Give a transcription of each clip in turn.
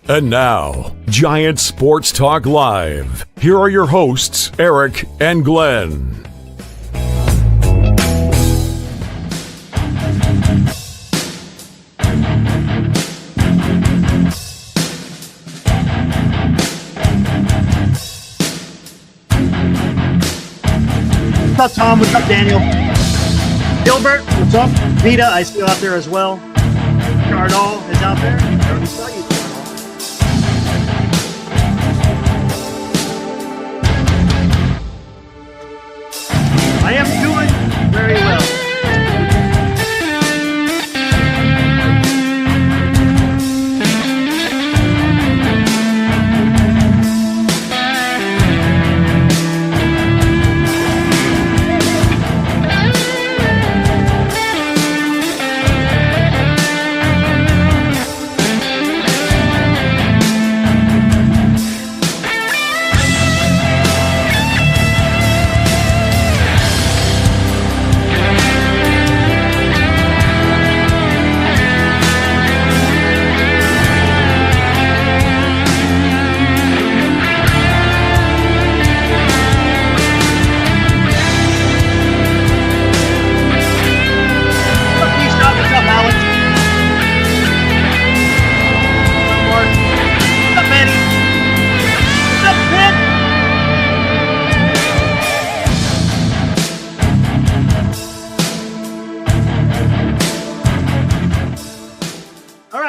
And now, Giant Sports Talk Live. Here are your hosts, Eric and Glenn. What's up, Tom? What's up, Daniel? Gilbert, what's up? Vita, I see you out there as well. Cardall is out there. I already saw you, Cardall. I am doing very well.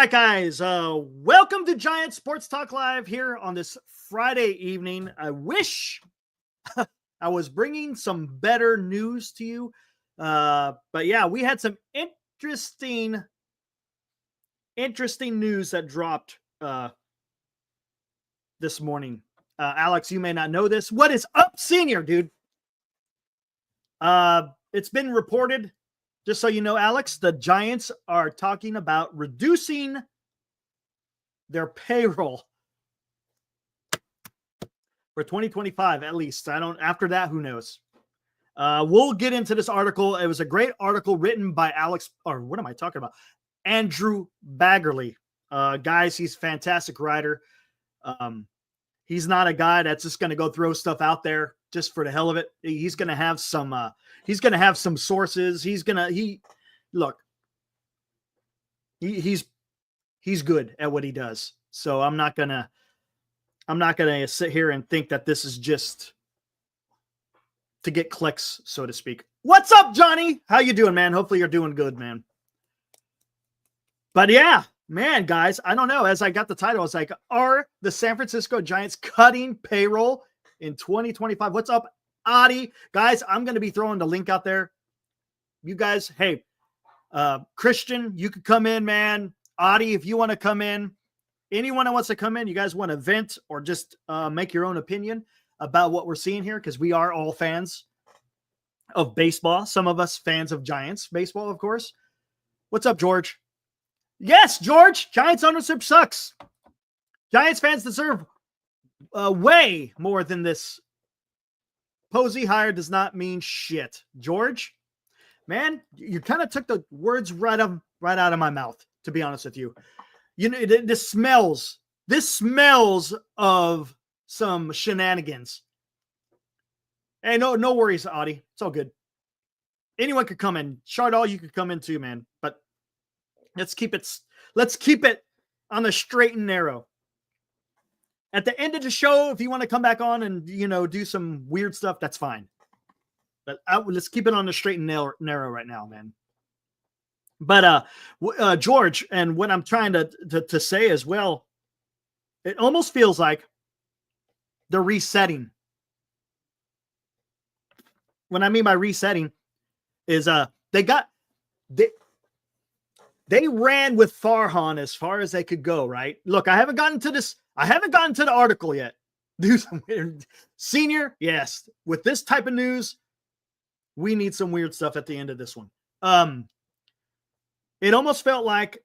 Guys, welcome to Giant Sports Talk Live here on this Friday evening. I wish I was bringing some better news to you, but yeah, we had some interesting news that dropped this morning. Alex, you may not know this. What is up, senior dude? It's been reported. Just so you know, Alex, the Giants are talking about reducing their payroll for 2025, at least. After that, who knows? We'll get into this article. It was a great article written by Andrew Baggarly. Guys, he's a fantastic writer. He's not a guy that's just going to go throw stuff out there just for the hell of it. He's going to have some sources. He's good at what he does. So I'm not going to sit here and think that this is just to get clicks, so to speak. What's up, Johnny? How you doing, man? Hopefully you're doing good, man. But yeah, man, guys, I don't know. As I got the title, I was like, are the San Francisco Giants cutting payroll in 2025? What's up, Adi? Guys, I'm going to be throwing the link out there. You guys, hey, Christian, you could come in, man. Adi, if you want to come in. Anyone that wants to come in, you guys want to vent or just make your own opinion about what we're seeing here, because we are all fans of baseball. Some of us fans of Giants baseball, of course. What's up, George? Yes, George, Giants ownership sucks. Giants fans deserve way more than this. Posey hire does not mean shit. George, man, you kind of took the words right out of my mouth, to be honest with you. You know, this smells of some shenanigans. Hey, no worries, Audie. It's all good. Anyone could come in. Chardall, you could come in too, man. But let's keep it on the straight and narrow. At the end of the show, if you want to come back on and, do some weird stuff, that's fine. But let's keep it on the straight and narrow right now, man. But George, and what I'm trying to say as well, it almost feels like they're resetting. What I mean by resetting is they ran with Farhan as far as they could go, right? Look, I haven't gotten to the article yet. Do some weird senior, yes. With this type of news, we need some weird stuff at the end of this one. It almost felt like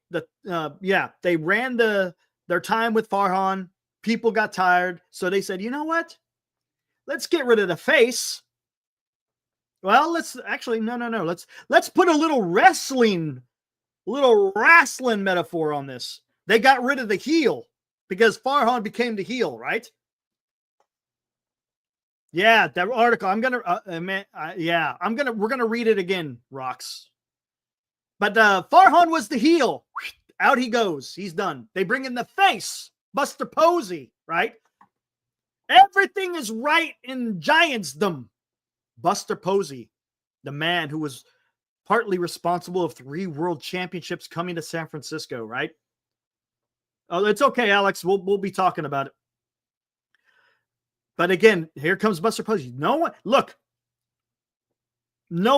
they ran their time with Farhan. People got tired, so they said, you know what? Let's get rid of the face. Well, let's put a little wrestling metaphor on this. They got rid of the heel. because Farhan became the heel, right? Yeah, that article. I'm gonna, we're gonna read it again, Rocks. But Farhan was the heel. Out he goes. He's done. They bring in the face, Buster Posey, right? Everything is right in Giantsdom. Buster Posey, the man who was partly responsible of 3 world championships coming to San Francisco, right? Oh, it's okay, Alex. We'll be talking about it. But again, here comes Buster Posey. No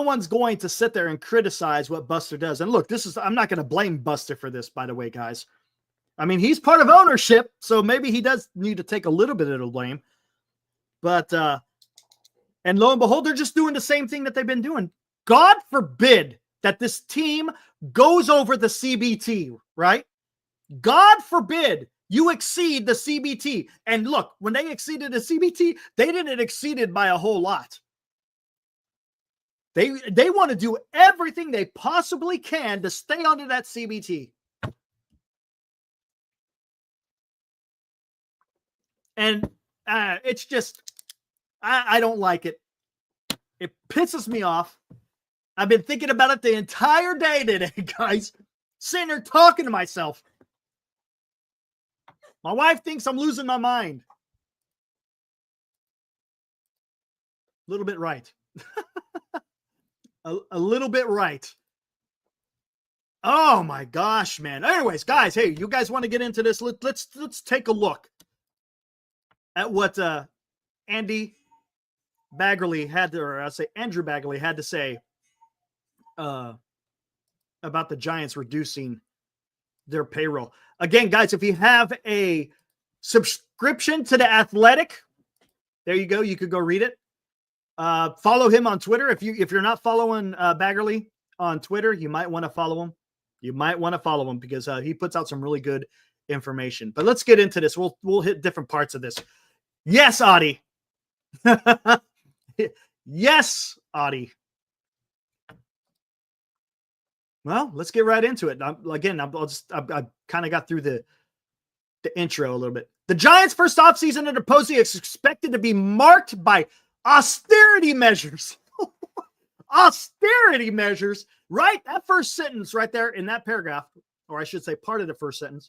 one's going to sit there and criticize what Buster does. And look, I'm not going to blame Buster for this, by the way, guys. I mean, he's part of ownership, so maybe he does need to take a little bit of the blame. But, and lo and behold, they're just doing the same thing that they've been doing. God forbid that this team goes over the CBT, right? God forbid you exceed the CBT. And look, when they exceeded the CBT, they didn't exceed it by a whole lot. They want to do everything they possibly can to stay under that CBT. And it's just, I don't like it. It pisses me off. I've been thinking about it the entire day today, guys. Sitting there talking to myself. My wife thinks I'm losing my mind. A little bit right. a little bit right. Oh my gosh, man. Anyways, guys, hey, you guys want to get into this? Let's take a look at what Andrew Baggarly had to say about the Giants reducing their payroll. Again, guys, if you have a subscription to The Athletic, there you go. You could go read it. Follow him on Twitter. If you're not following Baggarly on Twitter, you might want to follow him. You might want to follow him because he puts out some really good information. But let's get into this. We'll hit different parts of this. Yes, Adi. Yes, Adi. Well, let's get right into it. I kind of got through the intro a little bit. The Giants' first offseason under Posey is expected to be marked by austerity measures. Austerity measures, right? That first sentence right there in that paragraph, or I should say part of the first sentence.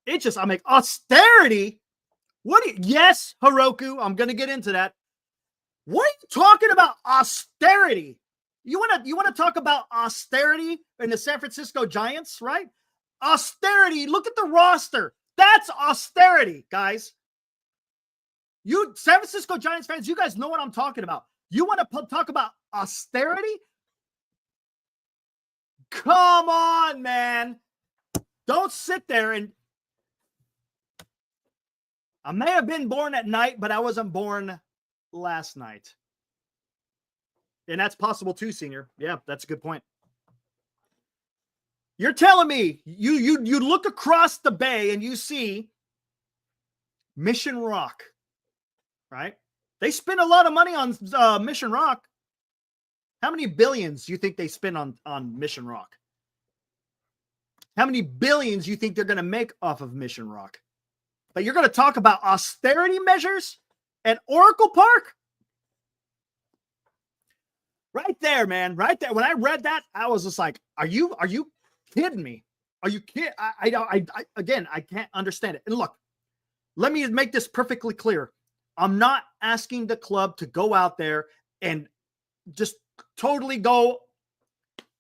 I'm like, austerity? Yes, Heroku, I'm going to get into that. What are you talking about austerity? You want to talk about austerity in the San Francisco Giants, right? Austerity. Look at the roster. That's austerity, guys. You San Francisco Giants fans, you guys know what I'm talking about. You want to talk about austerity? Come on, man. Don't sit there and I may have been born at night, but I wasn't born last night. And that's possible too, Senior. Yeah, that's a good point. You're telling me you look across the bay and you see Mission Rock, right? They spend a lot of money on Mission Rock. How many billions do you think they spend on Mission Rock? How many billions do you think they're going to make off of Mission Rock? But you're going to talk about austerity measures at Oracle Park? Right there, man. Right there. When I read that, I was just like, are you kidding me? Are you kidding? I can't understand it. And look, let me make this perfectly clear. I'm not asking the club to go out there and just totally go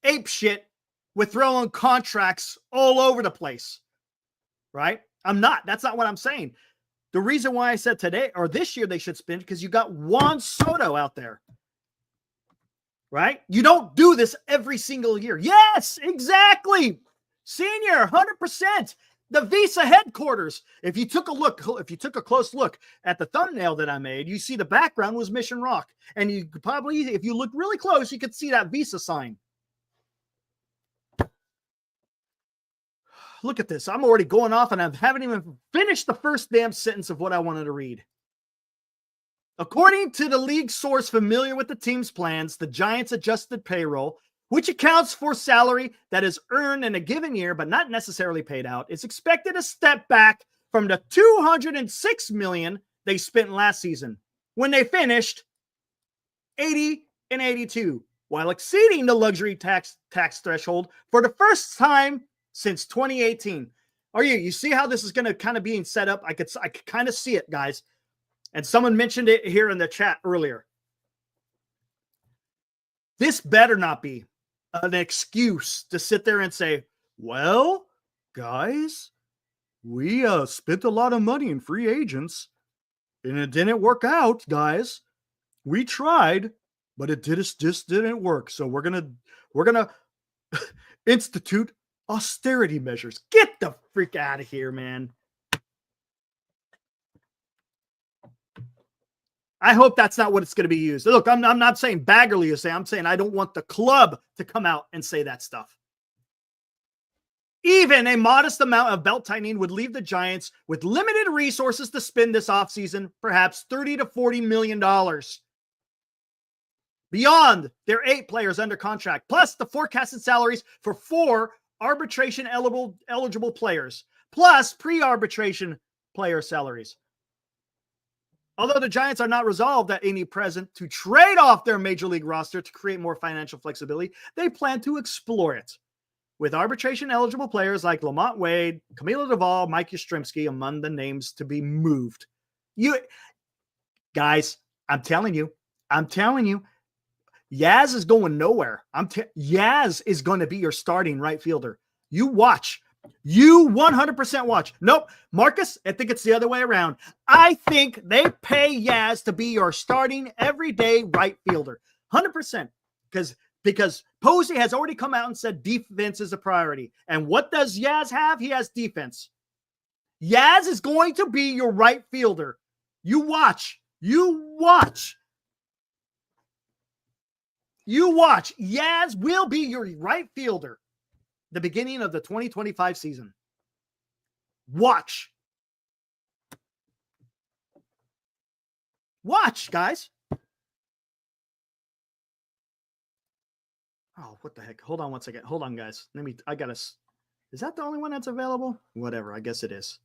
ape shit with throwing contracts all over the place. Right? I'm not. That's not what I'm saying. The reason why I said today or this year they should spend because you got Juan Soto out there. Right? You don't do this every single year. Yes, exactly. Senior, 100%. The Visa headquarters. If you took a close look at the thumbnail that I made, you see the background was Mission Rock. And you could probably, if you look really close, you could see that Visa sign. Look at this. I'm already going off and I haven't even finished the first damn sentence of what I wanted to read. According to the league source familiar with the team's plans, the Giants adjusted payroll, which accounts for salary that is earned in a given year but not necessarily paid out, is expected to step back from the $206 million they spent last season when they finished 80 and 82, while exceeding the luxury tax threshold for the first time since 2018. You see how this is going to kind of being set up? I could kind of see it, guys. And someone mentioned it here in the chat earlier. This better not be an excuse to sit there and say, well, guys, we spent a lot of money in free agents and it didn't work out, guys. We tried, but it just didn't work. So we're gonna institute austerity measures. Get the freak out of here, man. I hope that's not what it's going to be used. Look, I'm not saying Baggarly is saying. I'm saying I don't want the club to come out and say that stuff. Even a modest amount of belt tightening would leave the Giants with limited resources to spend this offseason, perhaps $30 to $40 million. Beyond their 8 players under contract, plus the forecasted salaries for 4 arbitration eligible players, plus pre-arbitration player salaries. Although the Giants are not resolved at any present to trade off their major league roster to create more financial flexibility, they plan to explore it with arbitration-eligible players like Lamont Wade, Camilo Duvall, Mike Yastrzemski among the names to be moved. Guys, I'm telling you, Yaz is going nowhere. Yaz is going to be your starting right fielder. You watch. You 100% watch. Nope. Marcus, I think it's the other way around. I think they pay Yaz to be your starting everyday right fielder. 100%. Because Posey has already come out and said defense is a priority. And what does Yaz have? He has defense. Yaz is going to be your right fielder. You watch. You watch. You watch. Yaz will be your right fielder the beginning of the 2025 season. Watch. Watch, guys. Oh, what the heck? Hold on one second. Hold on, guys. Is that the only one that's available? Whatever. I guess it is.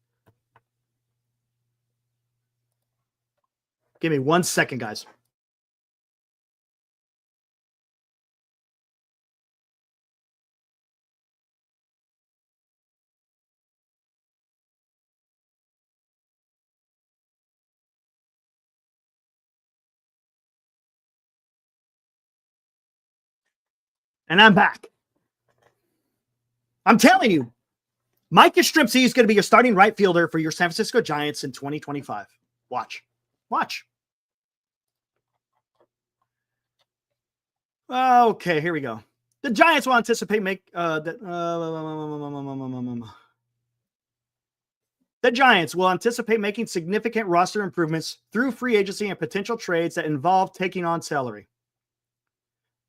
Give me 1 second, guys. And I'm back. I'm telling you, Mike Yastrzemski is going to be your starting right fielder for your San Francisco Giants in 2025. Watch. Okay, here we go. The Giants will anticipate The Giants will anticipate making significant roster improvements through free agency and potential trades that involve taking on salary.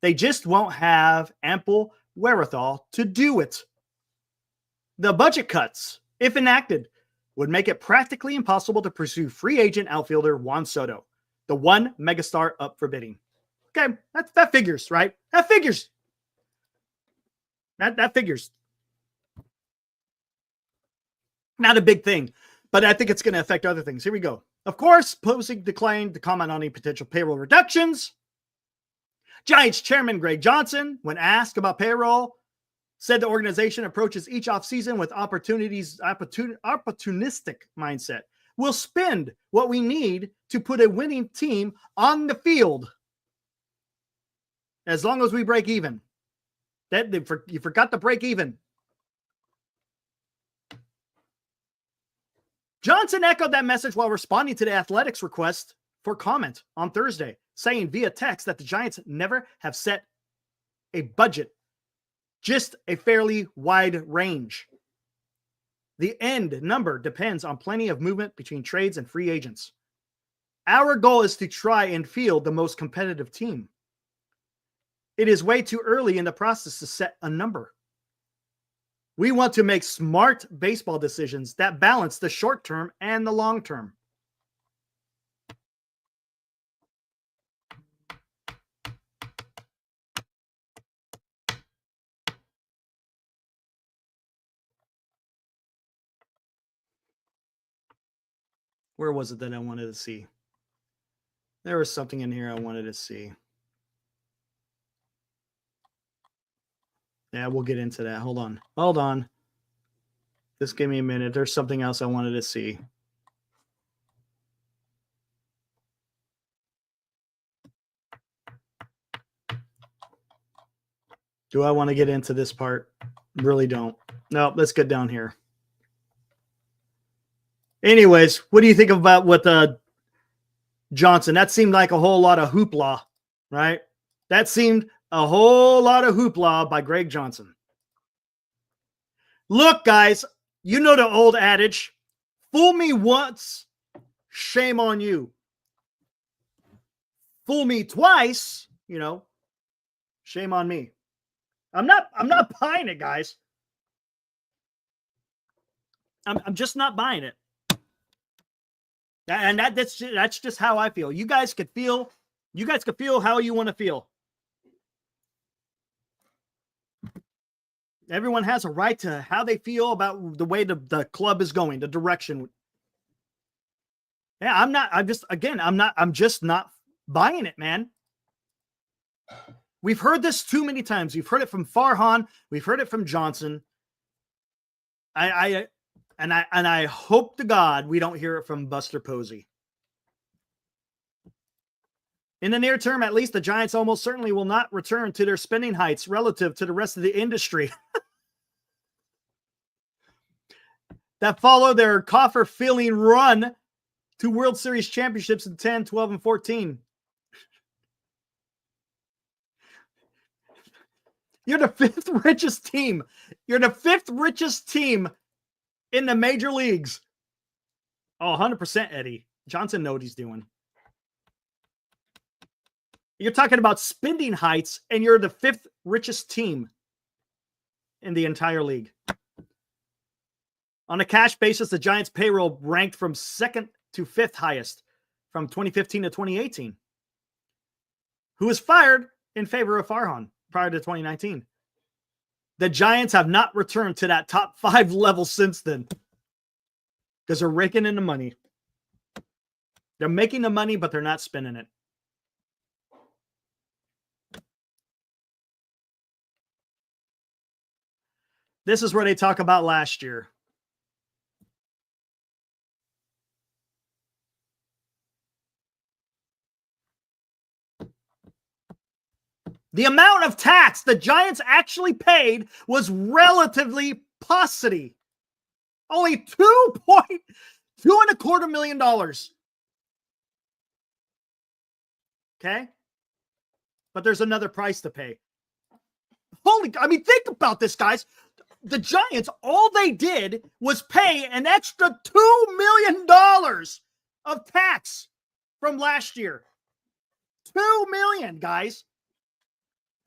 They just won't have ample wherewithal to do it. The budget cuts, if enacted, would make it practically impossible to pursue free agent outfielder Juan Soto, the one megastar up for bidding. Okay, that figures, right? That figures. That figures. Not a big thing, but I think it's going to affect other things. Here we go. Of course, Posey declined to comment on any potential payroll reductions. Giants chairman Greg Johnson, when asked about payroll, said the organization approaches each offseason with opportunistic mindset. We'll spend what we need to put a winning team on the field as long as we break even. You forgot to break even. Johnson echoed that message while responding to the Athletics' request for comment on Thursday, saying via text that the Giants never have set a budget, just a fairly wide range. The end number depends on plenty of movement between trades and free agents. Our goal is to try and field the most competitive team. It is way too early in the process to set a number. We want to make smart baseball decisions that balance the short term and the long term. Where was it that I wanted to see? There was something in here I wanted to see. Yeah, we'll get into that. Hold on. Just give me a minute. There's something else I wanted to see. Do I want to get into this part? Really don't. No, let's get down here. Anyways, what do you think about what Johnson? That seemed like a whole lot of hoopla, right? That seemed a whole lot of hoopla by Greg Johnson. Look, guys, you know the old adage, fool me once, shame on you. Fool me twice, shame on me. I'm not buying it, guys. I'm just not buying it. And that's just how I feel. You guys could feel how you want to feel. Everyone has a right to how they feel about the way the club is going, the direction. Yeah, I'm just not buying it, man. We've heard this too many times. We've heard it from Farhan. We've heard it from Johnson. I hope to God we don't hear it from Buster Posey. In the near term, at least, the Giants almost certainly will not return to their spending heights relative to the rest of the industry that follow their coffer-filling run to World Series championships in 10, 12, and 14. You're the fifth richest team. You're the fifth richest team in the major leagues. Oh, 100%, Eddie. Johnson knows what he's doing. You're talking about spending heights, and you're the fifth richest team in the entire league. On a cash basis, the Giants' payroll ranked from second to fifth highest from 2015 to 2018. Who was fired in favor of Farhan prior to 2019. The Giants have not returned to that top 5 level since then because they're raking in the money. They're making the money, but they're not spending it. This is where they talk about last year. The amount of tax the Giants actually paid was relatively paucity. Only $2.25 million. Okay? But there's another price to pay. Think about this, guys. The Giants, all they did was pay an extra $2 million of tax from last year. $2 million, guys.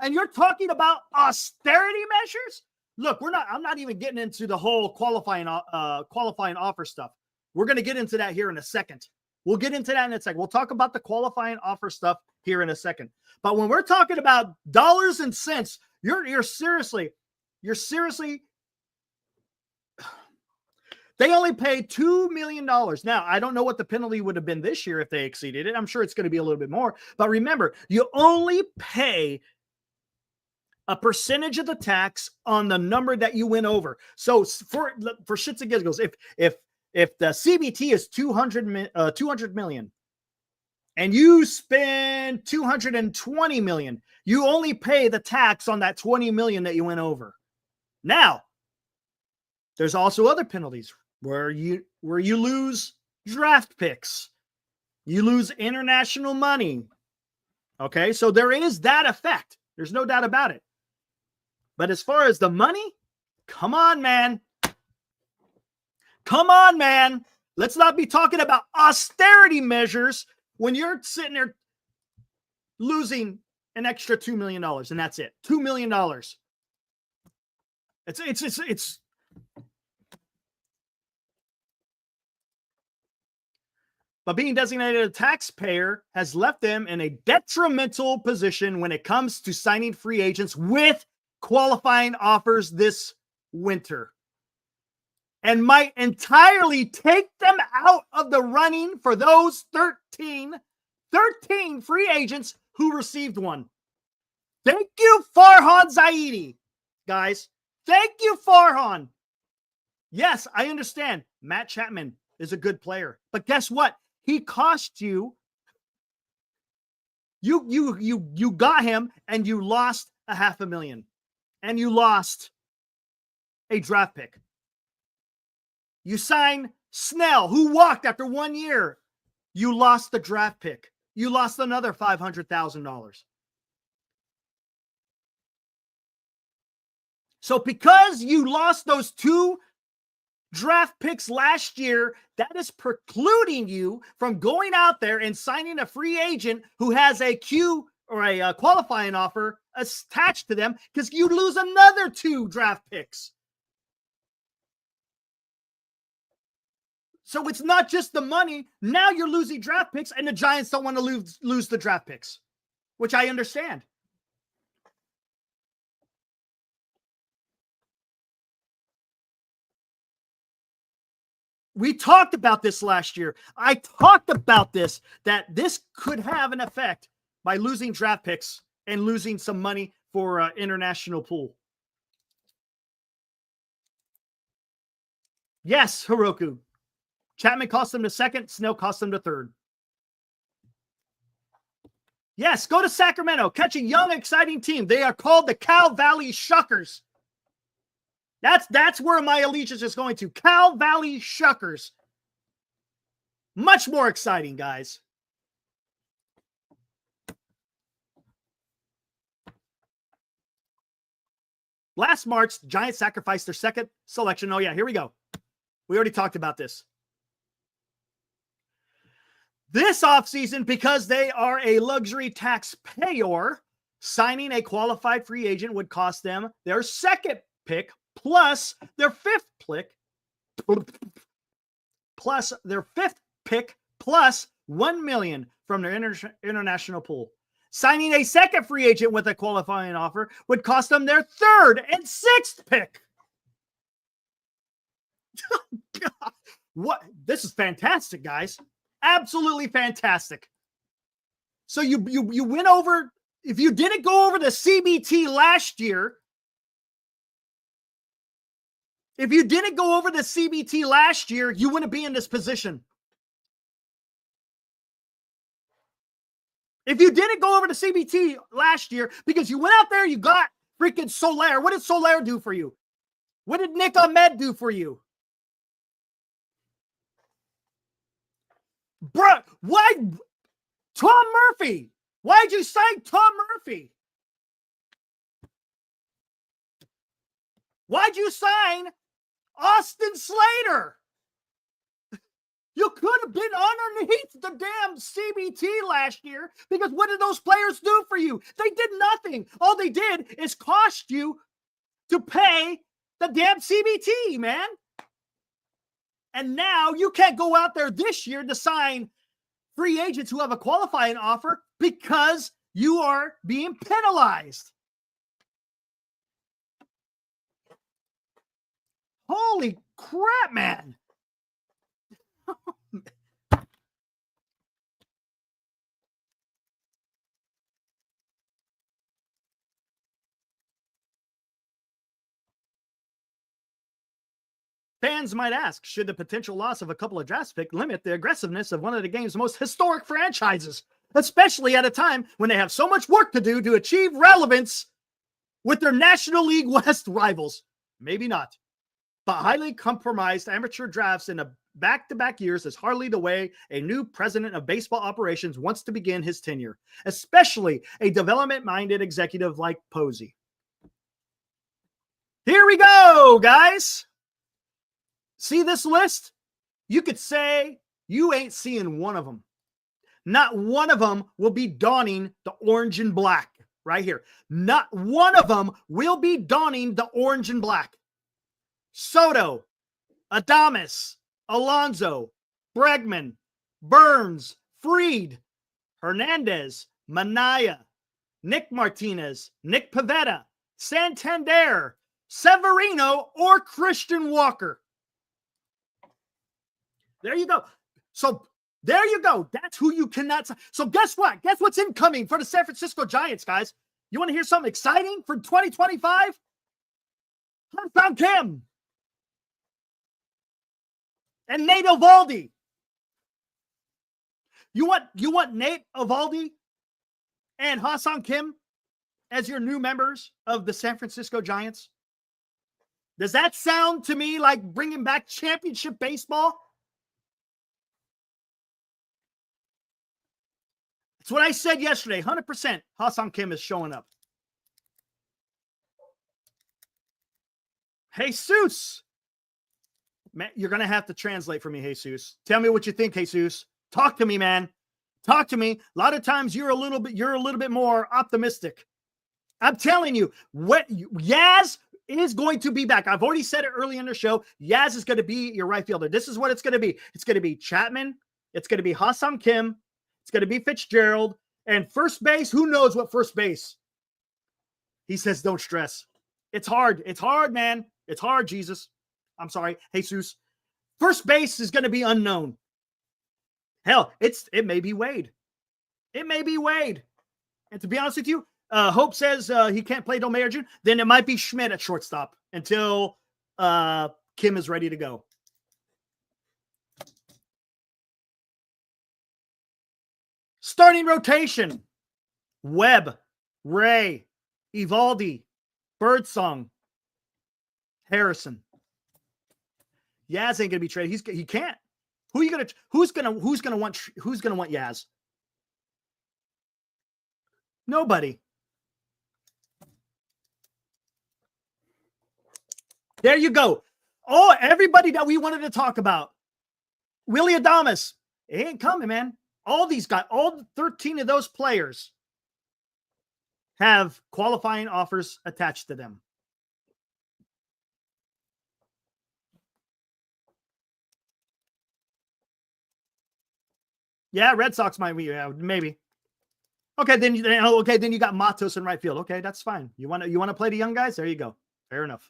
And you're talking about austerity measures? Look, I'm not even getting into the whole qualifying offer stuff. We're going to get into that here in a second. We'll get into that in a second. We'll talk about the qualifying offer stuff here in a second. But when we're talking about dollars and cents, you're seriously, they only paid $2 million. Now, I don't know what the penalty would have been this year if they exceeded it. I'm sure it's going to be a little bit more. But remember, you only pay a percentage of the tax on the number that you went over. So for shits and giggles, if the CBT is 200 million and you spend 220 million, you only pay the tax on that 20 million that you went over. Now, there's also other penalties where you lose draft picks. You lose international money. Okay, so there is that effect. There's no doubt about it. But as far as the money, come on, man. Come on, man. Let's not be talking about austerity measures when you're sitting there losing an extra $2 million, and that's it. $2 million. It's But being designated a taxpayer has left them in a detrimental position when it comes to signing free agents with qualifying offers this winter. and might entirely take them out of the running for those 13 free agents who received one. Thank you, Farhan Zaidi, guys. Thank you, Farhan. Yes, I understand. Matt Chapman is a good player, but guess what? He cost you. You got him, and you lost $500,000, and you lost a draft pick. You signed Snell, who walked after 1 year. You lost the draft pick. You lost another $500,000. So because you lost those 2 draft picks last year, that is precluding you from going out there and signing a free agent who has a Q or a qualifying offer attached to them, because you lose another 2 draft picks. So it's not just the money. Now you're losing draft picks, and the Giants don't want to lose the draft picks, which I understand. We talked about this last year. I talked about this, that this could have an effect by losing draft picks and losing some money for international pool. Yes, Hiroku. Chapman cost them the 2nd. Snell cost them the 3rd. Yes, go to Sacramento. Catch a young, exciting team. They are called the Cal Valley Shuckers. That's where my allegiance is going to. Cal Valley Shuckers. Much more exciting, guys. Last March, Giants sacrificed their 2nd selection. Oh, yeah, here we go. We already talked about this. This offseason, because they are a luxury taxpayer, signing a qualified free agent would cost them their 2nd pick plus their 5th pick, plus $1 million from their international pool. Signing a 2nd free agent with a qualifying offer would cost them their 3rd and 6th pick. God. What? This is fantastic, guys. Absolutely fantastic. So you went over, if you didn't go over the CBT last year, you wouldn't be in this position. If you didn't go over the CBT last year, because you went out there, you got freaking Soler. What did Soler do for you? What did Nick Ahmed do for you? Bruh, why? Tom Murphy. Why'd you sign Tom Murphy? Why'd you sign Austin Slater? You could have been underneath the damn CBT last year, because what did those players do for you? They did nothing. All they did is cost you to pay the damn CBT, man. And now you can't go out there this year to sign free agents who have a qualifying offer because you are being penalized. Holy crap, man. Fans might ask, should the potential loss of a couple of draft picks limit the aggressiveness of one of the game's most historic franchises, especially at a time when they have so much work to do to achieve relevance with their National League West rivals? Maybe not. But highly compromised amateur drafts in a back-to-back years is hardly the way a new president of baseball operations wants to begin his tenure, especially a development-minded executive like Posey. Here we go, guys. See this list? You could say you ain't seeing one of them. Not one of them will be donning the orange and black right here. Not one of them will be donning the orange and black. Soto, Adames, Alonso, Bregman, Burns, Fried, Hernandez, Manaya, Nick Martinez, Nick Pivetta, Santander, Severino, or Christian Walker. There you go. So there you go. That's who you cannot. So guess what? Guess what's incoming for the San Francisco Giants, guys? You want to hear something exciting for 2025? Hassan Kim and Nate Eovaldi. You want Nate Eovaldi and Hassan Kim as your new members of the San Francisco Giants? Does that sound to me like bringing back championship baseball? It's what I said yesterday. 100% Hassan Kim is showing up. Jesus. Man, you're going to have to translate for me, Jesus. Tell me what you think, Jesus. Talk to me, man. Talk to me. A lot of times you're a little bit more optimistic. I'm telling you, Yaz is going to be back. I've already said it early in the show. Yaz is going to be your right fielder. This is what it's going to be. It's going to be Chapman. It's going to be Hassan Kim. It's going to be Fitzgerald. And first base, who knows what first base? He says, don't stress. It's hard. It's hard, man. It's hard, Jesus. I'm sorry, Jesus. First base is going to be unknown. Hell, it may be Wade. It may be Wade. And to be honest with you, Hope says he can't play Domayer Jr. Then it might be Schmidt at shortstop until Kim is ready to go. Starting rotation. Webb, Ray, Eovaldi, Birdsong, Harrison. Yaz ain't gonna be traded. He can't. Who's gonna want Yaz? Nobody. There you go. Oh, everybody that we wanted to talk about. Willie Adames. It ain't coming, man. All these guys, all 13 of those players have qualifying offers attached to them. Yeah, Red Sox might be, maybe. Okay, then you got Matos in right field. Okay, that's fine. You want to play the young guys? There you go. Fair enough.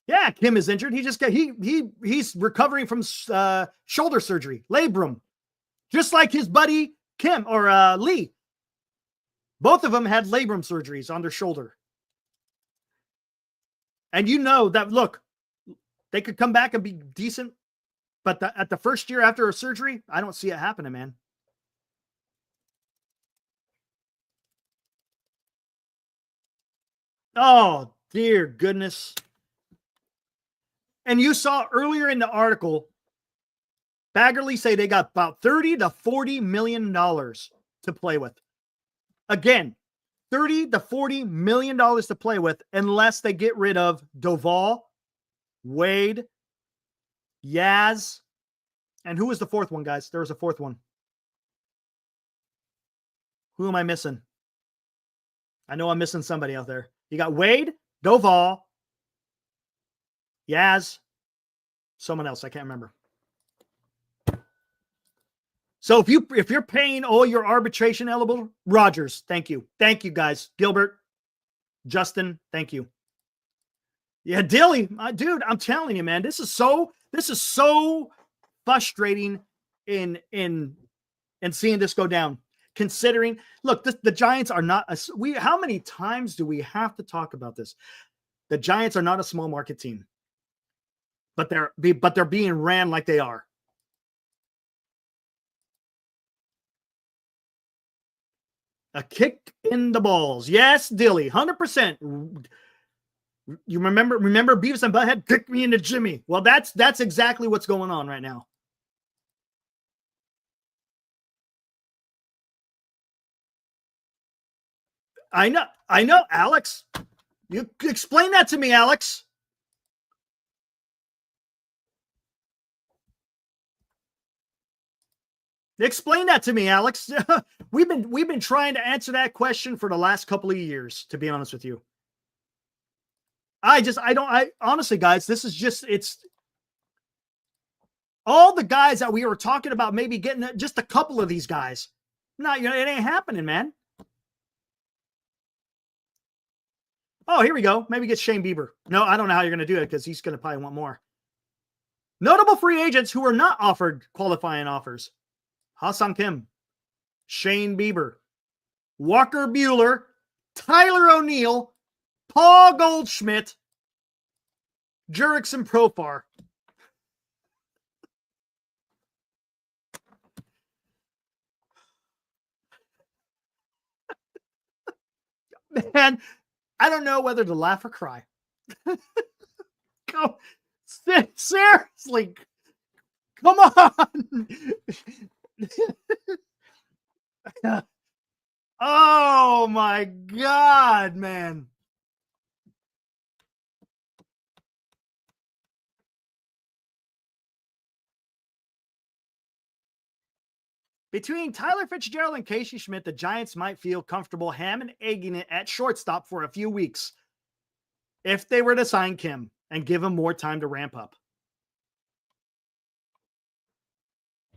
Yeah, Kim is injured. He just he's recovering from shoulder surgery, labrum, just like his buddy Kim or Lee. Both of them had labrum surgeries on their shoulder. And you know that, look, they could come back and be decent, but at the first year after a surgery, I don't see it happening, man. Oh, dear goodness. And you saw earlier in the article, Baggarly say they got about $30 to $40 million to play with. Again, $30 to $40 million to play with unless they get rid of Doval, Wade, Yaz, and who was the fourth one, guys? There was a fourth one. Who am I missing? I know I'm missing somebody out there. You got Wade, Doval, Yaz, someone else. I can't remember. So if you're paying all your arbitration eligible, Rogers, thank you. Thank you, guys. Gilbert, Justin, thank you. Yeah, Dilly, dude, I'm telling you, man, this is so frustrating in seeing this go down. Considering, look, the Giants are not how many times do we have to talk about this? The Giants are not a small market team. But they're being ran like they are. A kick in the balls. Yes, Dilly, 100%. You remember Beavis and Butthead? Kick me into Jimmy. Well, that's exactly what's going on right now. I know, Alex. You explain that to me, Alex. Explain that to me, Alex. We've been trying to answer that question for the last couple of years, to be honest with you. I honestly, guys, it's all the guys that we were talking about, maybe getting just a couple of these guys. No, it ain't happening, man. Oh, here we go. Maybe get Shane Bieber. No, I don't know how you're going to do it because he's going to probably want more. Notable free agents who were not offered qualifying offers: Ha-Seong Kim, Shane Bieber, Walker Bueller, Tyler O'Neill, Paul Goldschmidt, Jurickson Profar. Man, I don't know whether to laugh or cry. Seriously, come on. Oh my God, man. Between Tyler Fitzgerald and Casey Schmidt, the Giants might feel comfortable ham and egging it at shortstop for a few weeks if they were to sign Kim and give him more time to ramp up.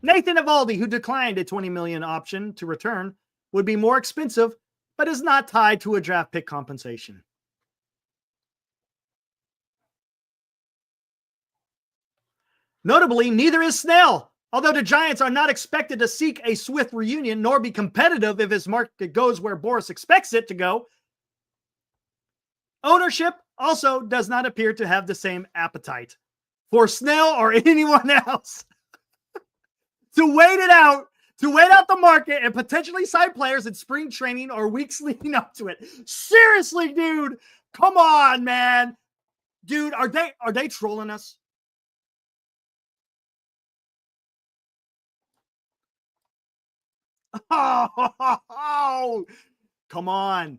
Nathan Eovaldi, who declined a $20 million option to return, would be more expensive, but is not tied to a draft pick compensation. Notably, neither is Snell. Although the Giants are not expected to seek a swift reunion nor be competitive if his market goes where Boras expects it to go, ownership also does not appear to have the same appetite for Snell or anyone else to wait out the market and potentially sign players in spring training or weeks leading up to it. Seriously, dude, come on, man. Dude, are they trolling us? Oh, come on.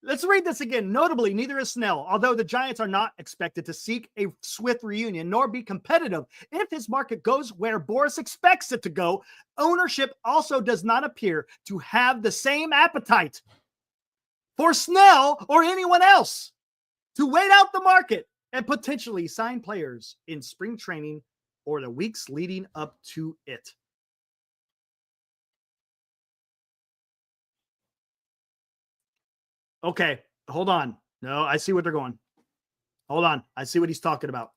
Let's read this again. Notably, neither is Snell, although the Giants are not expected to seek a swift reunion nor be competitive if his market goes where Boras expects it to go. Ownership also does not appear to have the same appetite for Snell or anyone else to wait out the market and potentially sign players in spring training or the weeks leading up to it. Okay, hold on. No, I see what they're going. Hold on. I see what he's talking about.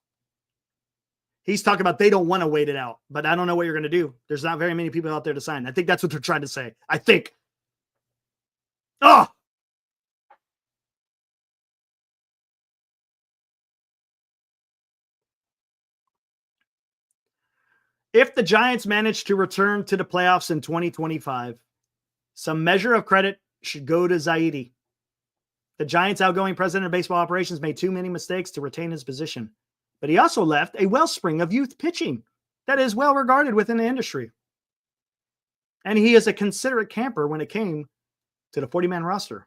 He's talking about they don't want to wait it out, but I don't know what you're going to do. There's not very many people out there to sign. I think that's what they're trying to say. I think. Oh! If the Giants manage to return to the playoffs in 2025, some measure of credit should go to Zaidi. The Giants' outgoing president of baseball operations made too many mistakes to retain his position, but he also left a wellspring of youth pitching that is well regarded within the industry. And he is a considerate camper when it came to the 40-man roster.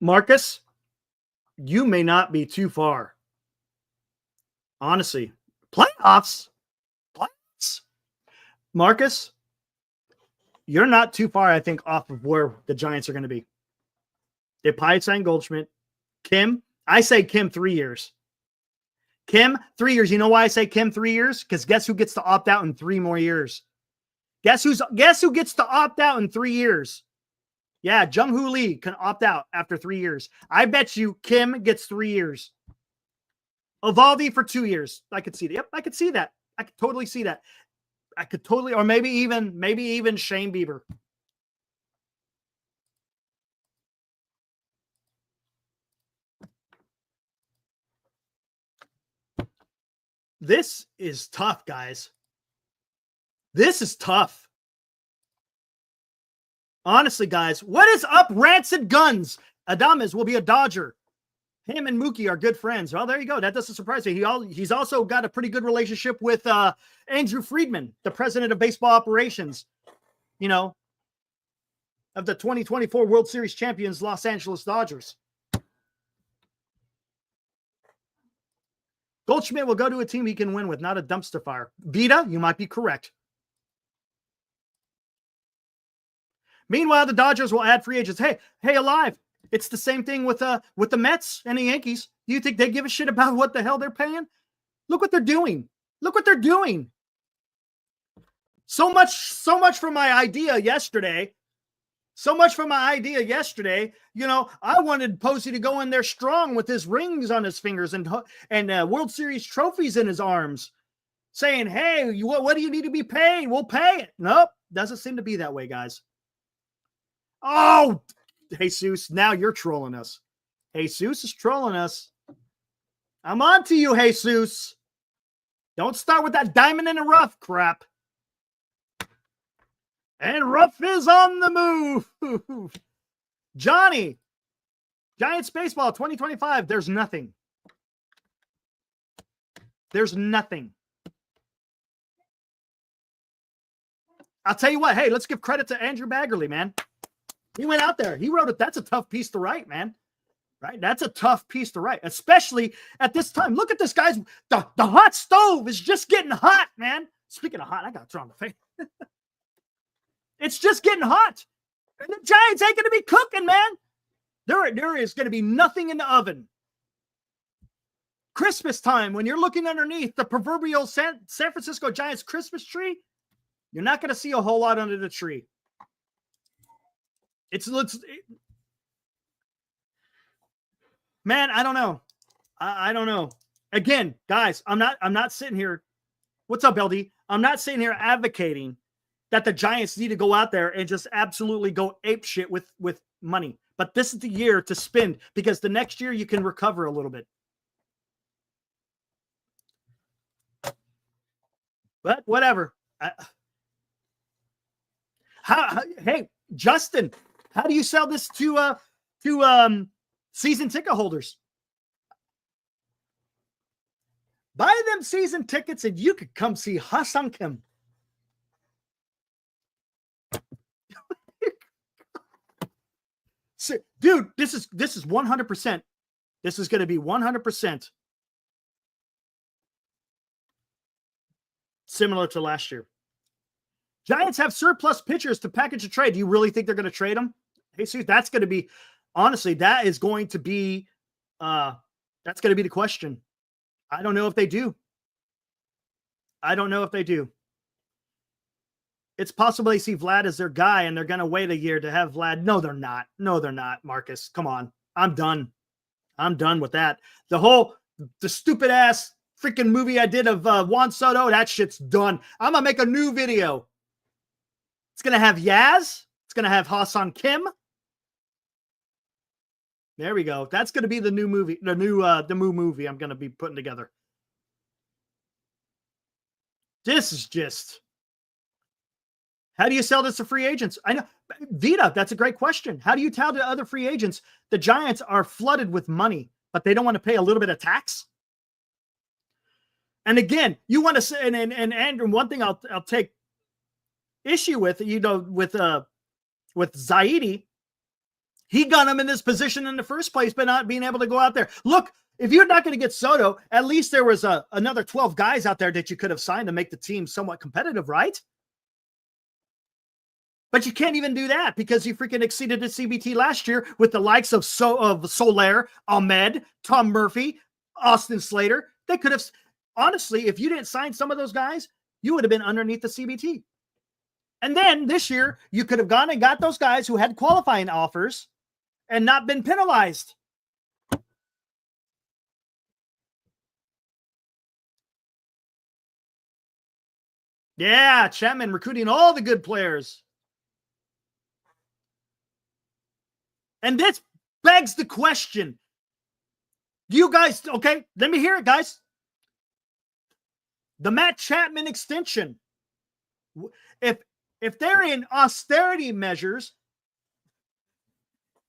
Marcus, you may not be too far. Honestly, playoffs. Marcus, you're not too far, I think, off of where the Giants are going to be. They probably signed Goldschmidt. Kim, I say Kim 3 years. Kim, 3 years. You know why I say Kim 3 years? Because guess who gets to opt out in 3 more years? Guess who gets to opt out in 3 years? Yeah, Jung-Hoo Lee can opt out after 3 years. I bet you Kim gets 3 years. Eovaldi for 2 years. I could see that. Yep, I could see that. I could totally see that. I could totally, or maybe even Shane Bieber. This is tough, guys. This is tough. Honestly, guys, what is up, Rancid Guns? Adames will be a Dodger. Him and Mookie are good friends. Well, there you go. That doesn't surprise me. He's also got a pretty good relationship with Andrew Friedman, the president of baseball operations, you know, of the 2024 World Series champions, Los Angeles Dodgers. Goldschmidt will go to a team he can win with, not a dumpster fire. Vita, you might be correct. Meanwhile, the Dodgers will add free agents. Hey, alive. It's the same thing with the Mets and the Yankees. Do you think they give a shit about what the hell they're paying? Look what they're doing. Look what they're doing. So much for my idea yesterday. You know, I wanted Posey to go in there strong with his rings on his fingers and World Series trophies in his arms, saying, hey, what do you need to be paid? We'll pay it. Nope. Doesn't seem to be that way, guys. Oh, Jesus, now you're trolling us. Jesus is trolling us. I'm on to you, Jesus. Don't start with that diamond in the rough crap. And Ruff is on the move. Johnny, Giants baseball 2025. There's nothing. I'll tell you what. Hey, let's give credit to Andrew Baggarly, man. He went out there. He wrote it. That's a tough piece to write, man. Right? That's a tough piece to write, especially at this time. Look at this, guys. The hot stove is just getting hot, man. Speaking of hot, I got to throw on the face. It's just getting hot. And the Giants ain't going to be cooking, man. There is going to be nothing in the oven. Christmas time, when you're looking underneath the proverbial San Francisco Giants Christmas tree, you're not going to see a whole lot under the tree. Man, I don't know. I don't know. Again, guys, I'm not sitting here. What's up, LD? I'm not sitting here advocating that the Giants need to go out there and just absolutely go ape shit with money. But this is the year to spend, because the next year you can recover a little bit. But whatever. Hey, Justin, how do you sell this to season ticket holders? Buy them season tickets and you could come see Hassan Kim. Dude, this is 100%. This is going to be 100% similar to last year. Giants have surplus pitchers to package a trade. Do you really think they're going to trade them? Hey, see, that's going to be, honestly, that's going to be the question. I don't know if they do. It's possible they see Vlad as their guy and they're going to wait a year to have Vlad. No, they're not. Marcus. Come on. I'm done with that. The stupid ass freaking movie I did of Juan Soto, that shit's done. I'm going to make a new video. It's going to have Yaz. It's going to have Hassan Kim. There we go. That's going to be the new movie, the new movie I'm going to be putting together. This is just, how do you sell this to free agents? I know, Vita, that's a great question. How do you tell to other free agents the Giants are flooded with money, but they don't want to pay a little bit of tax? And again, you want to say, and Andrew, one thing I'll take issue with, with Zaidi, he got him in this position in the first place by not being able to go out there. Look, if you're not going to get Soto, at least there was another 12 guys out there that you could have signed to make the team somewhat competitive, right? But you can't even do that because you freaking exceeded the CBT last year with the likes of Soler, Ahmed, Tom Murphy, Austin Slater. They could have, honestly, if you didn't sign some of those guys, you would have been underneath the CBT. And then this year, you could have gone and got those guys who had qualifying offers and not been penalized. Yeah, Chapman recruiting all the good players. And this begs the question. You guys, okay, let me hear it, guys. The Matt Chapman extension. If they're in austerity measures,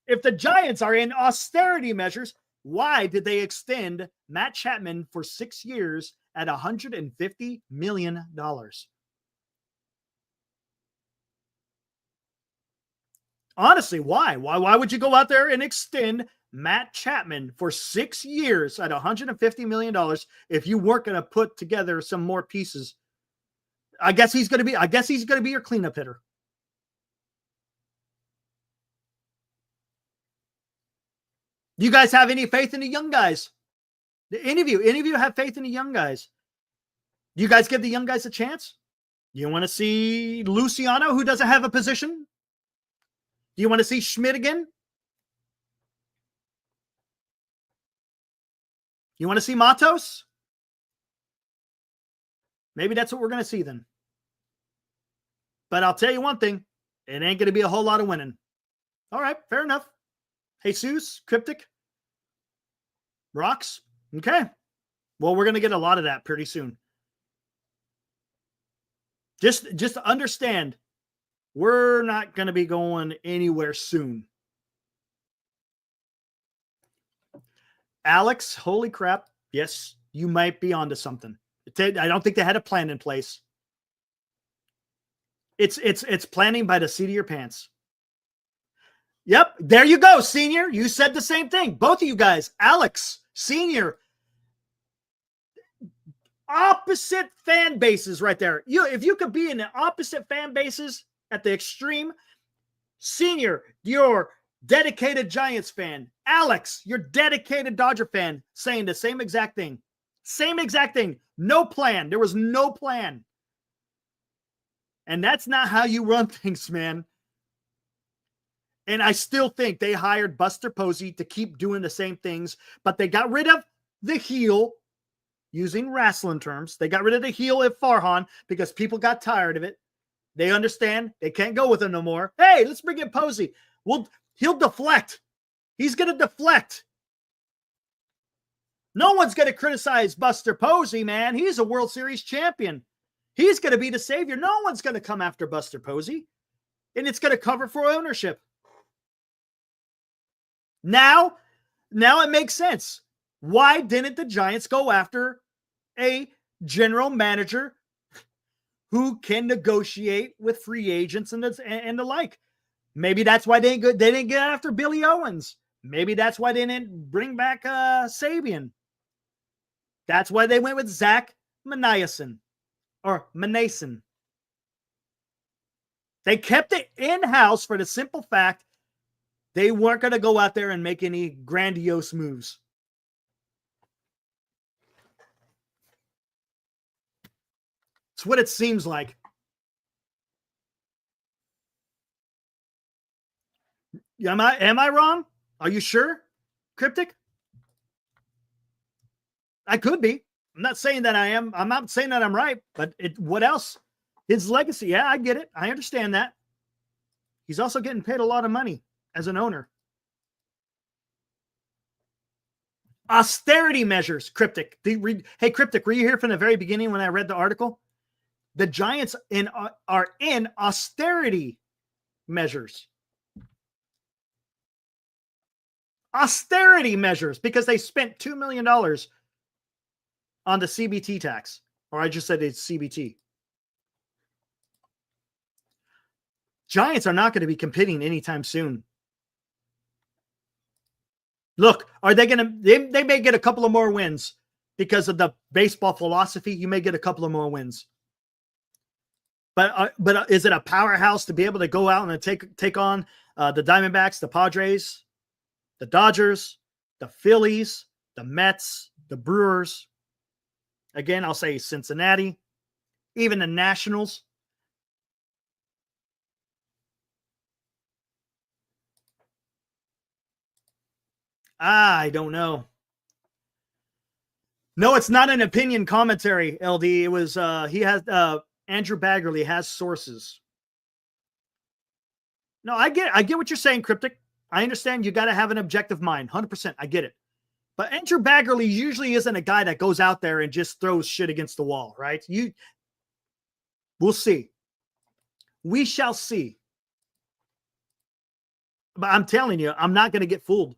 if the Giants are in austerity measures, why did they extend Matt Chapman for 6 years at $150 million? Honestly, why? Why would you go out there and extend Matt Chapman for 6 years at $150 million if you weren't going to put together some more pieces? I guess he's going to be your cleanup hitter. Do you guys have any faith in the young guys? Any of you have faith in the young guys? Do you guys give the young guys a chance? Do you want to see Luciano, who doesn't have a position? Do you want to see Schmidt again? You want to see Matos? Maybe that's what we're going to see then. But I'll tell you one thing. It ain't going to be a whole lot of winning. All right, fair enough. Jesus, Cryptic, Rocks. Okay. Well, we're going to get a lot of that pretty soon. Just understand, we're not going to be going anywhere soon. Alex, holy crap. Yes, you might be onto something. I don't think they had a plan in place. It's planning by the seat of your pants. Yep, there you go, Senior. You said the same thing. Both of you guys, Alex, Senior, opposite fan bases right there. If you could be in the opposite fan bases at the extreme, Senior, you're dedicated Giants fan. Alex, you're dedicated Dodger fan, saying the same exact thing. Same exact thing. No plan. There was no plan. And that's not how you run things, man. And I still think they hired Buster Posey to keep doing the same things, but they got rid of the heel, using wrestling terms. They got rid of the heel at Farhan because people got tired of it. They understand they can't go with him no more. Hey, let's bring in Posey. Well, he'll deflect. He's going to deflect. No one's going to criticize Buster Posey, man. He's a World Series champion. He's going to be the savior. No one's going to come after Buster Posey. And it's going to cover for ownership. Now it makes sense. Why didn't the Giants go after a general manager who can negotiate with free agents and the like? Maybe that's why they didn't get after Billy Owens. Maybe that's why they didn't bring back Sabian. That's why they went with Zach Manason. They kept it in-house for the simple fact they weren't going to go out there and make any grandiose moves. It's what it seems like. Am I wrong? Are you sure, Cryptic? I could be. I'm not saying that I am. I'm not saying that I'm right, but what else? His legacy. Yeah, I get it. I understand that. He's also getting paid a lot of money as an owner. Austerity measures, Cryptic. Hey, Cryptic, were you here from the very beginning when I read the article? The Giants are in austerity measures. Austerity measures because they spent $2 million on the CBT tax. Or I just said it's CBT. Giants are not going to be competing anytime soon. Look, are they going to, they may get a couple of more wins because of the baseball philosophy. You may get a couple of more wins. But is it a powerhouse to be able to go out and take on the Diamondbacks, the Padres, the Dodgers, the Phillies, the Mets, the Brewers? Again, I'll say Cincinnati, even the Nationals. I don't know. No, it's not an opinion commentary, LD. It was he has Andrew Baggarly has sources. No, I get what you're saying, Cryptic. I understand you got to have an objective mind. 100%. I get it. But Andrew Baggarly usually isn't a guy that goes out there and just throws shit against the wall, right? We'll see. We shall see. But I'm telling you, I'm not going to get fooled.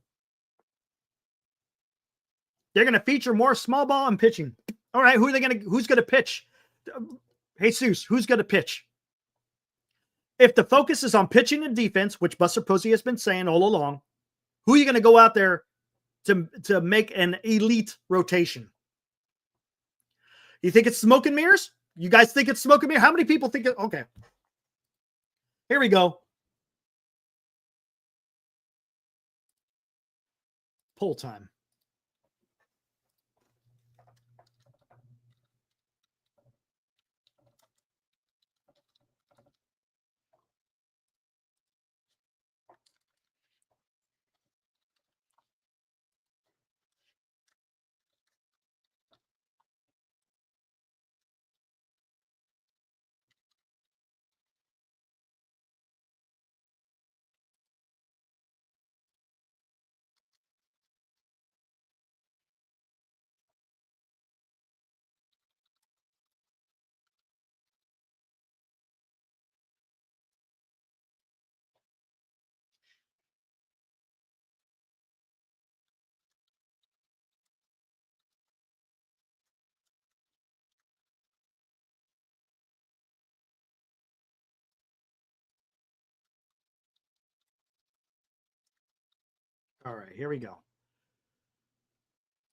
They're going to feature more small ball and pitching. All right, who's going to pitch? Jesus, who's going to pitch? If the focus is on pitching and defense, which Buster Posey has been saying all along, who are you going to go out there to make an elite rotation? You think it's smoke and mirrors? You guys think it's smoke and mirrors? How many people think it? Okay. Here we go. Poll time. All right, here we go.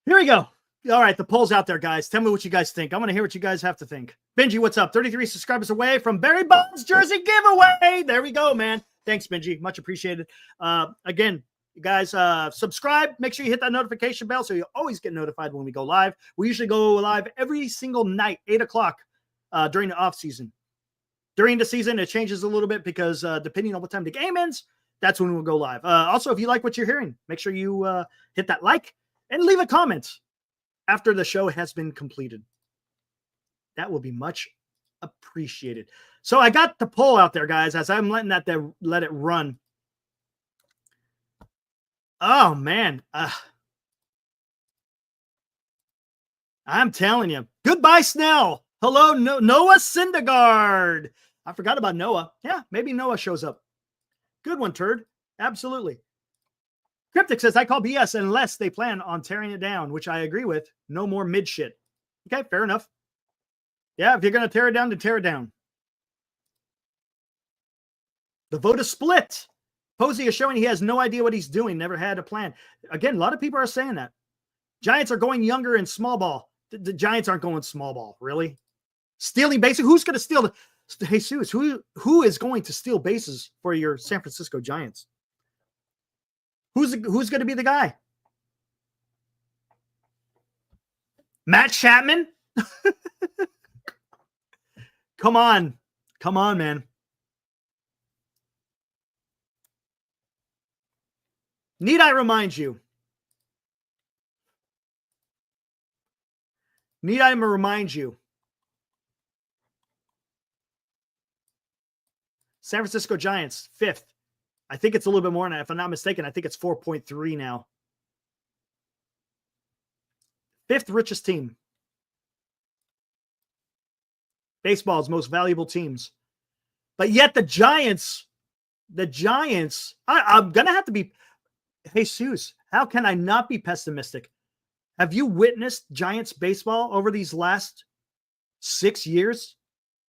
Here we go. All right, the poll's out there, guys. Tell me what you guys think. I want to hear what you guys have to think. Benji, what's up? 33 subscribers away from Barry Bonds jersey giveaway. There we go, man. Thanks, Benji. Much appreciated. Again, you guys, subscribe. Make sure you hit that notification bell so you always get notified when we go live. We usually go live every single night, 8 o'clock during the off season. During the season, it changes a little bit because depending on what time the game ends, that's when we'll go live. Also, if you like what you're hearing, make sure you hit that like and leave a comment after the show has been completed. That will be much appreciated. So I got the poll out there, guys, as I'm letting that let it run. Oh, man. I'm telling you. Goodbye, Snell. Hello, Noah Syndergaard. I forgot about Noah. Yeah, maybe Noah shows up. Good one, Turd. Absolutely. Cryptic says, I call BS unless they plan on tearing it down, which I agree with. No more mid shit. Okay, fair enough. Yeah, if you're going to tear it down, then tear it down. The vote is split. Posey is showing he has no idea what he's doing, never had a plan. Again, a lot of people are saying that. Giants are going younger in small ball. The Giants aren't going small ball, really. Stealing bases. Who's going to steal Jesus, who is going to steal bases for your San Francisco Giants? Who's going to be the guy? Matt Chapman? Come on, man. Need I remind you? San Francisco Giants, 5th. I think it's a little bit more now. If I'm not mistaken, I think it's 4.3 now. 5th richest team. Baseball's most valuable teams. But yet the Giants, I'm going to have to be, Jesus, how can I not be pessimistic? Have you witnessed Giants baseball over these last 6 years,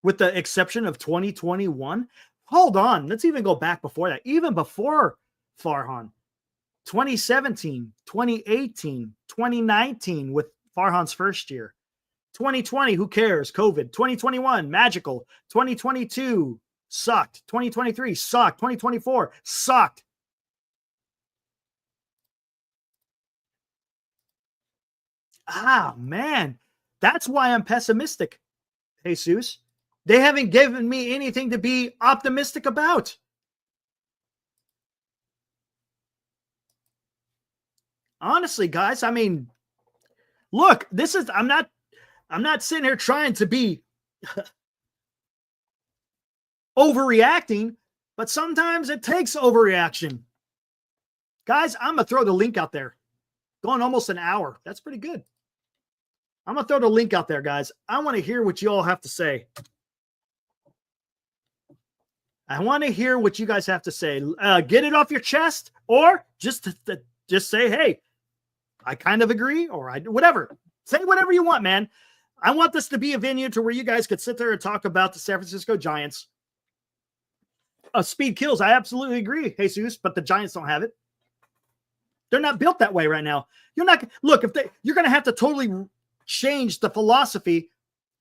with the exception of 2021? Hold on. Let's even go back before that. Even before Farhan. 2017, 2018, 2019 with Farhan's first year. 2020, who cares? COVID. 2021, magical. 2022, sucked. 2023, sucked. 2024, sucked. Man. That's why I'm pessimistic, Jesus. They haven't given me anything to be optimistic about. Honestly, guys, I mean, look, I'm not sitting here trying to be overreacting, but sometimes it takes overreaction. Guys, I'm going to throw the link out there. Going almost an hour. That's pretty good. I'm going to throw the link out there, guys. I want to hear what you all have to say. I want to hear what you guys have to say. Get it off your chest, or just say, hey, I kind of agree, or whatever. Say whatever you want, man. I want this to be a venue to where you guys could sit there and talk about the San Francisco Giants. Speed kills. I absolutely agree, Jesus, but the Giants don't have it. They're not built that way right now. You're going to have to totally change the philosophy.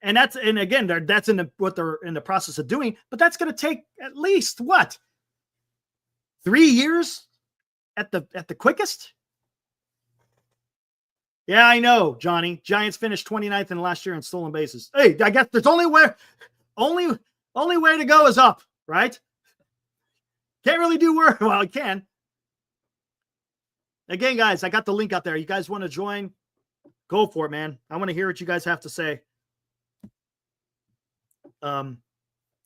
And again, that's what they're in the process of doing, but that's going to take at least 3 years at the quickest? Yeah, I know, Johnny. Giants finished 29th in last year in stolen bases. Hey, I guess there's only way to go is up, right? Can't really do worse. Well, I can. Again, guys, I got the link out there. You guys want to join? Go for it, man. I want to hear what you guys have to say. Am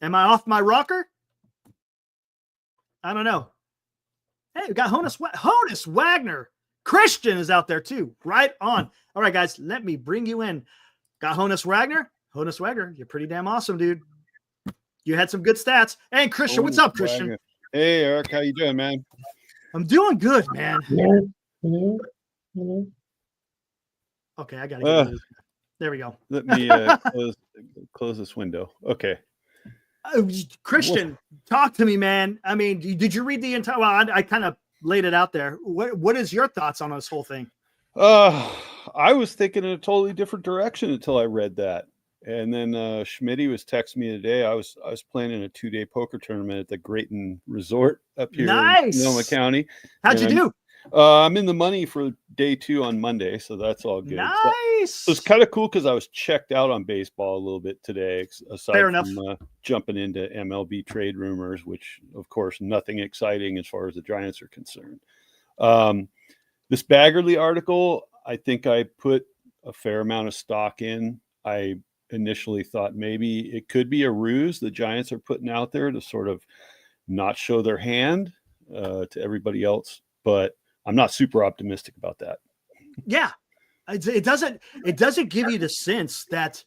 I off my rocker? I don't know. Hey, we got Honus Wagner. Christian is out there too. Right on. All right, guys, let me bring you in. Got Honus Wagner. Honus Wagner, you're pretty damn awesome, dude. You had some good stats. Hey, Christian, what's up, Christian? Wagner. Hey, Eric, how you doing, man? I'm doing good, man. Okay, I gotta get this. There we go. Let me close this window. Okay. Christian, talk to me, man. I mean, did you read the entire? Well, I kind of laid it out there. What is your thoughts on this whole thing? I was thinking in a totally different direction until I read that, and then Schmitty was texting me today. I was playing in a 2-day poker tournament at the Grayton Resort up here in Sonoma County. How'd you do? I'm in the money for day 2 on Monday, so that's all good. Nice. So it's kind of cool because I was checked out on baseball a little bit today, aside from jumping into MLB trade rumors, which, of course, nothing exciting as far as the Giants are concerned. This Baggarly article, I think I put a fair amount of stock in. I initially thought maybe it could be a ruse the Giants are putting out there to sort of not show their hand to everybody else, but I'm not super optimistic about that. Yeah, it doesn't give you the sense that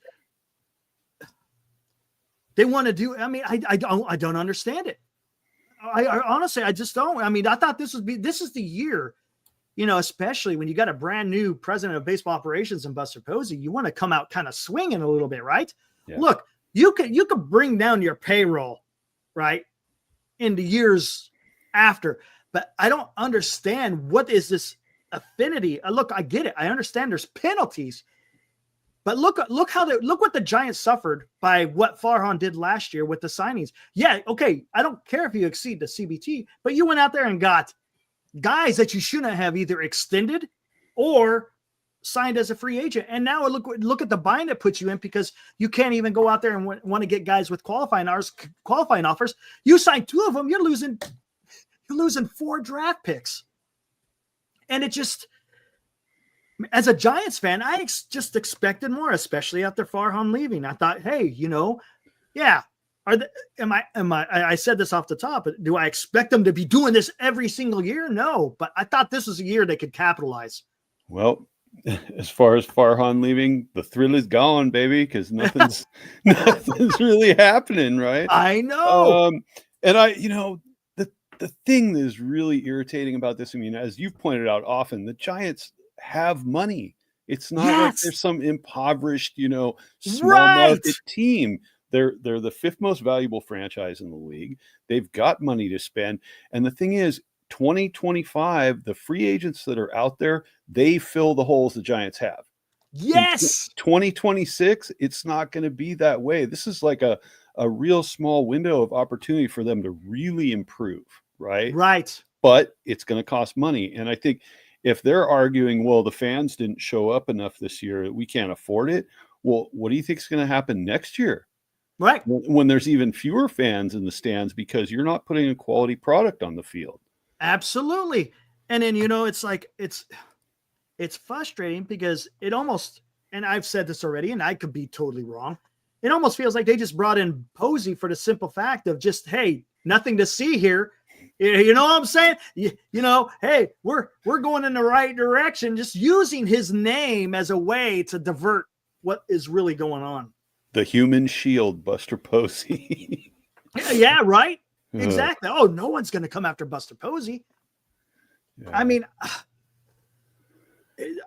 they want to do. I mean, I don't understand it. I honestly, I just don't. I mean, I thought this is the year, especially when you got a brand new president of baseball operations in Buster Posey, you want to come out kind of swinging a little bit, right? Yeah. Look, you could bring down your payroll, right, in the years after. But I don't understand what is this affinity. Look, I get it. I understand there's penalties, but look what the Giants suffered by what Farhan did last year with the signings. Yeah, okay. I don't care if you exceed the CBT, but you went out there and got guys that you shouldn't have either extended or signed as a free agent. And now look at the bind it puts you in because you can't even go out there and want to get guys with qualifying offers. You signed 2 of them, you're losing 4 draft picks. And it just, as a Giants fan, I just expected more, especially after Farhan leaving. I thought, hey, yeah, I said this off the top, but do I expect them to be doing this every single year? No, but I thought this was a year they could capitalize. Well, as far as Farhan leaving, the thrill is gone, baby, because nothing's really happening, right? I know. And the thing that is really irritating about this, I mean, as you've pointed out often, the Giants have money. It's not like they're some impoverished, small market team. They're the 5th most valuable franchise in the league. They've got money to spend. And the thing is, 2025, the free agents that are out there, they fill the holes the Giants have. Yes. In 2026, it's not going to be that way. This is like a real small window of opportunity for them to really improve. Right. But it's going to cost money. And I think if they're arguing, well, the fans didn't show up enough this year, we can't afford it. Well, what do you think is going to happen next year? Right. When there's even fewer fans in the stands because you're not putting a quality product on the field. Absolutely. And then, it's like, it's frustrating because it almost, and I've said this already, and I could be totally wrong. It almost feels like they just brought in Posey for the simple fact of just, hey, nothing to see here. You know what I'm saying? Hey, we're going in the right direction, just using his name as a way to divert what is really going on. The human shield, Buster Posey. Yeah, right? Exactly. Oh, no one's going to come after Buster Posey. Yeah. I mean,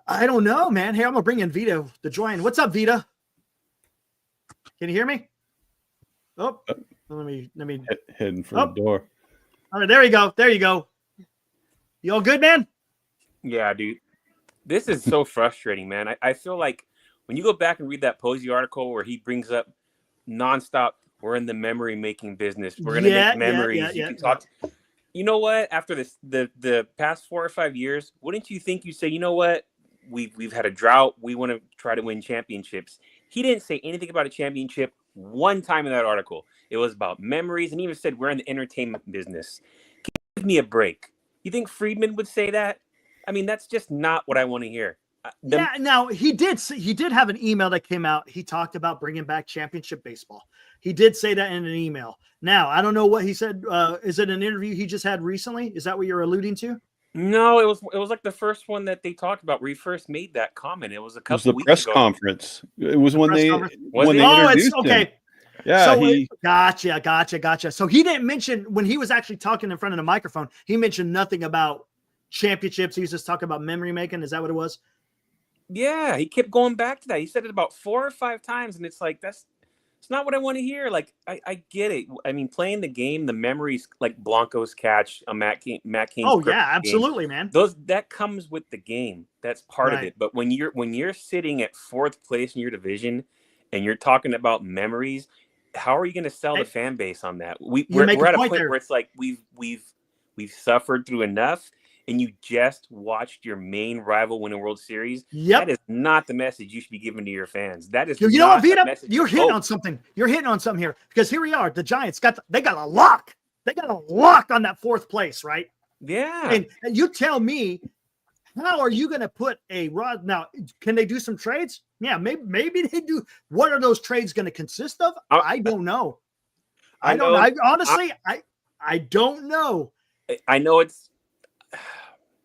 I don't know, man. Hey, I'm going to bring in Vita to join. What's up, Vita? Can you hear me? Oh, let me heading for the door. All right, there you go. There you go. You all good, man? Yeah, dude. This is so frustrating, man. I feel like when you go back and read that Posey article where he brings up nonstop, we're in the memory making business. We're gonna make memories. You can talk. You know what? After the past 4 or 5 years, wouldn't you think you'd say, you know what? we've had a drought. We want to try to win championships. He didn't say anything about a championship one time in that article. It was about memories, and he even said we're in the entertainment business. Give me a break. You think Friedman would say that? I mean, that's just not what I want to hear. Now he did have an email that came out. He talked about bringing back championship baseball. He did say that in an email. Now, I don't know what he said. Is it an interview he just had recently? Is that what you're alluding to? No, it was like the first one that they talked about where he first made that comment. It was a couple weeks press ago. Conference. It was when they introduced him. Yeah. So gotcha. So he didn't mention when he was actually talking in front of the microphone. He mentioned nothing about championships. He was just talking about memory making. Is that what it was? Yeah, he kept going back to that. He said it about 4 or 5 times, and it's like it's not what I want to hear. Like I get it. I mean, playing the game, the memories, like Blanco's catch, Matt King. Oh yeah, absolutely, game, man. That comes with the game. That's part of it. But when you're sitting at 4th place in your division, and you're talking about memories, how are you going to sell the fan base on that? We're at a point where it's like we've suffered through enough. And you just watched your main rival win a World Series. That is not the message you should be giving to your fans. That is you know what, Vita? You're hitting on something. You're hitting on something here because here we are. The Giants got a lock. They got a lock on that 4th place, right? Yeah. And you tell me, how are you going to put a rod? Now, can they do some trades? Yeah, maybe they do. What are those trades going to consist of? I don't know. I don't know. Honestly, I don't know. I know it's.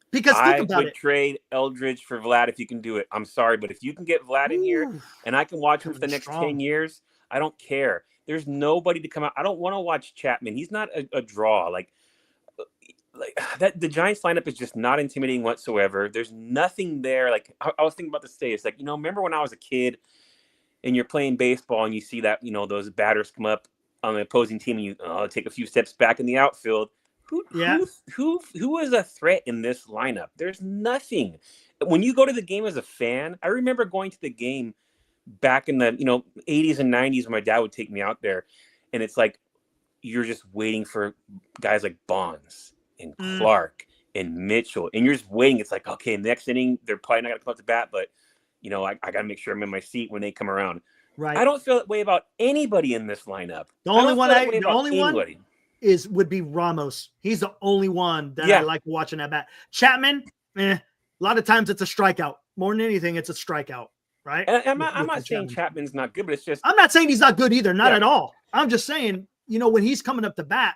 Because think about I would trade Eldridge for Vlad if you can do it. I'm sorry, but if you can get Vlad in here and I can watch him for the next 10 years, I don't care. There's nobody to come out. I don't want to watch Chapman. He's not a draw. Like that. The Giants lineup is just not intimidating whatsoever. There's nothing there. Like I was thinking about this today. It's like, remember when I was a kid and you're playing baseball and you see that, those batters come up on the opposing team and you take a few steps back in the outfield. Who is a threat in this lineup? There's nothing. When you go to the game as a fan, I remember going to the game back in the 80s and 90s when my dad would take me out there, and it's like you're just waiting for guys like Bonds and Clark and Mitchell, and you're just waiting. It's like, okay, next inning they're probably not gonna come up to bat, but I gotta make sure I'm in my seat when they come around. Right. I don't feel that way about anybody in this lineup. The only one would be Ramos. He's the only one that I like watching at bat. Chapman, a lot of times it's a strikeout. More than anything, it's a strikeout, right? And I'm not saying Chapman's not good, but it's just I'm not saying he's not good either, not at all. I'm just saying, when he's coming up to bat,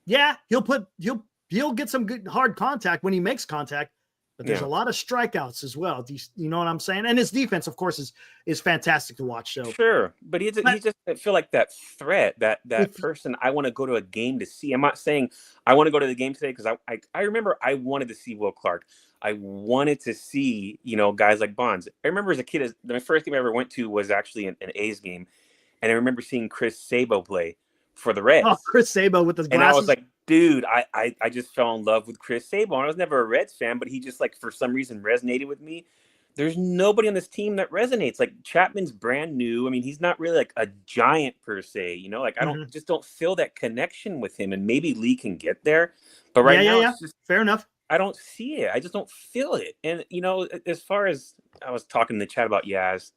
he'll get some good hard contact when he makes contact, but there's a lot of strikeouts as well. You know what I'm saying? And his defense, of course, is fantastic to watch. So sure, but he just feel like that threat, that person I want to go to a game to see. I'm not saying I want to go to the game today because I remember I wanted to see Will Clark. I wanted to see guys like Bonds. I remember as a kid, the first game I ever went to was actually an A's game, and I remember seeing Chris Sabo play for the Reds. Oh, Chris Sabo with his glasses. And I was like, dude, I just fell in love with Chris Sabo. I was never a Reds fan, but he just for some reason resonated with me. There's nobody on this team that resonates. Like Chapman's brand new. I mean, he's not really like a giant per se, I don't feel that connection with him, and maybe Lee can get there. But right now, it's just, fair enough. I don't see it. I just don't feel it. And, as far as I was talking in the chat about Yaz,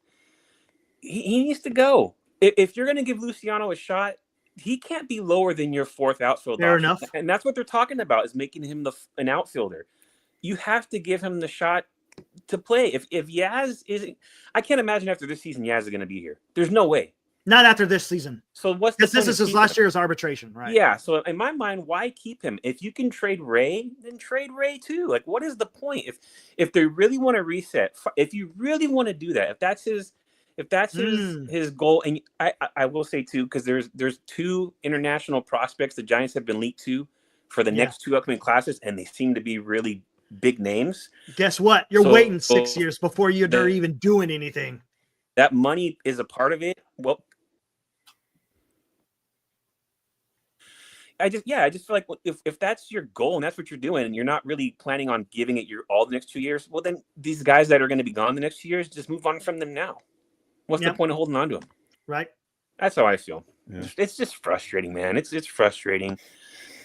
he needs to go. If you're going to give Luciano a shot, he can't be lower than your 4th outfielder. Fair enough. And that's what they're talking about, is making him an outfielder. You have to give him the shot to play. If Yaz isn't, I can't imagine after this season Yaz is going to be here. There's no way. Not after this season. So what's the point? This is his last year's arbitration, right? Yeah. So in my mind, why keep him? If you can trade Ray, then trade Ray too. Like, what is the point? If they really want to reset, if you really want to do that, if that's his goal, and I will say too, because there's 2 international prospects the Giants have been leaked to for the next 2 upcoming classes, and they seem to be really big names. Guess what? You're waiting 6 years before they're even doing anything. That money is a part of it. Well, I just feel like if that's your goal and that's what you're doing, and you're not really planning on giving it your all the next 2 years, well, then these guys that are going to be gone the next 2 years, just move on from them now. What's the point of holding on to them? Right. That's how I feel. Yeah. It's just frustrating, man. It's frustrating.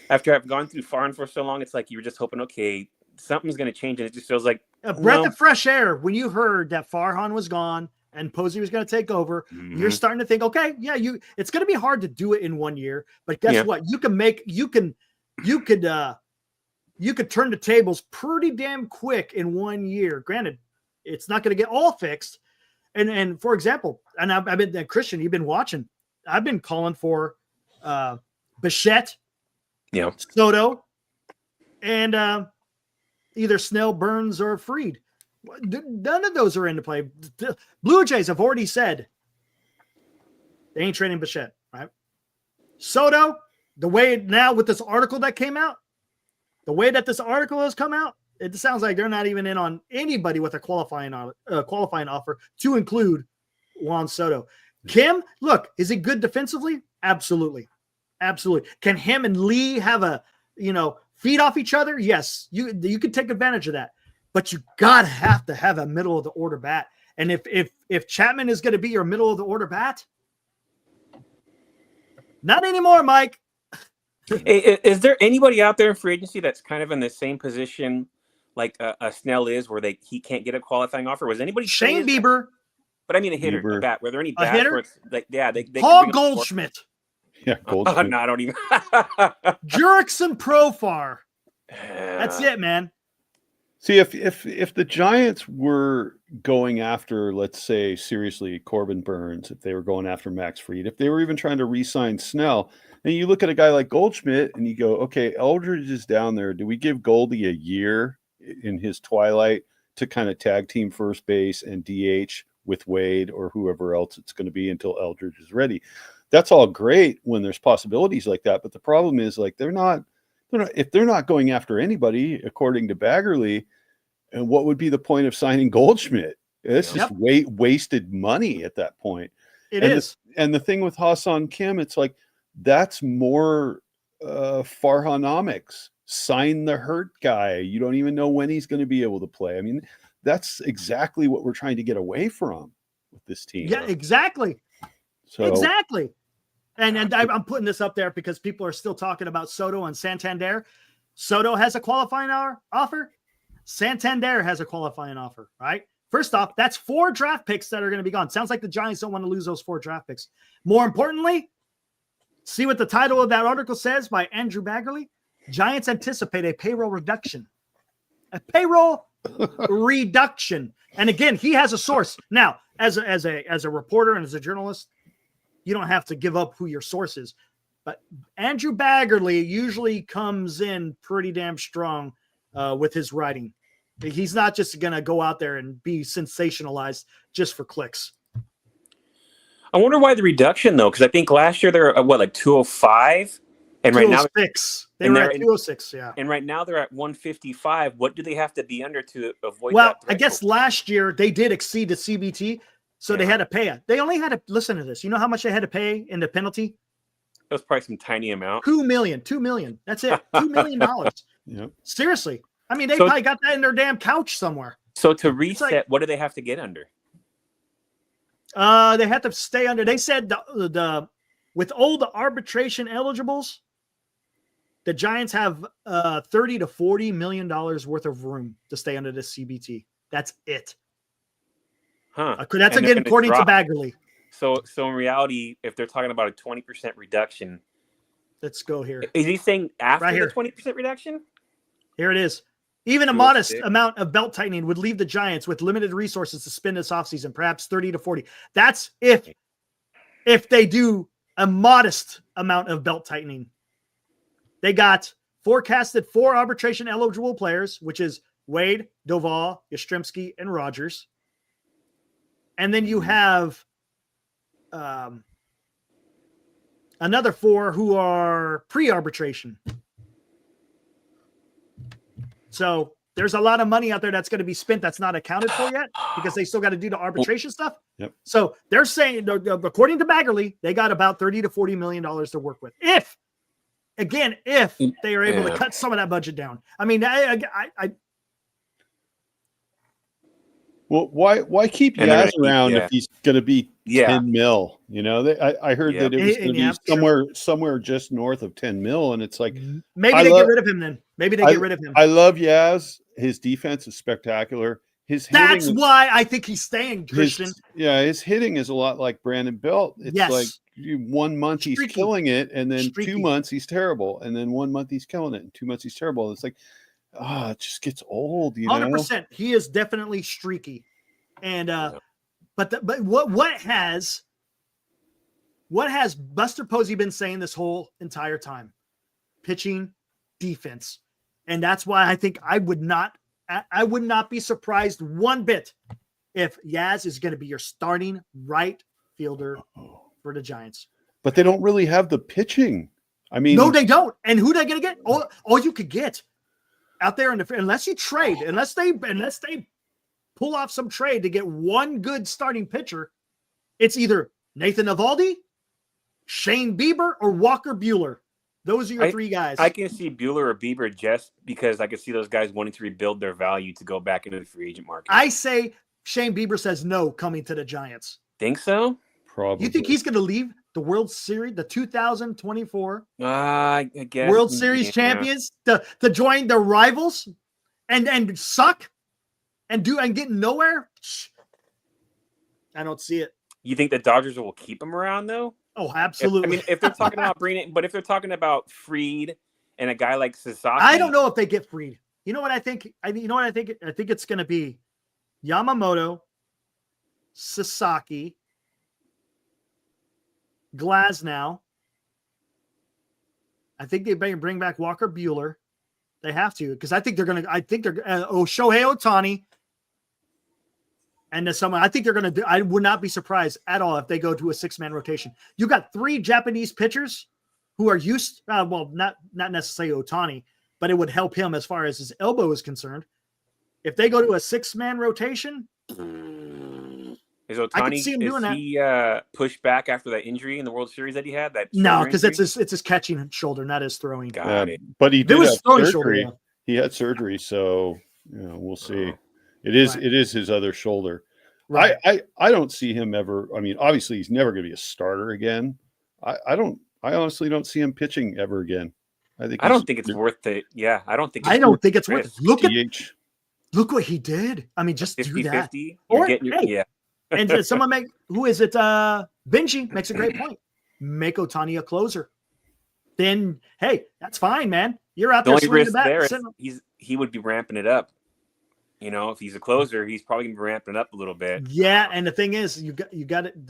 After I've gone through Farn for so long, it's like you were just hoping, okay, something's going to change, and it just feels like A breath of fresh air when you heard that Farhan was gone and Posey was going to take over. Mm-hmm. You're starting to think, okay, yeah, it's going to be hard to do it in 1 year, but guess what? You could turn the tables pretty damn quick in 1 year. Granted, it's not going to get all fixed. And for example, and I've been Christian, you've been watching. I've been calling for Bichette, Soto, and either Snell, Burns, or Fried. None of those are into play. The Blue Jays have already said they ain't trading Bichette, right? Soto, the way now with this article that came out, the way that this article has come out, it sounds like they're not even in on anybody with a qualifying offer to include Juan Soto. Kim, look, is he good defensively? Absolutely. Absolutely. Can him and Lee have feed off each other? Yes. You could take advantage of that. But you have to have a middle of the order bat. And if Chapman is going to be your middle of the order bat, not anymore, Mike. Hey, is there anybody out there in free agency that's kind of in the same position like a Snell is, where he can't get a qualifying offer? Was anybody Shane Bieber? But I mean a hitter, a bat. Were there any bats where it's like, they Paul Goldschmidt. Yeah, Goldschmidt. No, I don't even. Jurickson Profar. That's it, man. See, if the Giants were going after, let's say, seriously, Corbin Burns, if they were going after Max Fried, if they were even trying to re-sign Snell, and you look at a guy like Goldschmidt and you go, okay, Eldridge is down there. Do we give Goldie a year in his twilight to kind of tag team first base and DH with Wade or whoever else it's going to be until Eldridge is ready? That's all great when there's possibilities like that. But the problem is, like, if they're not going after anybody, according to Baggarly, and what would be the point of signing Goldschmidt? It's just wasted money at that point. It is. And the thing with Hassan Kim, it's like, that's more Farhanomics. Sign the hurt guy. You don't even know when he's going to be able to play. I mean, that's exactly what we're trying to get away from with this team. Yeah, exactly. Exactly. And I'm putting this up there because people are still talking about Soto and Santander. Soto has a qualifying offer. Santander has a qualifying offer, right? First off, that's 4 draft picks that are going to be gone. Sounds like the Giants don't want to lose those 4 draft picks. More importantly, see what the title of that article says by Andrew Baggarly? Giants anticipate a payroll reduction. A payroll reduction. And again, he has a source. Now, as a reporter and as a journalist, you don't have to give up who your source is. But Andrew Baggarly usually comes in pretty damn strong with his writing. He's not just going to go out there and be sensationalized just for clicks. I wonder why the reduction, though, because I think last year they're at, like 205? And right now they were at 206, yeah. And right now they're at 155. What do they have to be under to avoid that? Well, I guess last year they did exceed the CBT, so they had to pay it. They only had to listen to this. You know how much they had to pay in the penalty? It was probably some tiny amount. $2 million. That's it. $2 million. Yep. Seriously. I mean, they probably got that in their damn couch somewhere. So to reset, what do they have to get under? They have to stay under. They said the with all the arbitration eligibles, the Giants have $30 to $40 million worth of room to stay under the CBT. That's it. Huh. That's again according to Baggarly. So in reality, if they're talking about a 20% reduction, let's go here. Is he saying after the 20% reduction? Here it is. Even a modest amount of belt tightening would leave the Giants with limited resources to spend this offseason, perhaps 30 to 40. That's if they do a modest amount of belt tightening. They got forecasted 4 arbitration eligible players, which is Wade, Doval, Yastrzemski, and Rogers. And then you have another 4 who are pre-arbitration. So there's a lot of money out there that's going to be spent that's not accounted for yet because they still got to do the arbitration stuff. Yep. So they're saying, according to Baggarly, they got about $30 to $40 million to work with. If they are able to cut some of that budget down. I mean, Well, why keep And they're Yaz gonna around if he's going to be 10 mil? You know, I heard that it was going to be somewhere just north of 10 mil, and it's like maybe they get rid of him then. Maybe they get rid of him. I love Yaz. His defense is spectacular. That's why I think he's staying, Christian. His hitting is a lot like Brandon Belt. It's like 1 month he's killing it, and then 2 months he's terrible, and then 1 month he's killing it, and 2 months he's terrible. It's like, it just gets old, 100%. He is definitely streaky, and but what has Buster Posey been saying this whole entire time? Pitching, defense, and that's why I think I would not be surprised one bit if Yaz is going to be your starting right fielder for the Giants. But they don't really have the pitching. I mean, no, they don't. And who they going to get? All you could get out there unless you trade, unless they pull off some trade to get one good starting pitcher, it's either Nathan Eovaldi, Shane Bieber, or Walker Buehler. Those are your three guys. I can see Buehler or Bieber just because I can see those guys wanting to rebuild their value to go back into the free agent market. I say Shane Bieber says no coming to the Giants. Think so? Probably. You think he's going to leave the World Series, the 2024 I guess World Series champions to join their rivals and suck and get nowhere? I don't see it. You think the Dodgers will keep him around though? Oh, absolutely. If they're talking about bringing, but if they're talking about Fried and a guy like Sasaki, I don't know if they get Fried. You know what I think? I think it's going to be Yamamoto, Sasaki, Glasnow. I think they bring back Walker Buehler. They have to because I think they're Shohei Ohtani. And someone, I think they're going to I would not be surprised at all if they go to a 6-man rotation. You got 3 Japanese pitchers who are used, not necessarily Ohtani, but it would help him as far as his elbow is concerned. If they go to a 6-man rotation, is Ohtani, he pushed back after that injury in the World Series that he had? No, because it's his catching shoulder, not his throwing. Got it. But he did have surgery. Shoulder, He had surgery, so we'll see. It is his other shoulder. Right. I don't see him ever. I mean, obviously he's never going to be a starter again. I honestly don't see him pitching ever again. I don't think it's worth it. Yeah, I don't think it's worth it. Look what he did. I mean, just 50, do that. 50, or and someone who is it? Benji makes a great point. Make Ohtani a closer. Then hey, that's fine, man. You're out there. The only risk there is he would be ramping it up. If he's a closer, he's probably going to be ramping it up a little bit. Yeah, and the thing is, you got it.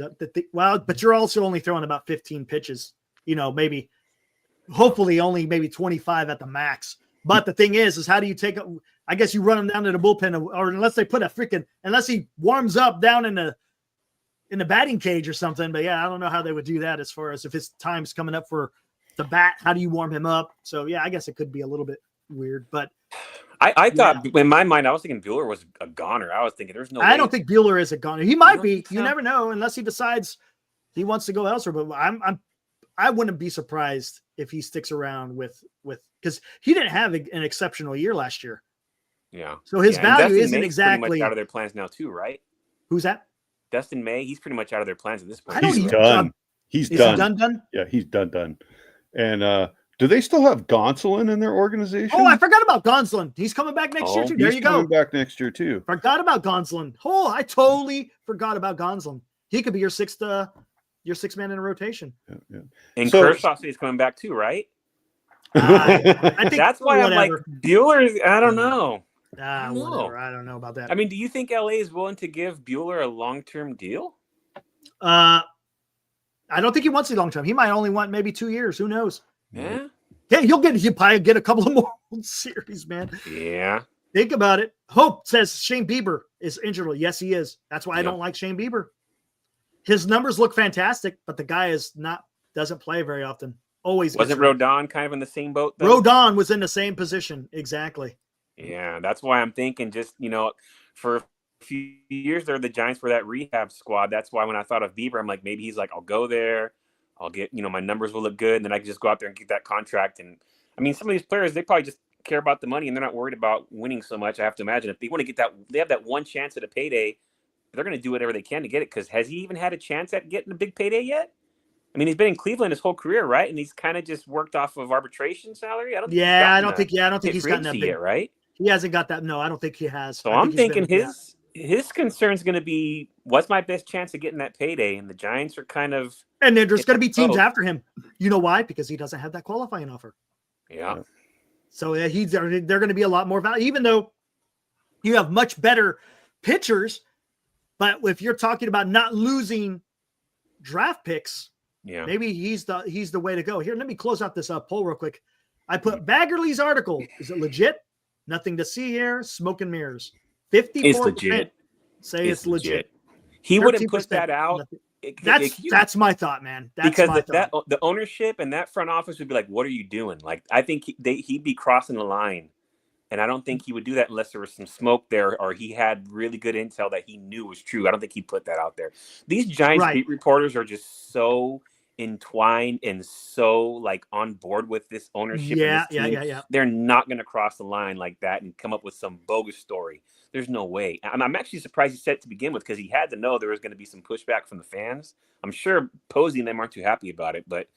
But you're also only throwing about 15 pitches. Maybe, hopefully, only maybe 25 at the max. But the thing is how do you take? I guess you run him down to the bullpen, or unless he warms up down in the batting cage or something. But yeah, I don't know how they would do that as far as if his time's coming up for the bat. How do you warm him up? So yeah, I guess it could be a little bit weird, but. I thought in my mind I was thinking Buehler was a goner. I was thinking there's no way. I don't think Buehler is a goner. He might be. You never know unless he decides he wants to go elsewhere. But I wouldn't be surprised if he sticks around with because he didn't have an exceptional year last year. Yeah. So his value isn't May's exactly pretty much out of their plans now too, right? Who's that? Dustin May. He's pretty much out of their plans at this point. He's done. He's done. Done? Yeah, he's done. And do they still have Gonsolin in their organization? Oh, I forgot about Gonsolin. He's coming back next year too. There you go. He's coming back next year too. Forgot about Gonsolin. Oh, I totally forgot about Gonsolin. He could be your 6 man in a rotation. Yeah. And Kershaw is coming back too, right? I think that's why I'm like Buehler. I don't know. Whatever. I don't know about that. I mean, do you think LA is willing to give Buehler a long-term deal? I don't think he wants a long-term. He might only want maybe 2 years. Who knows? Yeah. Yeah, he'll probably get a couple of more series, man. Yeah. Think about it. Hope says Shane Bieber is injured. Yes, he is. That's why I don't like Shane Bieber. His numbers look fantastic, but the guy doesn't play very often. Always wasn't Rodon kind of in the same boat though? Rodon was in the same position. Exactly. Yeah, that's why I'm thinking just, for a few years there, the Giants were that rehab squad. That's why when I thought of Bieber, I'm like, maybe he's like, I'll go there. I'll get, my numbers will look good. And then I can just go out there and get that contract. And I mean, some of these players, they probably just care about the money and they're not worried about winning so much. I have to imagine if they want to get they have that one chance at a payday, they're going to do whatever they can to get it. Because has he even had a chance at getting a big payday yet? I mean, he's been in Cleveland his whole career, right? And he's kind of just worked off of arbitration salary. I don't think he's gotten that big yet, right? He hasn't got that. No, I don't think he has. So I'm thinking his concern is going to be, what's my best chance of getting that payday? And the Giants are kind of, and then there's going to be teams after him. You know why? Because he doesn't have that qualifying offer. Yeah. So they're going to be a lot more value, even though you have much better pitchers. But if you're talking about not losing draft picks, maybe he's the way to go. Here, let me close out this poll real quick. I put Baggarly's article. Is it legit? Nothing to see here. Smoke and mirrors. 54% say it's legit. He wouldn't put that out. That's my thought, man. The ownership and that front office would be like, "What are you doing?" Like, I think he'd be crossing the line, and I don't think he would do that unless there was some smoke there or he had really good intel that he knew was true. I don't think he'd put that out there. These Giants beat reporters are just so entwined and so like on board with this ownership. Yeah. They're not going to cross the line like that and come up with some bogus story. There's no way. I'm actually surprised he said it to begin with, because he had to know there was going to be some pushback from the fans. I'm sure Posey and them aren't too happy about it, but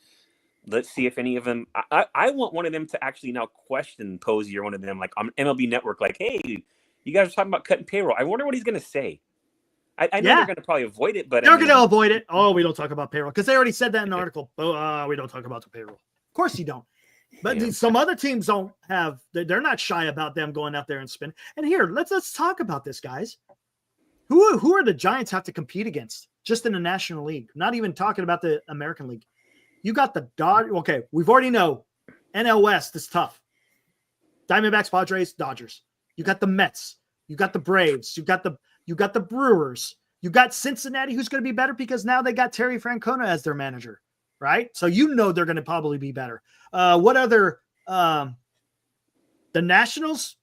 let's see if any of them. I want one of them to actually now question Posey or one of them, like on MLB Network, like, "Hey, you guys are talking about cutting payroll. I wonder what he's going to say." I know they're going to probably avoid it, but they're going to avoid it. Oh, we don't talk about payroll, because they already said that in the article. We don't talk about the payroll. Of course you don't. But some other teams don't have. They're not shy about them going out there and spin. And here, let's talk about this, guys. Who are the Giants have to compete against just in the National League? Not even talking about the American League. You got the Dodgers. Okay, we've already know NL West is tough. Diamondbacks, Padres, Dodgers. You got the Mets. You got the Braves. You got the Brewers. You got Cincinnati, who's going to be better because now they got Terry Francona as their manager, right? So they're going to probably be better. What other? The Nationals,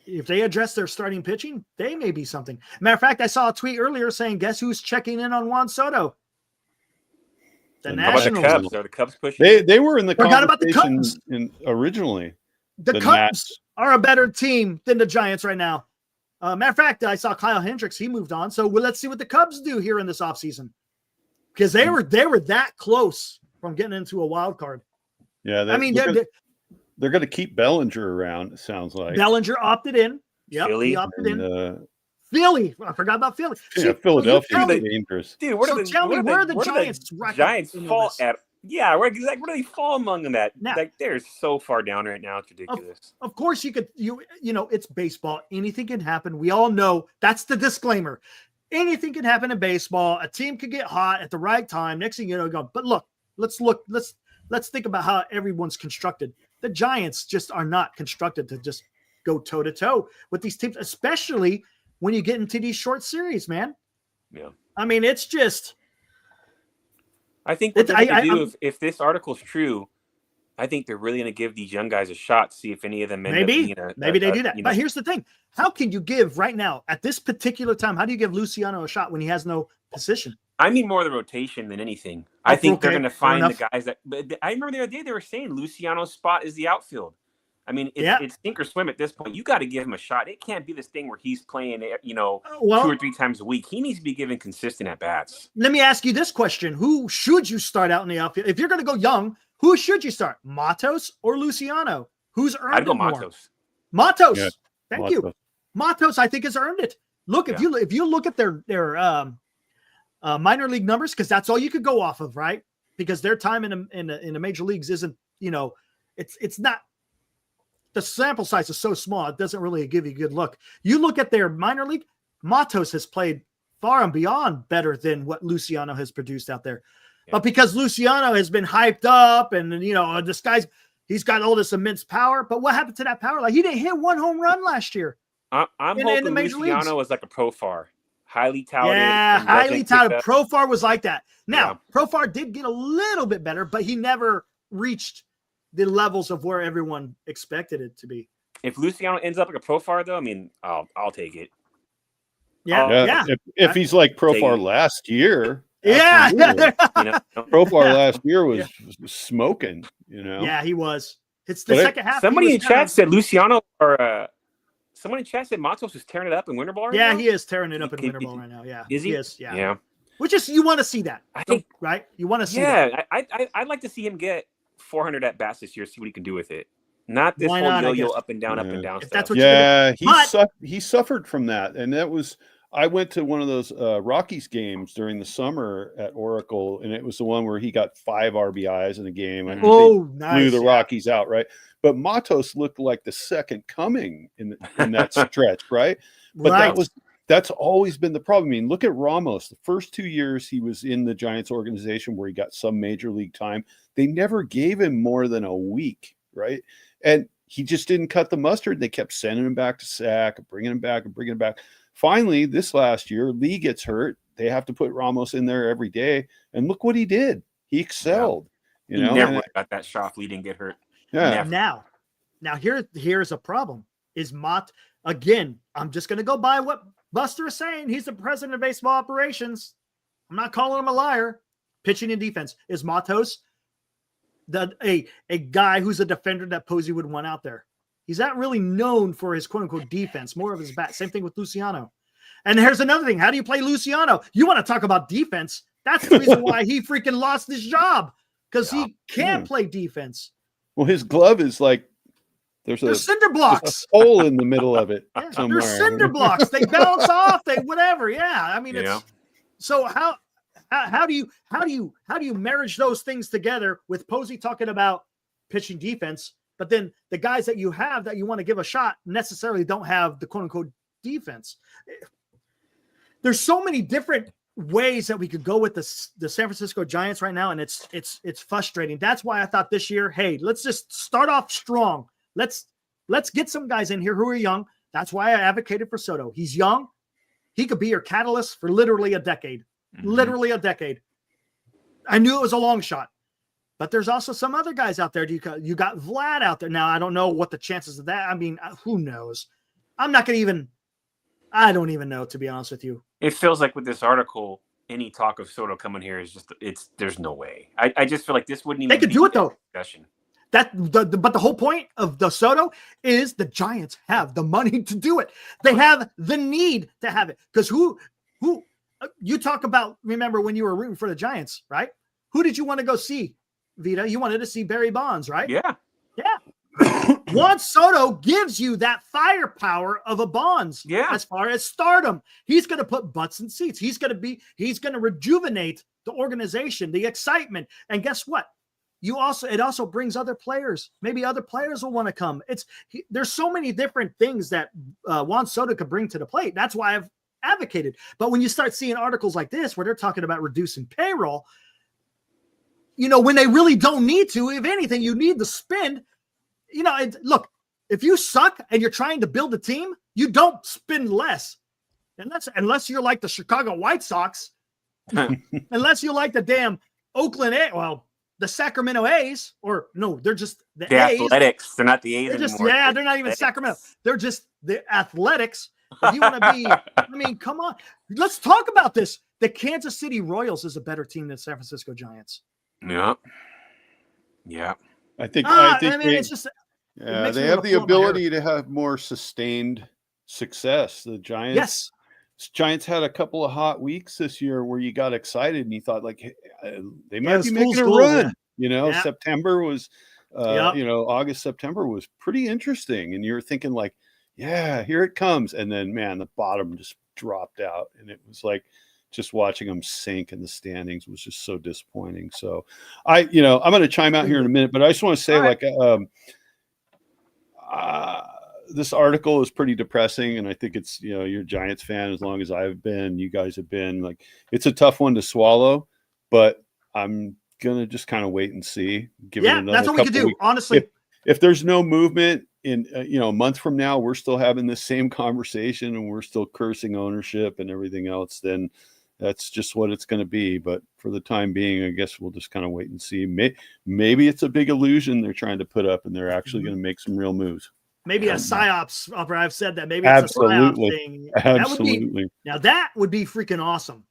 if they address their starting pitching, they may be something. Matter of fact, I saw a tweet earlier saying, "Guess who's checking in on Juan Soto?" The Nationals. The Cubs? Are the Cubs pushing? They were in the conversation about the Cubs originally. The Cubs are a better team than the Giants right now. Matter of fact, I saw Kyle Hendricks. He moved on. So let's see what the Cubs do here in this offseason, because they were that close from getting into a wild card. Yeah, they're going to keep Bellinger around. It sounds like Bellinger opted in. Yep, Philly. he opted in. Philly. I forgot about Philly. Yeah, Philadelphia is dangerous. Dude, where the Giants fall at? Yeah, where do they fall among them at? Now, like, they're so far down right now. It's ridiculous. Of course, you know, it's baseball. Anything can happen. We all know that's the disclaimer. Anything can happen in baseball. A team could get hot at the right time. Next thing you know, go. But let's think about how everyone's constructed. The Giants just are not constructed to just go toe to toe with these teams, especially when you get into these short series, man. Yeah. I mean, it's just. I think what they're going to do, if this article is true, I think they're really going to give these young guys a shot, see if any of them end up being maybe they do that. But here's the thing. How can you give right now, at this particular time, how do you give Luciano a shot when he has no position? I mean more the rotation than anything. I think they're going to find the guys that – but I remember the other day they were saying Luciano's spot is the outfield. I mean, it's sink or swim at this point. You got to give him a shot. It can't be this thing where he's playing, 2 or 3 times a week. He needs to be given consistent at bats. Let me ask you this question: who should you start out in the outfield if you're going to go young? Who should you start, Matos or Luciano? Who's earned I'd go it more? Matos. Matos. Yeah, Thank you. Matos, I think, has earned it. Look, if you look at their minor league numbers, because that's all you could go off of, right? Because their time in the major leagues isn't, it's not. The sample size is so small, it doesn't really give you a good look. You look at their minor league, Matos has played far and beyond better than what Luciano has produced out there. Yeah. But because Luciano has been hyped up and, this guy's, he's got all this immense power. But what happened to that power? Like, he didn't hit 1 home run last year. I'm hoping Luciano was like a Profar. Highly touted. Yeah, highly touted. Profar was like that. Now, Profar did get a little bit better, but he never reached the levels of where everyone expected it to be. If Luciano ends up like a Profar, though, I mean, I'll take it. Yeah. If he's like Profar last year. Yeah. Profar last year was smoking, Yeah, he was. It's the second half. Somebody in chat said Luciano or someone in chat said Matos is tearing it up in winter ball right now. Yeah, he is tearing it up in winter ball right now. Yeah, is he? Is. Yeah. Yeah. Which is, you want to see that. I think, right? You want to see that. Yeah, I'd like to see him get 400 at bats this year, see what he can do with it. Not this whole yo-yo up and down stuff. That's what he suffered from that. And that was, I went to one of those Rockies games during the summer at Oracle, and it was the one where he got 5 RBIs in a game. And blew the Rockies out, right? But Matos looked like the second coming in that stretch, right? But that's always been the problem. I mean, look at Ramos. The first 2 years he was in the Giants organization where he got some major league time, they never gave him more than a week, right? And he just didn't cut the mustard. They kept sending him back to SAC, bringing him back. Finally, this last year, Lee gets hurt. They have to put Ramos in there every day. And look what he did. He excelled. Yeah. He never got that shot. Lee didn't get hurt. Yeah. Now here's a problem. Is Mott, again, I'm just going to go by what Buster is saying. He's the president of baseball operations. I'm not calling him a liar. Pitching and defense. Is Matos a guy who's a defender that Posey would want out there? He's not really known for his quote-unquote defense, more of his bat. Same thing with Luciano. And here's another thing. How do you play Luciano? You want to talk about defense? That's the reason why he freaking lost his job, because he can't play defense. Well, his glove is like, there's cinder blocks, a hole in the middle of it. Somewhere. There's cinder blocks. They bounce off. They whatever. Yeah, I mean, it's so how do you marriage those things together with Posey talking about pitching defense, but then the guys that you have that you want to give a shot necessarily don't have the quote unquote defense? There's so many different ways that we could go with the San Francisco Giants right now, and it's frustrating. That's why I thought this year, hey, let's just start off strong. Let's get some guys in here who are young. That's why I advocated for Soto. He's young. He could be your catalyst for literally a decade. Literally a decade. I knew it was a long shot, but there's also some other guys out there. You got Vlad out there. Now, I don't know what the chances of that. I mean, who knows? I don't even know, to be honest with you. It feels like with this article, any talk of Soto coming here is there's no way. I just feel like this wouldn't even They could do it though. Discussion. But the whole point of the Soto is the Giants have the money to do it. They have the need to have it. Because who you talk about, remember when you were rooting for the Giants, right? Who did you want to go see, Vita? You wanted to see Barry Bonds, right? Yeah. Juan Soto gives you that firepower of a Bonds. Yeah. As far as stardom, he's going to put butts in seats. He's going to rejuvenate the organization, the excitement. And guess what? It also brings other players. Maybe other players will want to come. There's so many different things that Juan Soto could bring to the plate. That's why I've advocated. But when you start seeing articles like this, where they're talking about reducing payroll, when they really don't need to, if anything, you need to spend, look, if you suck and you're trying to build a team, you don't spend less. And that's unless you're like the Chicago White Sox, unless you're like the damn Oakland, the Sacramento A's, or no, they're just the A's. Athletics. They're not the A's anymore. They're not even Sacramento. They're just the Athletics. If you want to be, I mean, come on. Let's talk about this. The Kansas City Royals is a better team than San Francisco Giants. Yeah. I think it's just they have the ability to have more sustained success. The Giants. Yes. Giants had a couple of hot weeks this year where you got excited and you thought like, hey, they might be making a run. September was, August, September was pretty interesting. And you're thinking like, yeah, here it comes. And then, man, the bottom just dropped out. And it was like just watching them sink in the standings was just so disappointing. So I'm going to chime out here in a minute, but I just want to say this article is pretty depressing. And I think it's, you're a Giants fan as long as I've been, you guys have been. Like, it's a tough one to swallow, but I'm going to just kind of wait and see. That's what we could do, honestly. If there's no movement in, a month from now, we're still having this same conversation and we're still cursing ownership and everything else, then that's just what it's going to be. But for the time being, I guess we'll just kind of wait and see. Maybe it's a big illusion they're trying to put up and they're actually going to make some real moves. Maybe a psyops. I've said that. Maybe it's a psyop thing. Absolutely. That would be freaking awesome.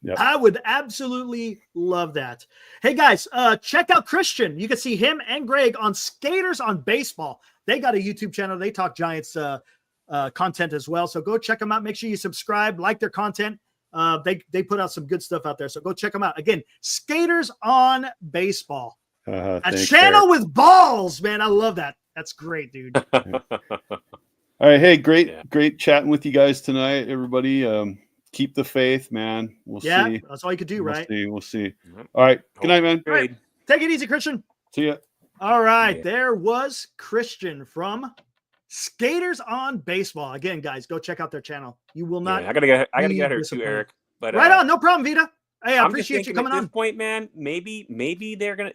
Yep. I would absolutely love that. Hey guys, check out Christian. You can see him and Greg on Skaters on Baseball. They got a YouTube channel. They talk Giants content as well. So go check them out. Make sure you subscribe, like their content. They put out some good stuff out there. So go check them out. Again, Skaters on Baseball. A channel with balls, man. I love that. That's great, dude. All right. Hey, great chatting with you guys tonight, everybody. Keep the faith, man. We'll see. That's all you could do, right? We'll see. All right. Good night, man. All right. Take it easy, Christian. See ya. All right. There was Christian from Skaters on Baseball. Again, guys, go check out their channel. You will not. I gotta get her too, Eric. But right on, no problem, Vita. Hey, I appreciate you coming on. At this point, man, maybe they're gonna.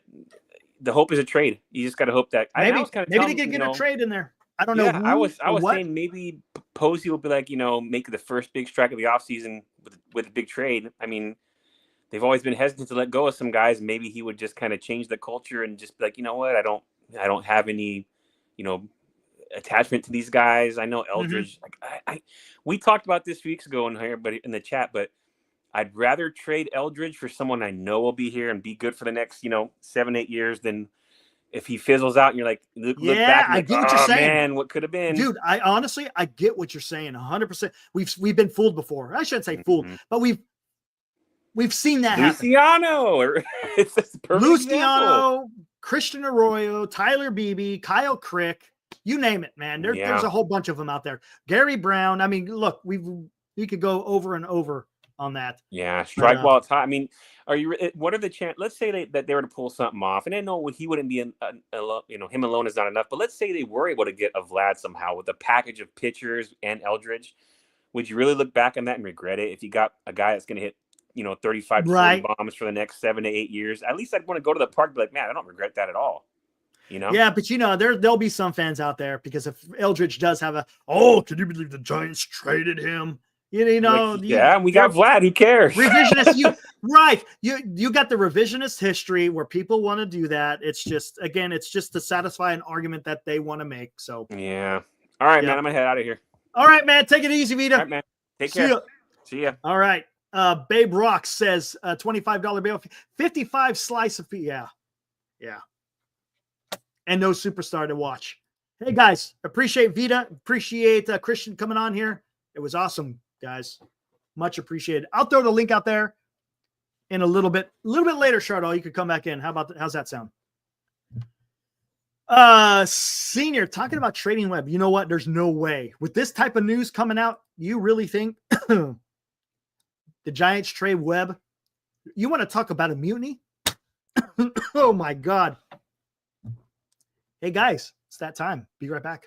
The hope is a trade. You just gotta hope that maybe they can get a trade in there. I don't know. I was saying maybe Posey will be like, make the first big strike of the offseason with a big trade. I mean, they've always been hesitant to let go of some guys. Maybe he would just kind of change the culture and just be like, you know what, I don't have any, attachment to these guys. I know Eldridge. Like we talked about this weeks ago in the chat, but I'd rather trade Eldridge for someone I know will be here and be good for the next 7-8 years than if he fizzles out and you're like, look back and I get what you're saying. Man, what could have been? Dude, I honestly get what you're saying 100%. We've been fooled before. I shouldn't say fooled, but we've seen that Luciano. It's a perfect Luciano, example. Christian Arroyo, Tyler Beebe, Kyle Crick, you name it, man. There's a whole bunch of them out there. Gary Brown. I mean, look, we could go over and over on that. Yeah, strike while it's hot. I mean, what are the chances? Let's say that they were to pull something off, and I know he wouldn't be him alone is not enough. But let's say they were able to get a Vlad somehow with a package of pitchers and Eldridge. Would you really look back on that and regret it if you got a guy that's going to hit 35 to 40 bombs for the next 7 to 8 years? At least I'd want to go to the park and be like, man, I don't regret that at all. Yeah, but there'll be some fans out there because if Eldridge does have can you believe the Giants traded him? We got Vlad. Who cares? Revisionist, you got the revisionist history where people want to do that. It's just to satisfy an argument that they want to make. So yeah. All right, man. I'm gonna head out of here. All right, man. Take it easy, Vita. All right, man. Take care. See ya. All right. Babe Rock says $25 bail, 55 slice of fee. Yeah. And no superstar to watch. Hey guys, appreciate Vita, appreciate Christian coming on here. It was awesome, guys. Much appreciated. I'll throw the link out there in a little bit later, Chardol. You could come back in. How's that sound? Senior talking about trading web. You know what? There's no way with this type of news coming out. You really think the Giants trade web? You want to talk about a mutiny? Oh my God. Hey guys, it's that time. Be right back.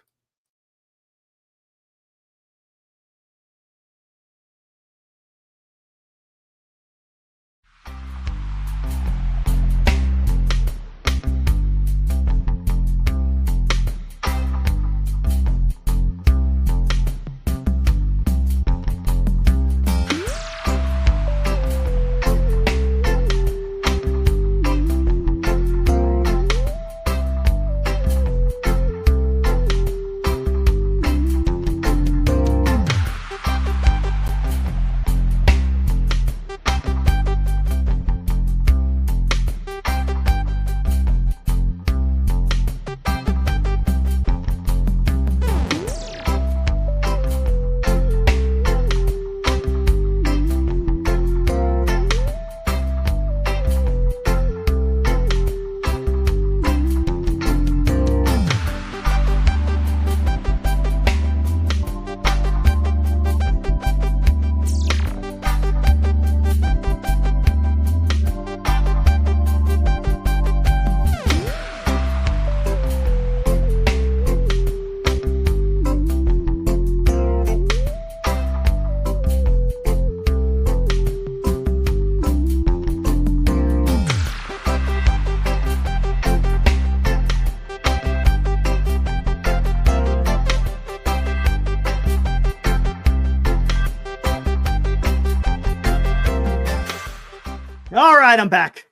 All right, I'm back.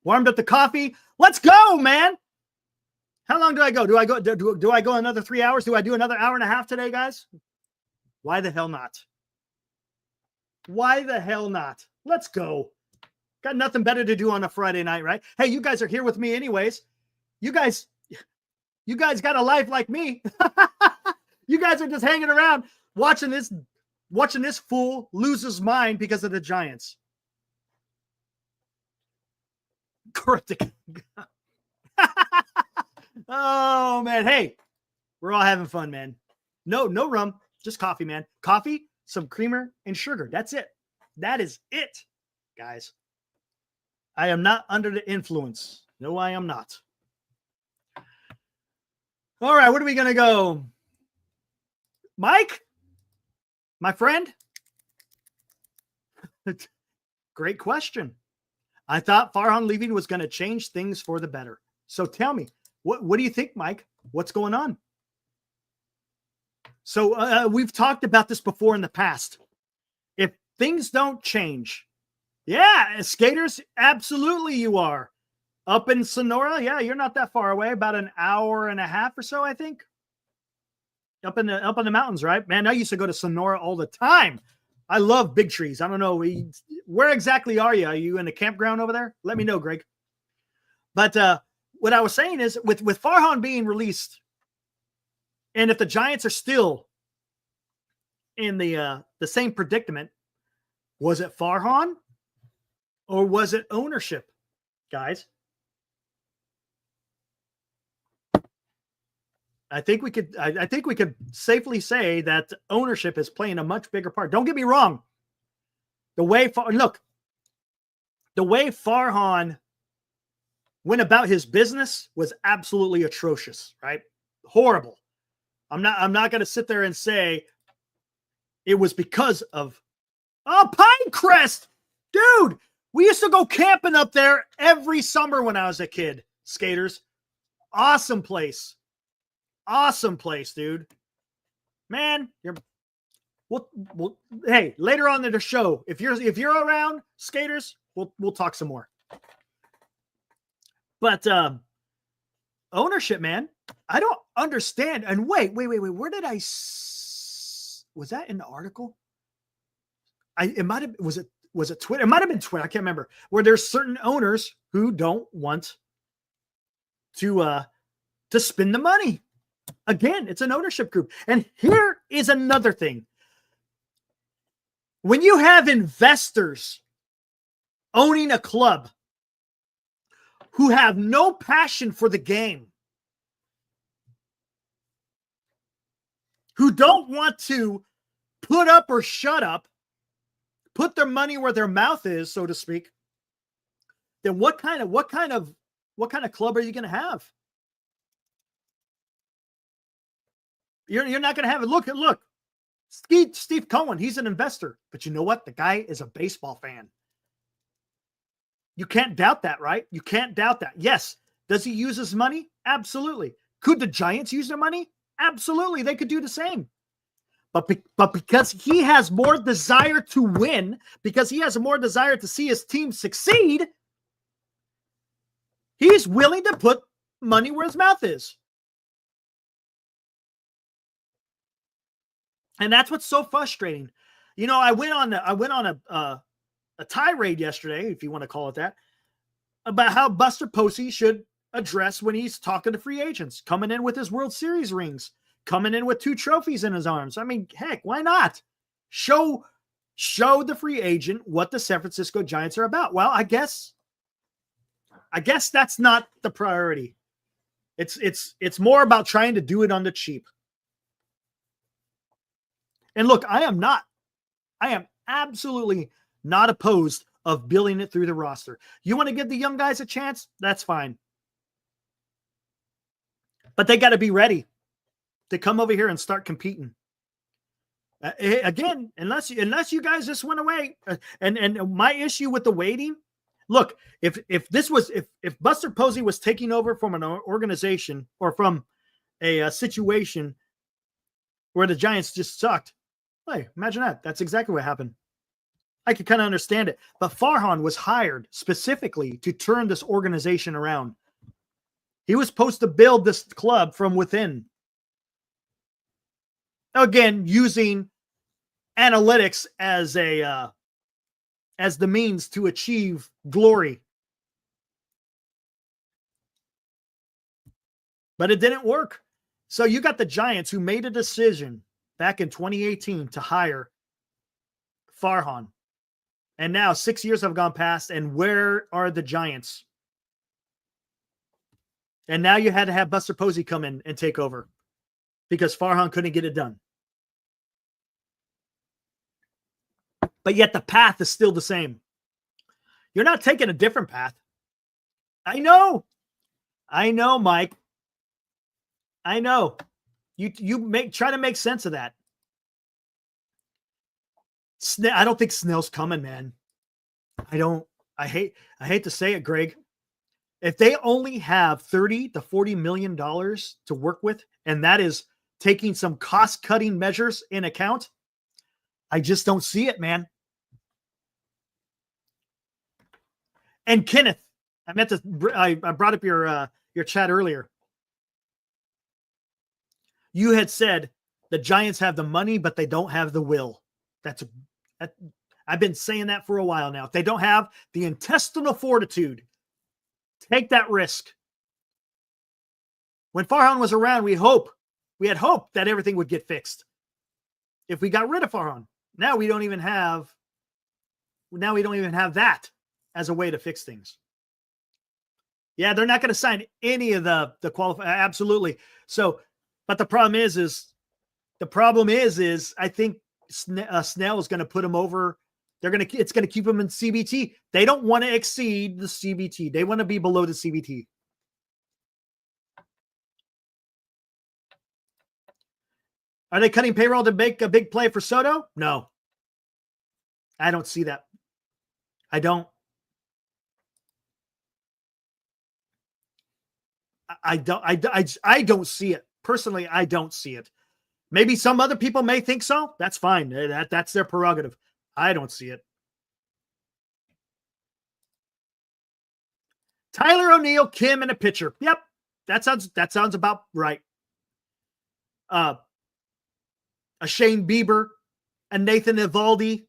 Warmed up the coffee. Let's go, man. How long do I go? Do I go another 3 hours? Do I do another hour and a half today, guys? Why the hell not? Why the hell not? Let's go. Got nothing better to do on a Friday night, right? Hey, you guys are here with me anyways. You guys got a life like me. You guys are just hanging around watching this fool lose his mind because of the Giants. Cryptic. Oh man. Hey, we're all having fun, man. No rum, just coffee, man. Coffee, some creamer, and sugar. That's it. That is it, guys. I am not under the influence. No, I am not. All right, where are we going to go? Mike? My friend? Great question. I thought Farhan leaving was going to change things for the better. So tell me, what do you think, Mike? What's going on? So we've talked about this before in the past. If things don't change, yeah, skaters, absolutely you are. Up in Sonora, yeah, you're not that far away, about an hour and a half or so, I think. Up in the mountains, right? Man, I used to go to Sonora all the time. I love big trees. I don't know. Where exactly are you? Are you in the campground over there? Let me know, Greg. But what I was saying is with Farhan being released, and if the Giants are still in the same predicament, was it Farhan or was it ownership, guys? I think we could safely say that ownership is playing a much bigger part. Don't get me wrong. The way Farhan went about his business was absolutely atrocious, right? Horrible. I'm not going to sit there and say it was because of Pinecrest. Dude, we used to go camping up there every summer when I was a kid. Skaters. Awesome place. Awesome place, dude. Man, hey, later on in the show, if you're around, skaters, we'll talk some more. But ownership, man, I don't understand. And wait, where did was that in the article? Was it Twitter? It might have been Twitter. I can't remember. Where there's certain owners who don't want to spend the money. Again, it's an ownership group. And here is another thing. When you have investors owning a club who have no passion for the game, who don't want to put up or shut up, put their money where their mouth is, so to speak, then what kind of club are you going to have? You're not going to have it. Look. Steve Cohen, he's an investor. But you know what? The guy is a baseball fan. You can't doubt that, right? You can't doubt that. Yes. Does he use his money? Absolutely. Could the Giants use their money? Absolutely. They could do the same. But because he has more desire to win, because he has more desire to see his team succeed, he's willing to put money where his mouth is. And that's what's so frustrating. You know, I went on a tirade yesterday, if you want to call it that, about how Buster Posey should address when he's talking to free agents, coming in with his World Series rings, coming in with 2 trophies in his arms. I mean, heck, why not? Show the free agent what the San Francisco Giants are about. Well, I guess that's not the priority. It's more about trying to do it on the cheap. And look, I am absolutely not opposed of building it through the roster. You want to give the young guys a chance? That's fine. But they got to be ready to come over here and start competing. Again, unless you guys just went away. And my issue with the waiting, look, if Buster Posey was taking over from an organization or from a situation where the Giants just sucked, hey, imagine that. That's exactly what happened. I could kind of understand it. But Farhan was hired specifically to turn this organization around. He was supposed to build this club from within. Again, using analytics as a as the means to achieve glory. But it didn't work. So you got the Giants who made a decision back in 2018 to hire Farhan. And now 6 years have gone past, and where are the Giants? And now you had to have Buster Posey come in and take over because Farhan couldn't get it done. But yet the path is still the same. You're not taking a different path. I know, Mike. I know. You try to make sense of that. I don't think Snell's coming, man. I hate to say it, Greg. If they only have $30 to $40 million to work with, and that is taking some cost-cutting measures in account, I just don't see it, man. And Kenneth, I brought up your chat earlier. You had said the Giants have the money, but they don't have the will. I've been saying that for a while now. If they don't have the intestinal fortitude, take that risk. When Farhan was around, we had hope that everything would get fixed. If we got rid of Farhan, now we don't even have that as a way to fix things. Yeah, they're not going to sign any of the qualify. Absolutely. So, but the problem is I think Snell is going to put them over. It's going to keep them in CBT. They don't want to exceed the CBT. They want to be below the CBT. Are they cutting payroll to make a big play for Soto? No. I don't see that. I don't. I don't see it. Personally, I don't see it. Maybe some other people may think so. That's fine. That's their prerogative. I don't see it. Tyler O'Neill, Kim, and a pitcher. Yep. That sounds about right. A Shane Bieber, a Nathan Eovaldi.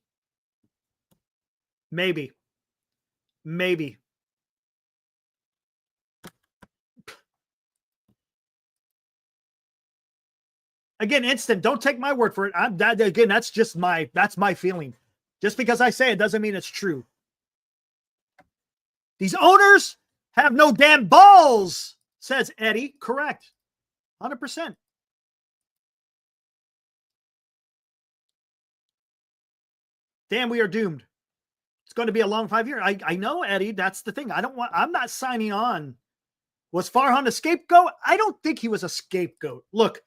Maybe. Again, instant. Don't take my word for it. That's my feeling. Just because I say it doesn't mean it's true. These owners have no damn balls, says Eddie. Correct. 100%. Damn, we are doomed. It's going to be a long 5 years. I know, Eddie. That's the thing. I'm not signing on. Was Farhan a scapegoat? I don't think he was a scapegoat. Look,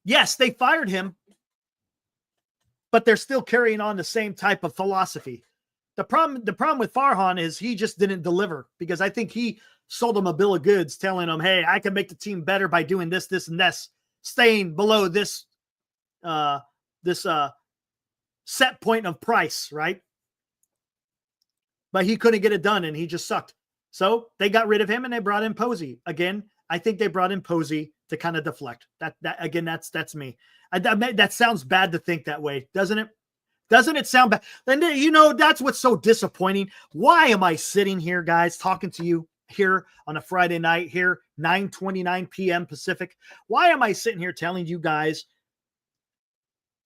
yes, they fired him, but they're still carrying on the same type of philosophy. The problem with Farhan is he just didn't deliver, because I think he sold them a bill of goods telling them, hey, I can make the team better by doing this, this, and this, staying below this set point of price, right? But he couldn't get it done, and he just sucked. So they got rid of him, and they brought in Posey. Again, I think they brought in Posey to kind of deflect. That's me. That sounds bad to think that way, doesn't it? Doesn't it sound bad? And that's what's so disappointing. Why am I sitting here, guys, talking to you here on a Friday night here, 9:29 p.m. Pacific? Why am I sitting here telling you guys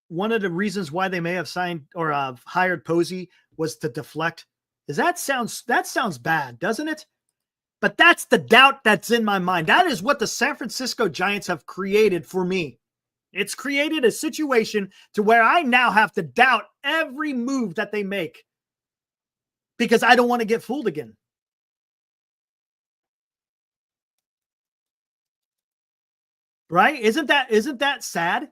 one of the reasons why they may have signed or hired Posey was to deflect? That sounds bad, doesn't it? But that's the doubt that's in my mind. That is what the San Francisco Giants have created for me. It's created a situation to where I now have to doubt every move that they make because I don't want to get fooled again. Right? Isn't that sad?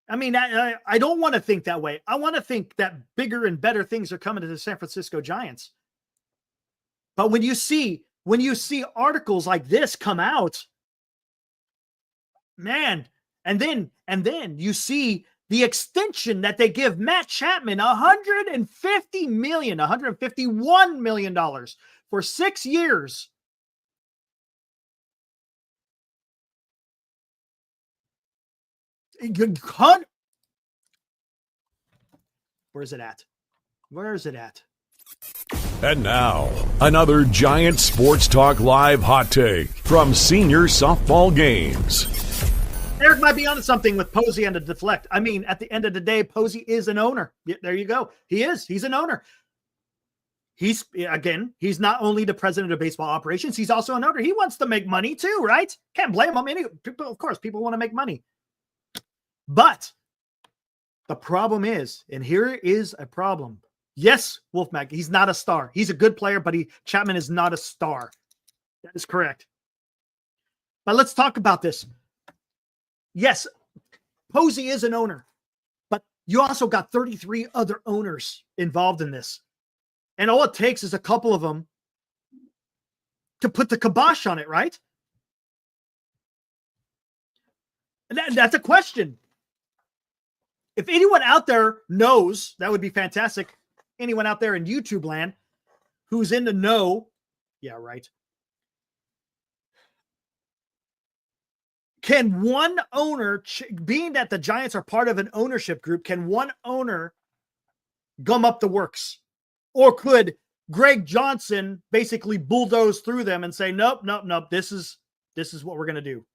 I mean, I don't want to think that way. I want to think that bigger and better things are coming to the San Francisco Giants. But when you see articles like this come out, man, and then you see the extension that they give Matt Chapman, $151 million for 6 years. Where's it at? Where is it at? And now, another Giant Sports Talk Live hot take from senior softball games. Eric might be onto something with Posey and a deflect. I mean, at the end of the day, Posey is an owner. There you go. He is. He's an owner. He's not only the president of baseball operations, he's also an owner. He wants to make money too, right? Can't blame him. Of course, people want to make money. But the problem is, and here is a problem. Yes, Wolfmack, he's not a star. He's a good player, but Chapman is not a star. That is correct. But let's talk about this. Yes, Posey is an owner, but you also got 33 other owners involved in this. And all it takes is a couple of them to put the kibosh on it, right? And that's a question. If anyone out there knows, that would be fantastic. Anyone out there in YouTube land who's in the know, yeah, right. Can one owner, being that the Giants are part of an ownership group, can one owner gum up the works? Or could Greg Johnson basically bulldoze through them and say, nope, this is what we're going to do.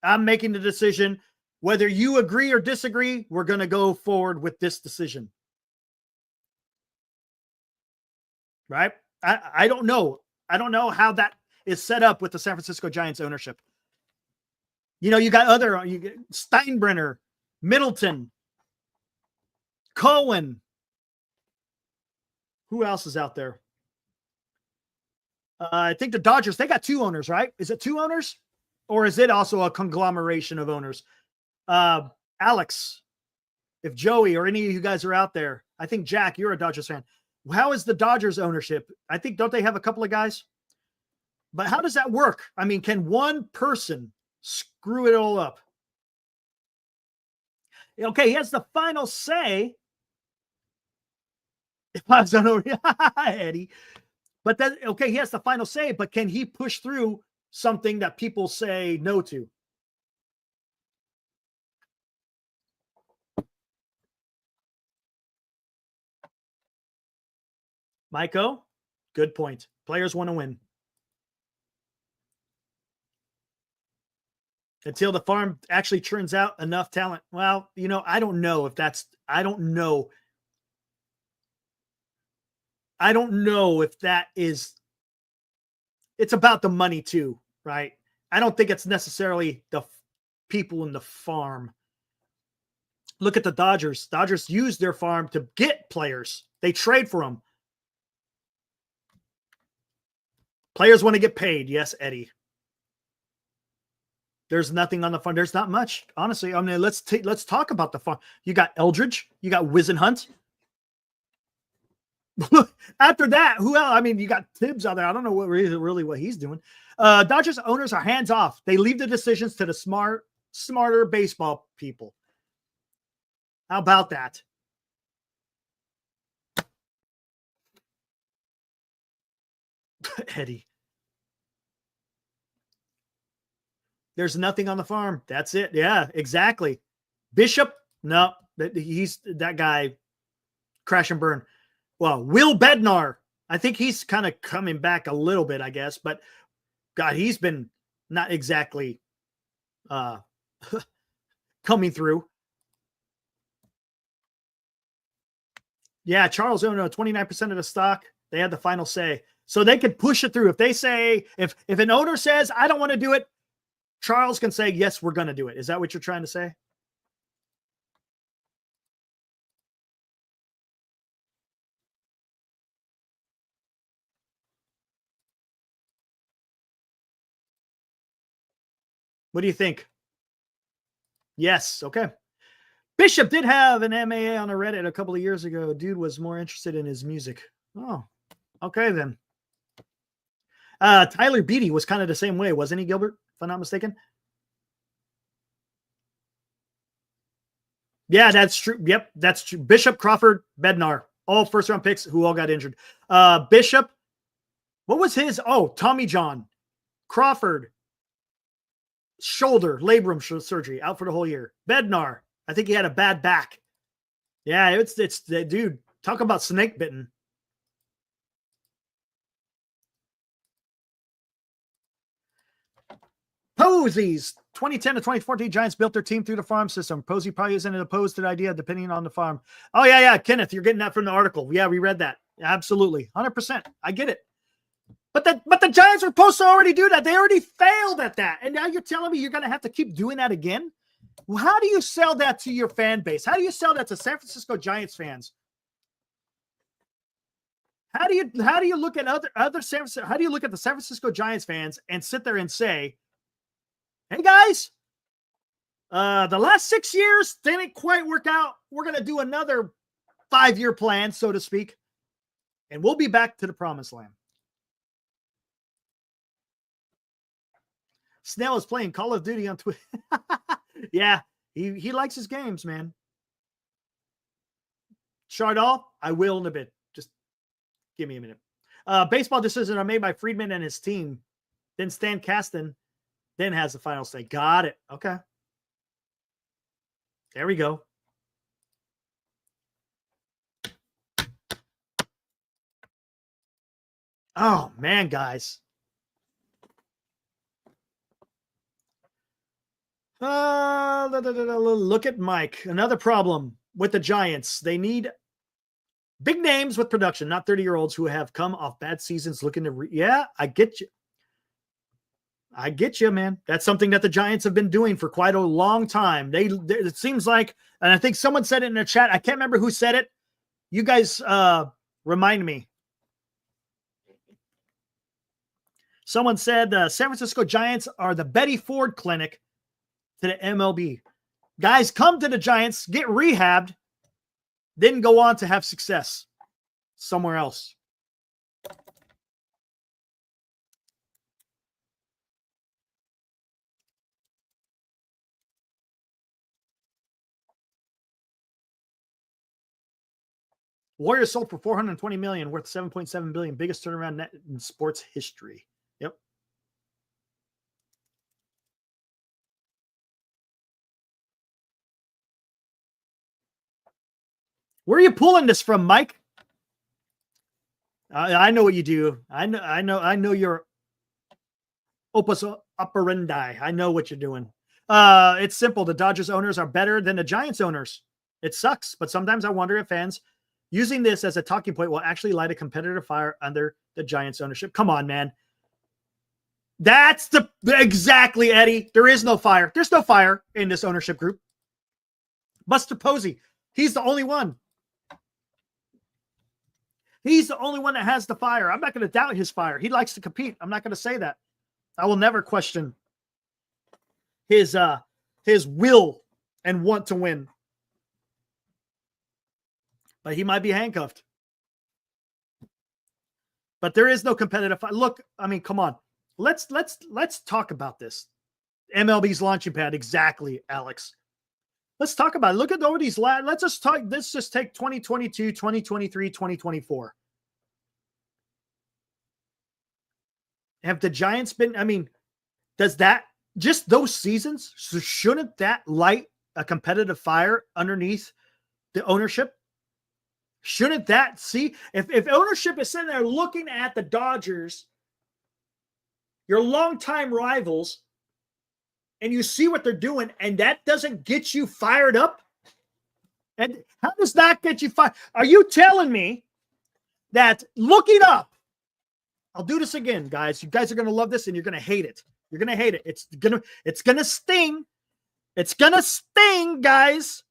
I'm making the decision. Whether you agree or disagree, we're going to go forward with this decision. Right? I don't know. I don't know how that is set up with the San Francisco Giants ownership. You know, you got Steinbrenner, Middleton, Cohen. Who else is out there? I think the Dodgers, they got 2 owners, right? Is it 2 owners? Or is it also a conglomeration of owners? Alex, if Joey or any of you guys are out there, I think Jack, you're a Dodgers fan. How is the Dodgers ownership? I think, don't they have a couple of guys? But how does that work? I mean, can one person screw it all up? Okay, he has the final say. If I was on Eddie, but that okay, he has the final say, but can he push through something that people say no to? Maiko, good point. Players want to win. Until the farm actually churns out enough talent. Well, you know, I don't know if that is, it's about the money too, right? I don't think it's necessarily the people in the farm. Look at the Dodgers. Dodgers use their farm to get players. They trade for them. Players want to get paid. Yes, Eddie. There's nothing on the farm. There's not much, honestly. I mean, let's talk about the farm. You got Eldridge. You got Wisenhunt. After that, who else? I mean, you got Tibbs out there. I don't know what he's doing. Dodgers owners are hands off. They leave the decisions to the smarter baseball people. How about that? Eddie. There's nothing on the farm. That's it. Yeah, exactly. Bishop, no, he's that guy. Crash and burn. Well, Will Bednar, I think he's kind of coming back a little bit, I guess. But, God, he's been not exactly coming through. Yeah, Charles owned 29% of the stock. They had the final say. So they could push it through. If they say, if an owner says, I don't want to do it, Charles can say, yes, we're going to do it. Is that what you're trying to say? What do you think? Yes. Okay. Bishop did have an MAA on a Reddit a couple of years ago. Dude was more interested in his music. Oh, okay then. Tyler Beatty was kind of the same way, wasn't he, Gilbert? If I'm not mistaken. Yeah, that's true. Yep, that's true. Bishop, Crawford, Bednar, all first-round picks who all got injured. Bishop, what was his? Oh, Tommy John. Crawford, shoulder, labrum surgery, out for the whole year. Bednar, I think he had a bad back. Yeah, it's dude, talk about snake bitten. Posies. 2010 to 2014, Giants built their team through the farm system. Posey probably isn't opposed to the idea, depending on the farm. Oh, yeah. Kenneth, you're getting that from the article. Yeah, we read that. Absolutely. 100%. I get it. But the Giants were supposed to already do that. They already failed at that. And now you're telling me you're going to have to keep doing that again? Well, how do you sell that to your fan base? How do you sell that to San Francisco Giants fans? How do you look at other San Francisco, how do you look at the San Francisco Giants fans and sit there and say, hey guys, the last 6 years didn't quite work out. We're going to do another 5-year plan, so to speak, and we'll be back to the promised land. Snell is playing Call of Duty on Twitter. Yeah, he likes his games, man. Chardall, I will in a bit. Just give me a minute. Baseball decisions are made by Friedman and his team. Then Stan Kasten then has the final say. Got it. Okay. There we go. Oh, man, guys. Look at Mike. Another problem with the Giants. They need big names with production, not 30-year-olds who have come off bad seasons looking to yeah, I get you. I get you, man. That's something that the Giants have been doing for quite a long time. It seems like, and I think someone said it in the chat. I can't remember who said it. You guys remind me. Someone said San Francisco Giants are the Betty Ford Clinic to the MLB. Guys come to the Giants, get rehabbed, then go on to have success somewhere else. Warriors sold for $420 million, worth $7.7 billion, biggest turnaround net in sports history. Yep. Where are you pulling this from, Mike? I know what you do. I know your opus operandi. I know what you're doing. It's simple. The Dodgers owners are better than the Giants owners. It sucks, but sometimes I wonder if fans using this as a talking point will actually light a competitive fire under the Giants ownership. Come on, man. That's exactly, Eddie. There is no fire. There's no fire in this ownership group. Buster Posey, he's the only one. He's the only one that has the fire. I'm not going to doubt his fire. He likes to compete. I'm not going to say that. I will never question his will and want to win. But he might be handcuffed. But there is no competitive fight. Look, I mean, come on. Let's talk about this. MLB's launching pad. Exactly, Alex. Let's talk about it. Look at over these. Let's just take 2022, 2023, 2024. Have the Giants been, I mean, does that, just those seasons, so shouldn't that light a competitive fire underneath the ownership? Shouldn't that, see, if ownership is sitting there looking at the Dodgers, your longtime rivals, and you see what they're doing, and that doesn't get you fired up? And how does that get you fired? Are you telling me that looking up, I'll do this again, guys. You guys are going to love this and you're going to hate it. You're going to hate it. It's going to sting. It's going to sting, guys.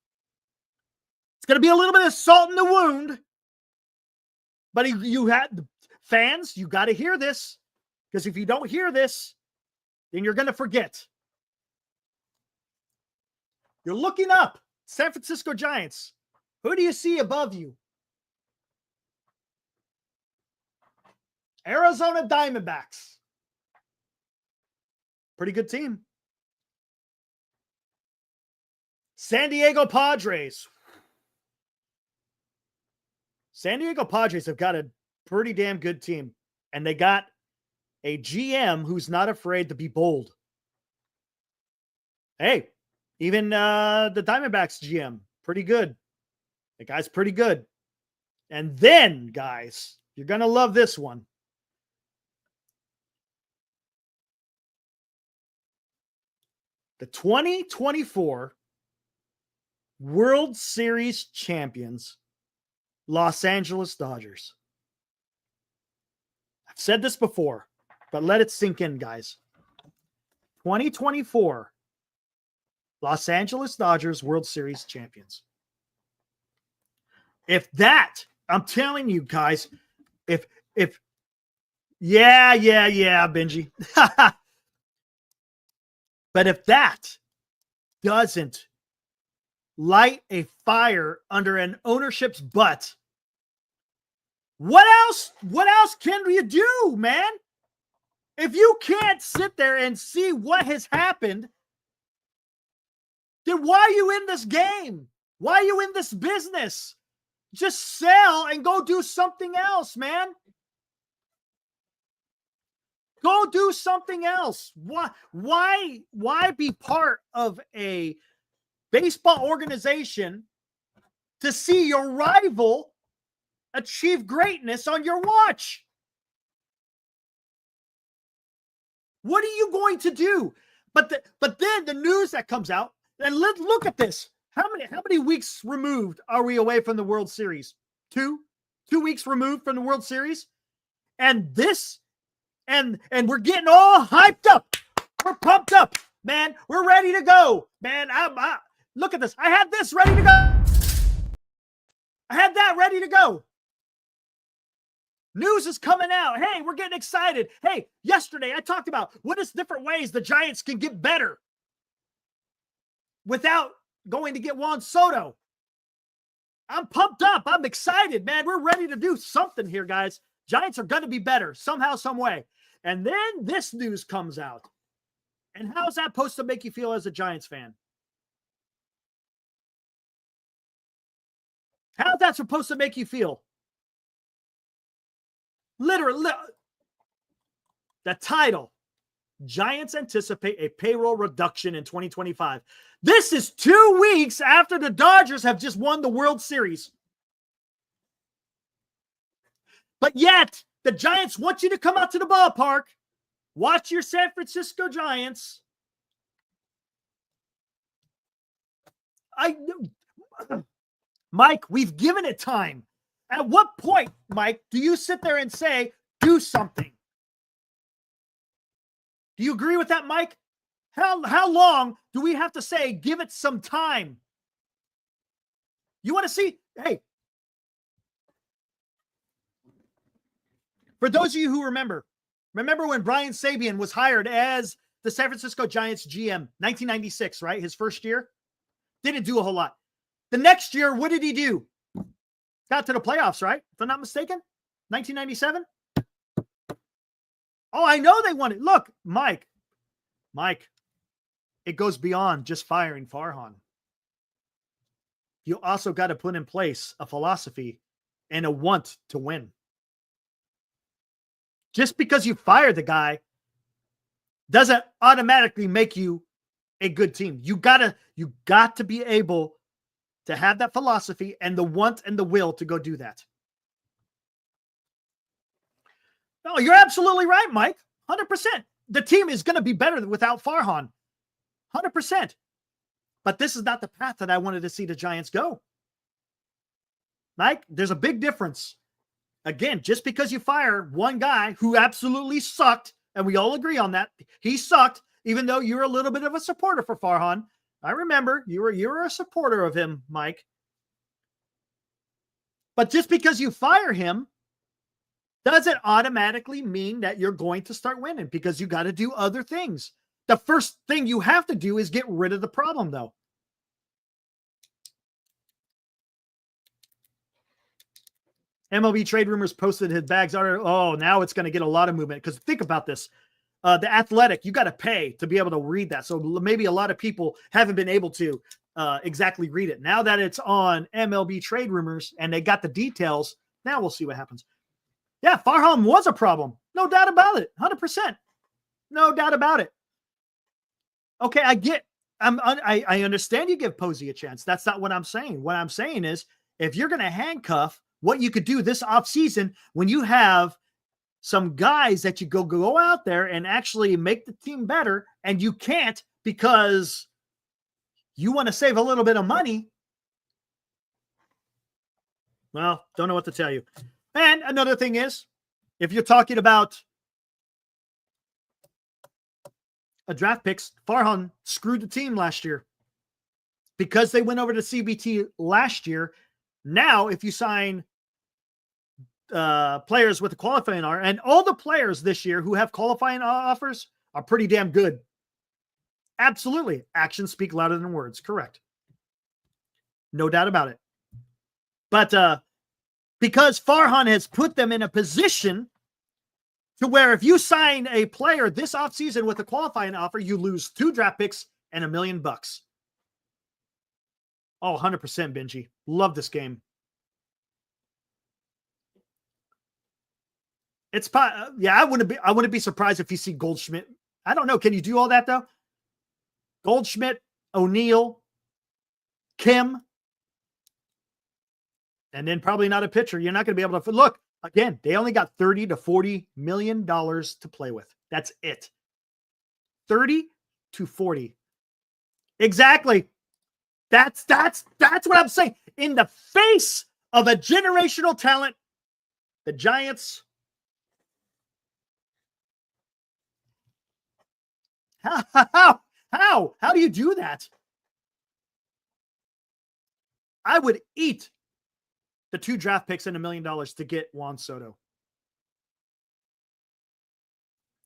It's going to be a little bit of salt in the wound. But you had fans, you got to hear this, because if you don't hear this, then you're going to forget. You're looking up San Francisco Giants. Who do you see above you? Arizona Diamondbacks. Pretty good team. San Diego Padres. San Diego Padres have got a pretty damn good team. And they got a GM who's not afraid to be bold. Hey, even the Diamondbacks GM, pretty good. The guy's pretty good. And then, guys, you're going to love this one. The 2024 World Series champions, Los Angeles Dodgers. I've said this before, but let it sink in, guys. 2024 Los Angeles Dodgers World Series champions. If that, I'm telling you guys, yeah, Benji. But if that doesn't light a fire under an ownership's butt, what else can you do, man? If you can't sit there and see what has happened, then why are you in this game? Why are you in this business? Just sell and go do something else, man. Go do something else. Why be part of a baseball organization to see your rival achieve greatness on your watch? What are you going to do? But then the news that comes out, and look at this. How many weeks removed are we away from the World Series? 2 weeks removed from the World Series? And this, and we're getting all hyped up. We're pumped up, man. We're ready to go, man. Look at this. I had this ready to go. I had that ready to go. News is coming out. Hey, we're getting excited. Hey, yesterday I talked about what is different ways the Giants can get better without going to get Juan Soto. I'm pumped up. I'm excited, man. We're ready to do something here, guys. Giants are going to be better somehow, some way. And then this news comes out. And how's that supposed to make you feel as a Giants fan? How's that supposed to make you feel? Literally, the title, Giants anticipate a payroll reduction in 2025. This is 2 weeks after the Dodgers have just won the World Series. But yet, the Giants want you to come out to the ballpark, watch your San Francisco Giants. Mike, we've given it time. At what point, Mike, do you sit there and say, do something? Do you agree with that, Mike? How long do we have to say, give it some time? You want to see? Hey, for those of you who remember when Brian Sabean was hired as the San Francisco Giants GM, 1996, right? His first year. Didn't do a whole lot. The next year, what did he do? Got to the playoffs, right? If I'm not mistaken, 1997. Oh, I know they won it. Look, Mike, it goes beyond just firing Farhan. You also got to put in place a philosophy and a want to win. Just because you fire the guy doesn't automatically make you a good team. You got to be able to have that philosophy and the want and the will to go do that. No, you're absolutely right, Mike. 100%. The team is going to be better without Farhan. 100%. But this is not the path that I wanted to see the Giants go. Mike, there's a big difference. Again, just because you fire one guy who absolutely sucked, and we all agree on that, he sucked, even though you're a little bit of a supporter for Farhan. I remember you were a supporter of him, Mike. But just because you fire him doesn't automatically mean that you're going to start winning, because you got to do other things. The first thing you have to do is get rid of the problem, though. MLB Trade Rumors posted his bags article. Oh, now it's going to get a lot of movement, because think about this. The Athletic, you got to pay to be able to read that. So maybe a lot of people haven't been able to exactly read it. Now that it's on MLB Trade Rumors and they got the details, now we'll see what happens. Yeah, Farhan was a problem. No doubt about it. 100%. No doubt about it. Okay, I understand you give Posey a chance. That's not what I'm saying. What I'm saying is if you're going to handcuff what you could do this offseason when you have some guys that you go out there and actually make the team better, and you can't because you want to save a little bit of money. Well, don't know what to tell you. And another thing is, if you're talking about a draft picks, Farhan screwed the team last year because they went over to CBT last year. Now, if you sign players with a qualifying offer, and all the players this year who have qualifying offers are pretty damn good. Absolutely. Actions speak louder than words. Correct. No doubt about it. But because Farhan has put them in a position to where if you sign a player this offseason with a qualifying offer, you lose 2 draft picks and $1 million. Oh, 100% Benji. Love this game. It's yeah, I wouldn't be surprised if you see Goldschmidt. I don't know. Can you do all that though? Goldschmidt, O'Neal, Kim, and then probably not a pitcher. You're not going to be able to look again. They only got $30 to $40 million to play with. That's it. 30 to 40. Exactly. That's what I'm saying. In the face of a generational talent, the Giants. How do you do that? I would eat the 2 draft picks and $1 million to get Juan Soto.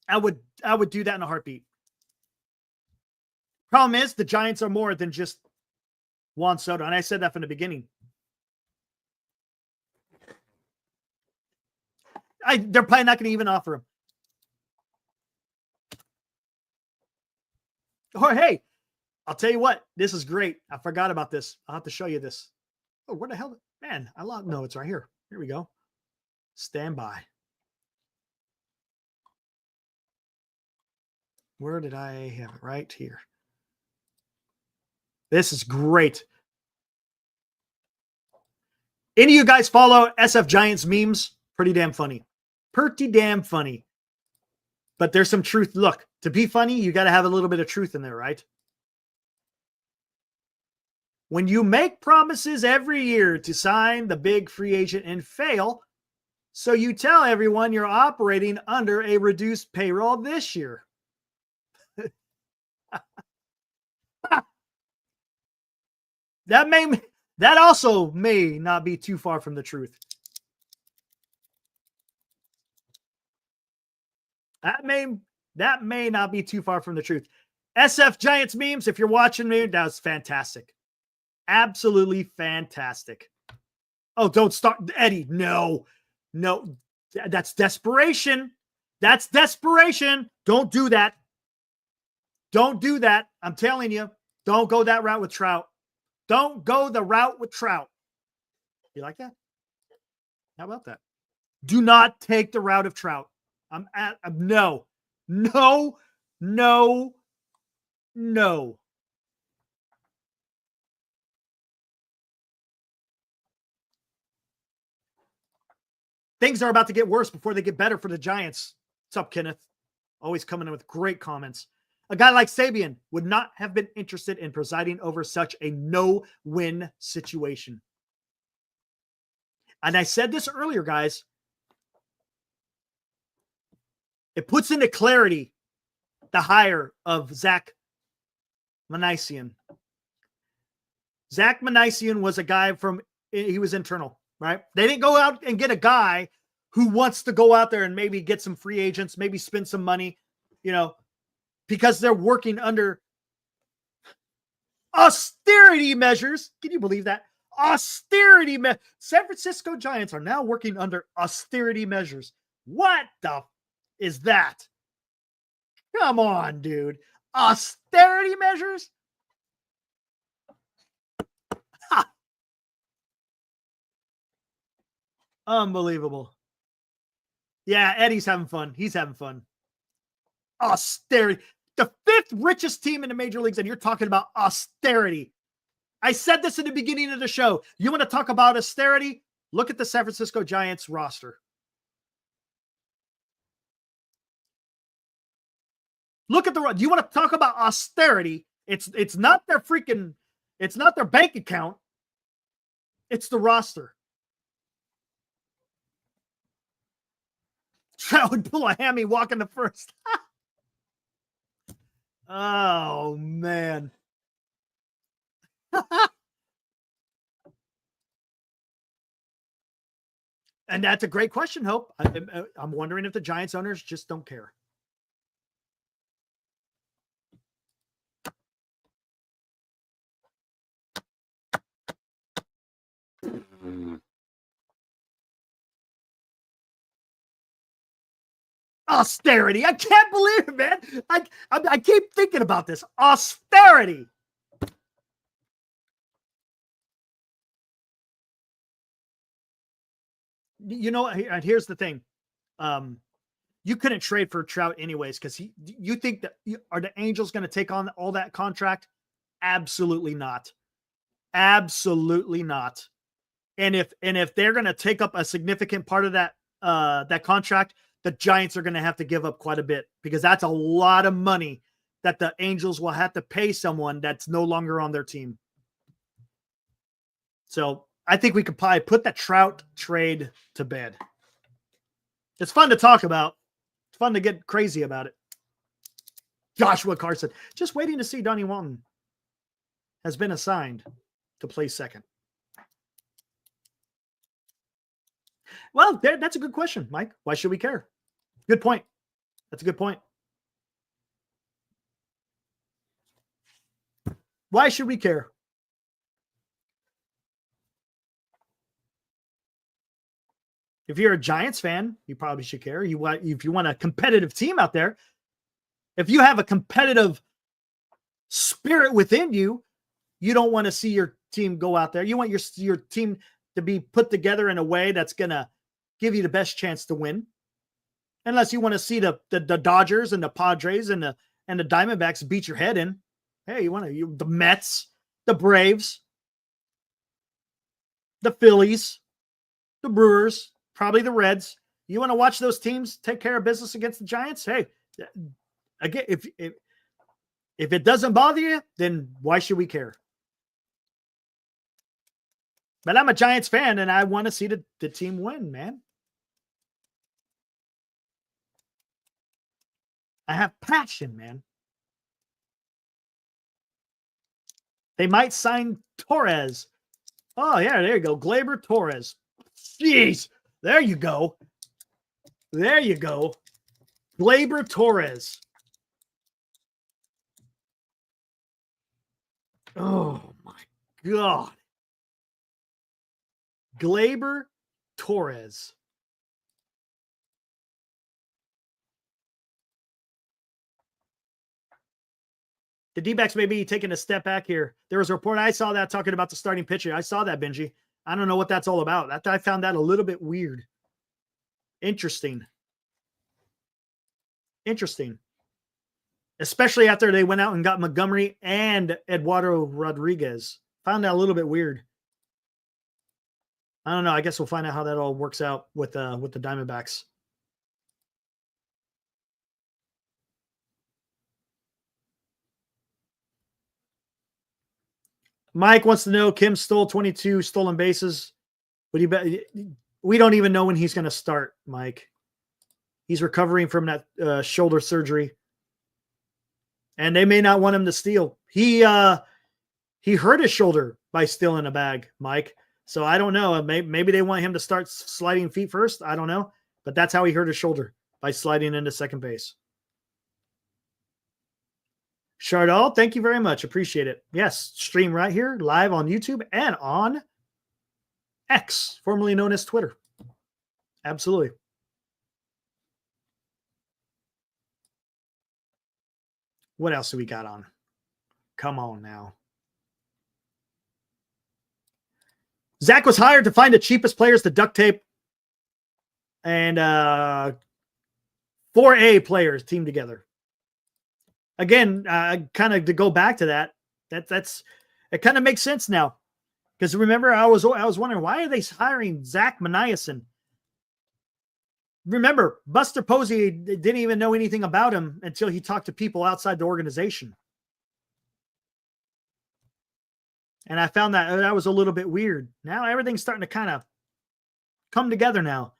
I would do that in a heartbeat. Problem is, the Giants are more than just Juan Soto, and I said that from the beginning. They're probably not going to even offer him. Or hey, I'll tell you what, this is great. I forgot about this. I'll have to show you this. Oh, where the hell? Man, no, it's right here. Here we go. Stand by. Where did I have it? Right here. This is great. Any of you guys follow SF Giants memes? Pretty damn funny. Pretty damn funny. But there's some truth. Look, to be funny, you got to have a little bit of truth in there, right? When you make promises every year to sign the big free agent and fail, so you tell everyone you're operating under a reduced payroll this year. That also may not be too far from the truth. That may not be too far from the truth. SF Giants memes, if you're watching me, that was fantastic. Absolutely fantastic. Oh, don't start, Eddie. No, that's desperation. That's desperation. Don't do that. Don't do that. I'm telling you, don't go that route with Trout. Don't go the route with Trout. You like that? How about that? Do not take the route of Trout. No. Things are about to get worse before they get better for the Giants. What's up, Kenneth? Always coming in with great comments. A guy like Sabian would not have been interested in presiding over such a no-win situation. And I said this earlier, guys. It puts into clarity the hire of Zach Manisian. Zach Manisian was a guy he was internal, right? They didn't go out and get a guy who wants to go out there and maybe get some free agents, maybe spend some money, because they're working under austerity measures. Can you believe that? Austerity measures. San Francisco Giants are now working under austerity measures. What the is that? Come on, dude. Austerity measures? Ha. Unbelievable. Yeah, Eddie's having fun. He's having fun. Austerity. The 5th richest team in the major leagues, and you're talking about austerity. I said this in the beginning of the show. You want to talk about austerity? Look at the San Francisco Giants roster. Look at the. You want to talk about austerity? It's not their freaking. It's not their bank account. It's the roster. Trout would pull a hammy walking the first. Oh man. And that's a great question, Hope. I'm wondering if the Giants owners just don't care. Austerity. I can't believe it, man. I keep thinking about this. Austerity. You know, and here's the thing. You couldn't trade for Trout anyways, because you think that are the Angels going to take on all that contract? Absolutely not. Absolutely not. And if they're going to take up a significant part of that contract, the Giants are going to have to give up quite a bit, because that's a lot of money that the Angels will have to pay someone that's no longer on their team. So I think we could probably put the Trout trade to bed. It's fun to talk about. It's fun to get crazy about it. Joshua Carson, just waiting to see Donnie Walton has been assigned to play second. Well, that's a good question, Mike. Why should we care? Good point. That's a good point. Why should we care? If you're a Giants fan, you probably should care. If you want a competitive team out there, if you have a competitive spirit within you, you don't want to see your team go out there. You want your team to be put together in a way that's going to give you the best chance to win. Unless you want to see the Dodgers and the Padres and the Diamondbacks beat your head in. Hey, the Mets, the Braves, the Phillies, the Brewers, probably the Reds. You want to watch those teams take care of business against the Giants? Hey, again, if it doesn't bother you, then why should we care? But I'm a Giants fan, and I want to see the team win, man. I have passion, man. They might sign Torres. Oh, yeah, there you go. Gleyber Torres. Jeez. There you go. There you go. Gleyber Torres. Oh, my God. Gleyber Torres. The D-backs may be taking a step back here. There was a report, I saw that, talking about the starting pitcher. I saw that, Benji. I don't know what that's all about. I found that a little bit weird. Interesting. Especially after they went out and got Montgomery and Eduardo Rodriguez. Found that a little bit weird. I don't know. I guess we'll find out how that all works out with the Diamondbacks. Mike wants to know, Kim stole 22 stolen bases. Would you bet? We don't even know when he's going to start, Mike. He's recovering from that shoulder surgery, and they may not want him to steal. He hurt his shoulder by stealing a bag, Mike. So I don't know. Maybe they want him to start sliding feet first. I don't know, but that's how he hurt his shoulder, by sliding into second base. Chardal, thank you very much. Appreciate it. Yes, stream right here, live on YouTube and on X, formerly known as Twitter. Absolutely. What else do we got on? Come on now. Zach was hired to find the cheapest players to duct tape and 4A players team together. Again, kind of to go back to that's It kind of makes sense now. Because remember, I was wondering, why are they hiring Zach Maniason? Remember, Buster Posey didn't even know anything about him until he talked to people outside the organization. And I found that was a little bit weird. Now everything's starting to kind of come together now.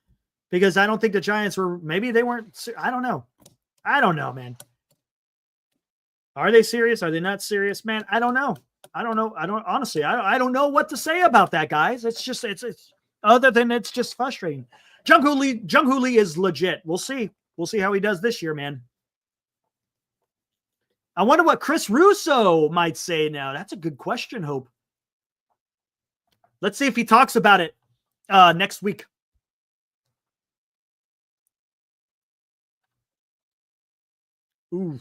Because I don't think the Giants maybe they weren't, I don't know. I don't know, man. Are they serious? Are they not serious, man? I don't know. I don't know what to say about that, guys. It's just, it's other than it's just frustrating. Jung-Hoo Lee is legit. We'll see. We'll see how he does this year, man. I wonder what Chris Russo might say now. That's a good question, Hope. Let's see if he talks about it next week. Ooh.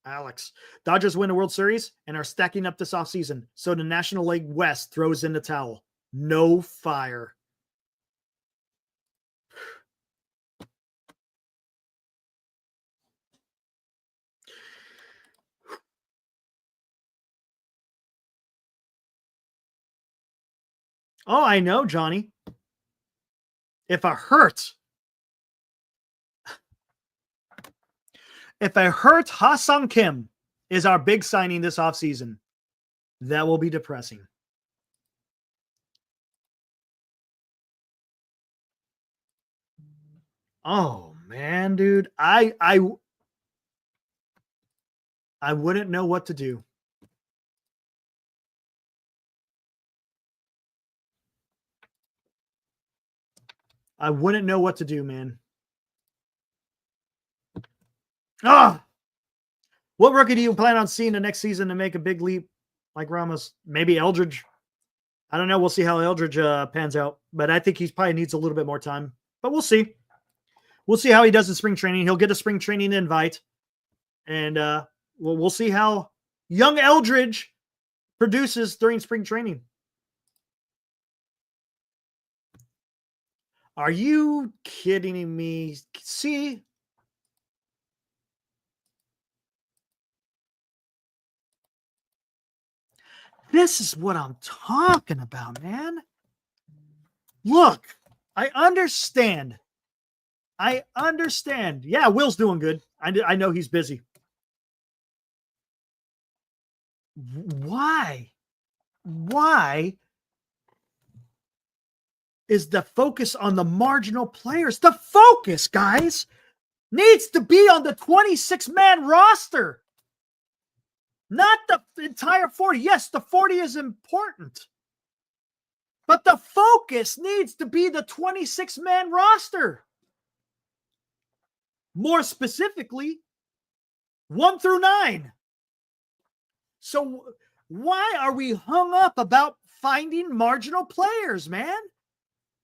Alex. Dodgers win the World Series and are stacking up this offseason. So the National League West throws in the towel. No fire. Oh, I know, Johnny. If I hurt Ha-Sung Kim is our big signing this offseason, that will be depressing. Oh, man, dude. I wouldn't know what to do. I wouldn't know what to do, man. What rookie do you plan on seeing the next season to make a big leap like Ramos? Maybe Eldridge. I don't know. We'll see how Eldridge pans out. But I think he probably needs a little bit more time. But we'll see. We'll see how he does in spring training. He'll get a spring training invite. And we'll see how young Eldridge produces during spring training. Are you kidding me? See? This is what I'm talking about, man. Look, I understand. Yeah, Will's doing good. I know he's busy. Why is the focus on the marginal players? The focus, guys, needs to be on the 26-man roster, not the entire 40. Yes, the 40 is important, but the focus needs to be the 26-man roster. More specifically, 1 through 9. So why are we hung up about finding marginal players, man?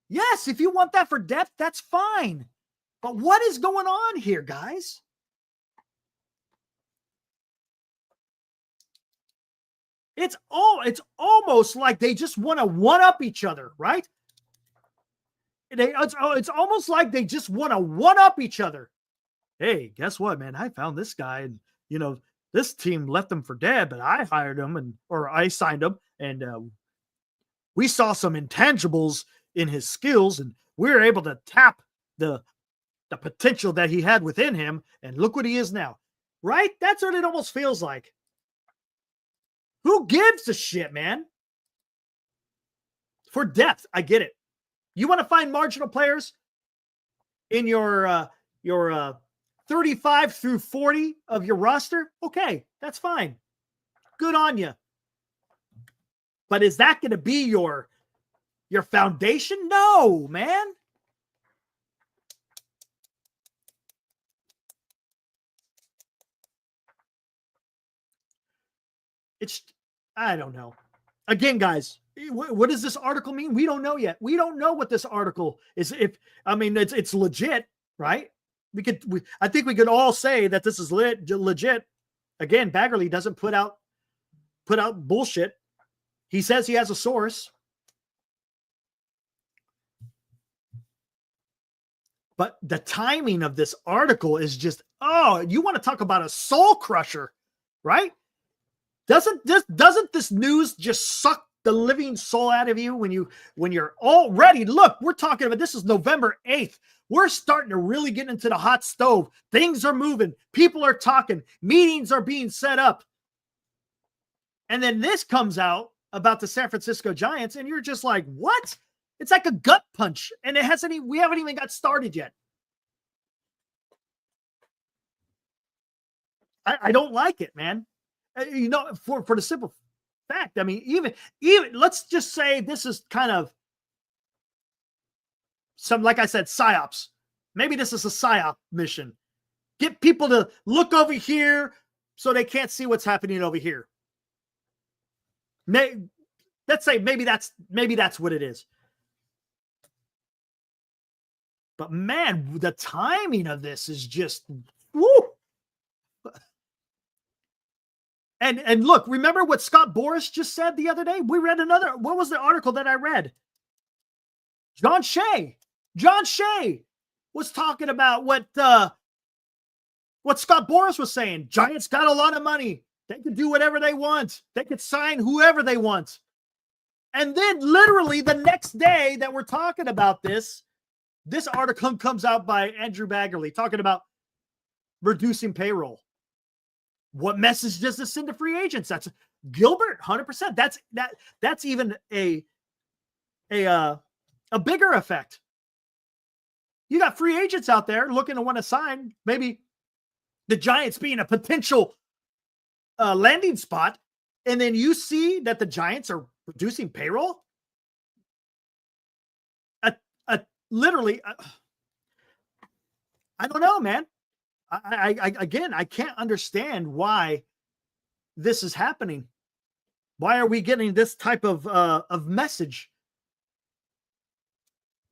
Yes, if you want that for depth, that's fine. But what is going on here, guys? It's almost like they just want to one-up each other, right? It's almost like they just want to one-up each other. Hey, guess what, man? I found this guy, and this team left him for dead, but I hired him, or I signed him, and we saw some intangibles in his skills, and we were able to tap the potential that he had within him, and look what he is now. Right? That's what it almost feels like. Who gives a shit, man? For depth, I get it. You want to find marginal players in your 35 through 40 of your roster? Okay, that's fine. Good on you. But is that going to be your foundation? No, man. I don't know. Again, guys, what does this article mean? We don't know yet. We don't know what this article is. It's legit, right? I think we could all say that this is legit. Again, Baggarly doesn't put out bullshit. He says he has a source. But the timing of this article is just, you want to talk about a soul crusher, right? Doesn't this news just suck the living soul out of you when you're already, look, we're talking about, this is November 8th. We're starting to really get into the hot stove. Things are moving. People are talking. Meetings are being set up. And then this comes out about the San Francisco Giants, and you're just like, what? It's like a gut punch, and we haven't even got started yet. I don't like it, man. For the simple fact, I mean, even let's just say this is kind of some, like I said, psyops. Maybe this is a psyop mission. Get people to look over here so they can't see what's happening over here. Let's say maybe that's what it is. But man, the timing of this is just woo. And look, remember what Scott Boras just said the other day? We read what was the article that I read? John Shea was talking about what Scott Boras was saying. Giants got a lot of money. They could do whatever they want. They could sign whoever they want. And then literally the next day that we're talking about this article comes out by Andrew Baggarly talking about reducing payroll. What message does this send to free agents? That's Gilbert, 100%. That's even a bigger effect. You got free agents out there looking to want to sign, maybe the Giants being a potential landing spot, and then you see that the Giants are reducing payroll. Literally, I don't know, man. I can't understand why this is happening. Why are we getting this type of message?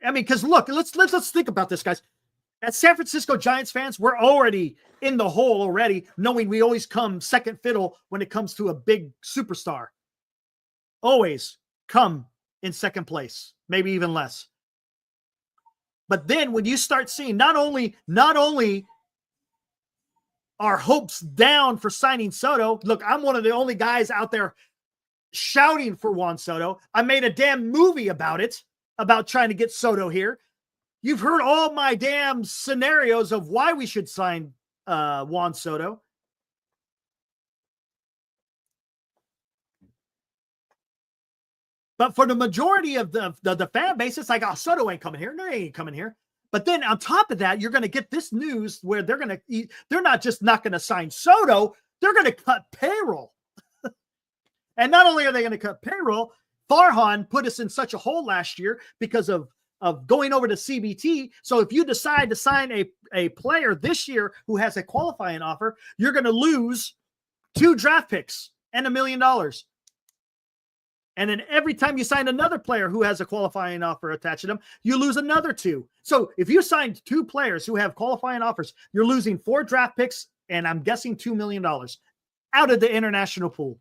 I mean, because look, let's think about this, guys. As San Francisco Giants fans, we're already in the hole already, knowing we always come second fiddle when it comes to a big superstar. Always come in second place, maybe even less. But then when you start seeing not only our hopes down for signing Soto. Look, I'm one of the only guys out there shouting for Juan Soto. I made a damn movie about it, about trying to get Soto here. You've heard all my damn scenarios of why we should sign Juan Soto. But for the majority of the fan base, it's like, oh, Soto ain't coming here. No, he ain't coming here. But then on top of that, you're going to get this news where they're not just not going to sign Soto, they're going to cut payroll. And not only are they going to cut payroll, Farhan put us in such a hole last year because of going over to CBT. So if you decide to sign a player this year who has a qualifying offer, you're going to lose 2 draft picks and $1 million. And then every time you sign another player who has a qualifying offer attached to them, you lose another 2. So if you signed 2 players who have qualifying offers, you're losing 4 draft picks and I'm guessing $2 million out of the international pool.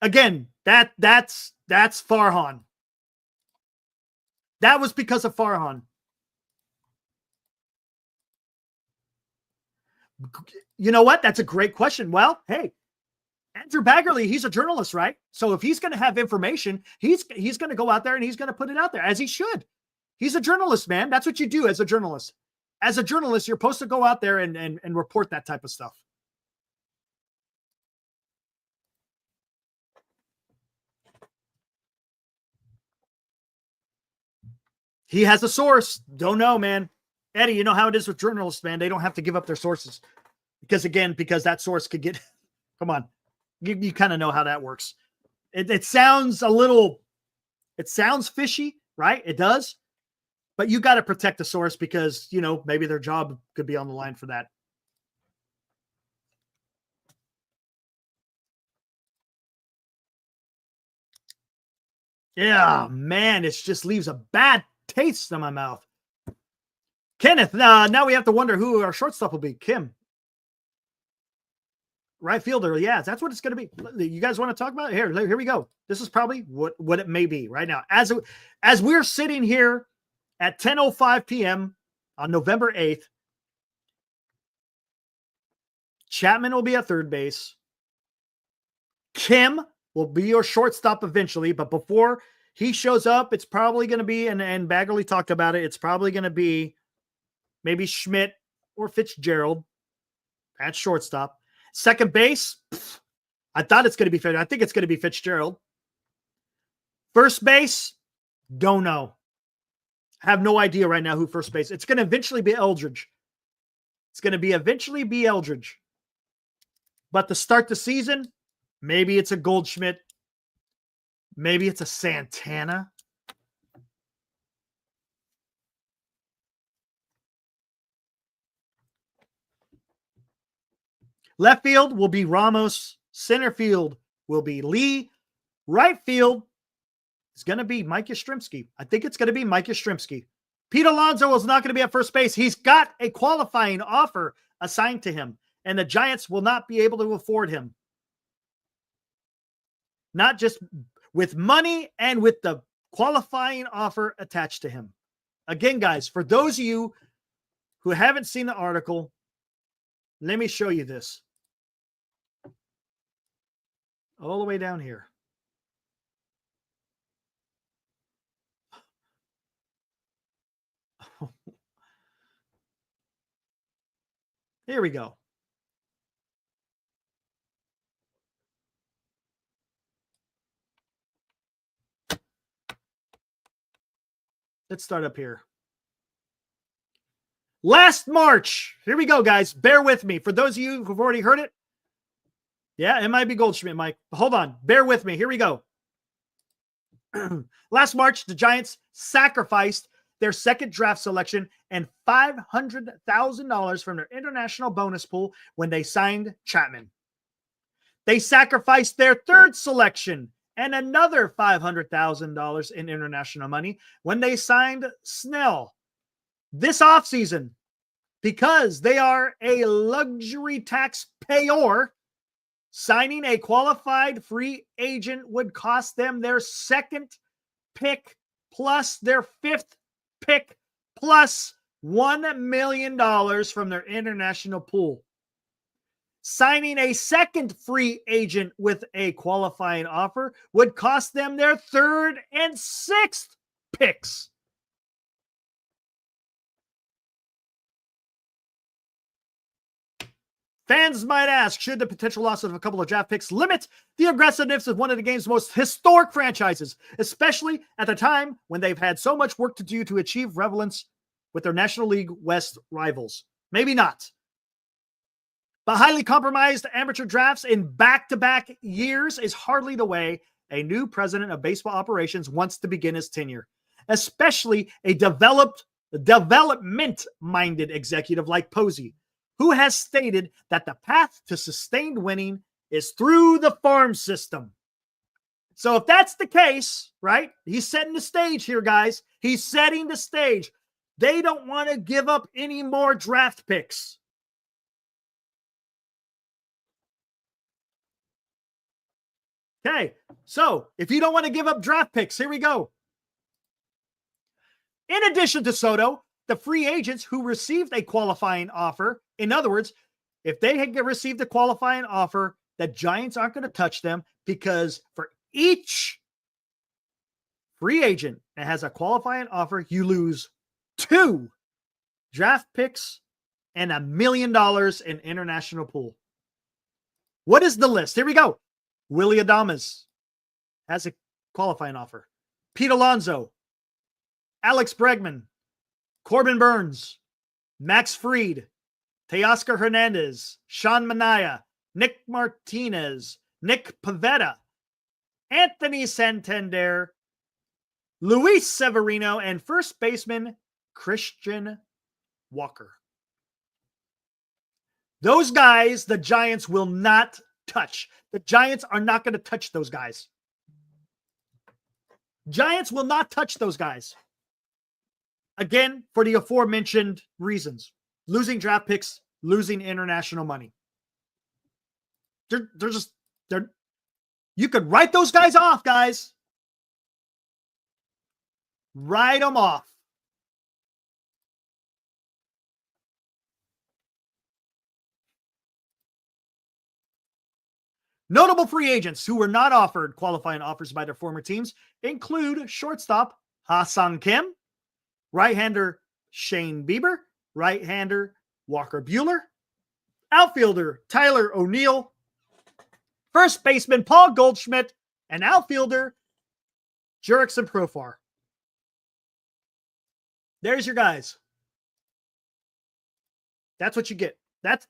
Again, that's Farhan. That was because of Farhan. You know what? That's a great question. Well, hey, Andrew Baggarly, he's a journalist, right? So if he's going to have information, he's going to go out there and he's going to put it out there, as he should. He's a journalist, man. That's what you do as a journalist. As a journalist, you're supposed to go out there and report that type of stuff. He has a source. Don't know, man. Eddie, you know how it is with journalists, man. They don't have to give up their sources. Because that source could get, come on. You kind of know how that works. It sounds fishy, right? It does. But you got to protect the source because, maybe their job could be on the line for that. Yeah, man, it just leaves a bad taste in my mouth. Kenneth, now we have to wonder who our shortstop will be. Kim. Right fielder, yeah, that's what it's going to be. You guys want to talk about it? Here we go. This is probably what it may be right now. As we're sitting here at 10:05 p.m. on November 8th, Chapman will be at third base. Kim will be your shortstop eventually, but before he shows up, it's probably going to be, and Baggarly talked about it, it's probably going to be maybe Schmidt or Fitzgerald at shortstop. Second base, I thought it's going to be Fitzgerald. I think it's going to be Fitzgerald. First base, don't know. Have no idea right now who first base. It's going to eventually be Eldridge. But to start the season, maybe it's a Goldschmidt. Maybe it's a Santana. Left field will be Ramos. Center field will be Lee. Right field is going to be Mike Yastrzemski. I think it's going to be Mike Yastrzemski. Pete Alonso is not going to be at first base. He's got a qualifying offer assigned to him, and the Giants will not be able to afford him. Not just with money and with the qualifying offer attached to him. Again, guys, for those of you who haven't seen the article, let me show you this. All the way down here. Here we go. Let's start up here. Last March. Here we go, guys. Bear with me. For those of you who've already heard it. Yeah, it might be Goldschmidt, Mike. Hold on. Bear with me. Here we go. Last March, the Giants sacrificed their second draft selection and $500,000 from their international bonus pool when they signed Chapman. They sacrificed their third selection and another $500,000 in international money when they signed Snell. This offseason, because they are a luxury taxpayer, signing a qualified free agent would cost them their second pick plus their fifth pick plus $1 million from their international pool. Signing a second free agent with a qualifying offer would cost them their third and sixth picks. Fans might ask, should the potential loss of a couple of draft picks limit the aggressiveness of one of the game's most historic franchises, especially at the time when they've had so much work to do to achieve relevance with their National League West rivals? Maybe not. But highly compromised amateur drafts in back-to-back years is hardly the way a new president of baseball operations wants to begin his tenure, especially a development-minded executive like Posey, who has stated that the path to sustained winning is through the farm system. So if that's the case, right, he's setting the stage here, guys. He's setting the stage. They don't want to give up any more draft picks. Okay, so if you don't want to give up draft picks, here we go. In addition to Soto, the free agents who received a qualifying offer, in other words, if they had received a qualifying offer, the Giants aren't going to touch them, because for each free agent that has a qualifying offer, you lose 2 draft picks and $1 million in international pool. What is the list? Here we go. Willie Adames has a qualifying offer. Pete Alonso, Alex Bregman, Corbin Burns, Max Fried, Teoscar Hernandez, Sean Manaea, Nick Martinez, Nick Pivetta, Anthony Santander, Luis Severino, and first baseman Christian Walker. Those guys, the Giants will not touch. The Giants are not going to touch those guys. Giants will not touch those guys. Again, for the aforementioned reasons. Losing draft picks, losing international money. They're you could write those guys off, guys. Write them off. Notable free agents who were not offered qualifying offers by their former teams include shortstop Ha-Seong Kim, right-hander Shane Bieber, right-hander Walker Buehler, outfielder Tyler O'Neill, first baseman Paul Goldschmidt, and outfielder Jurickson Profar. There's your guys. That's what you get. That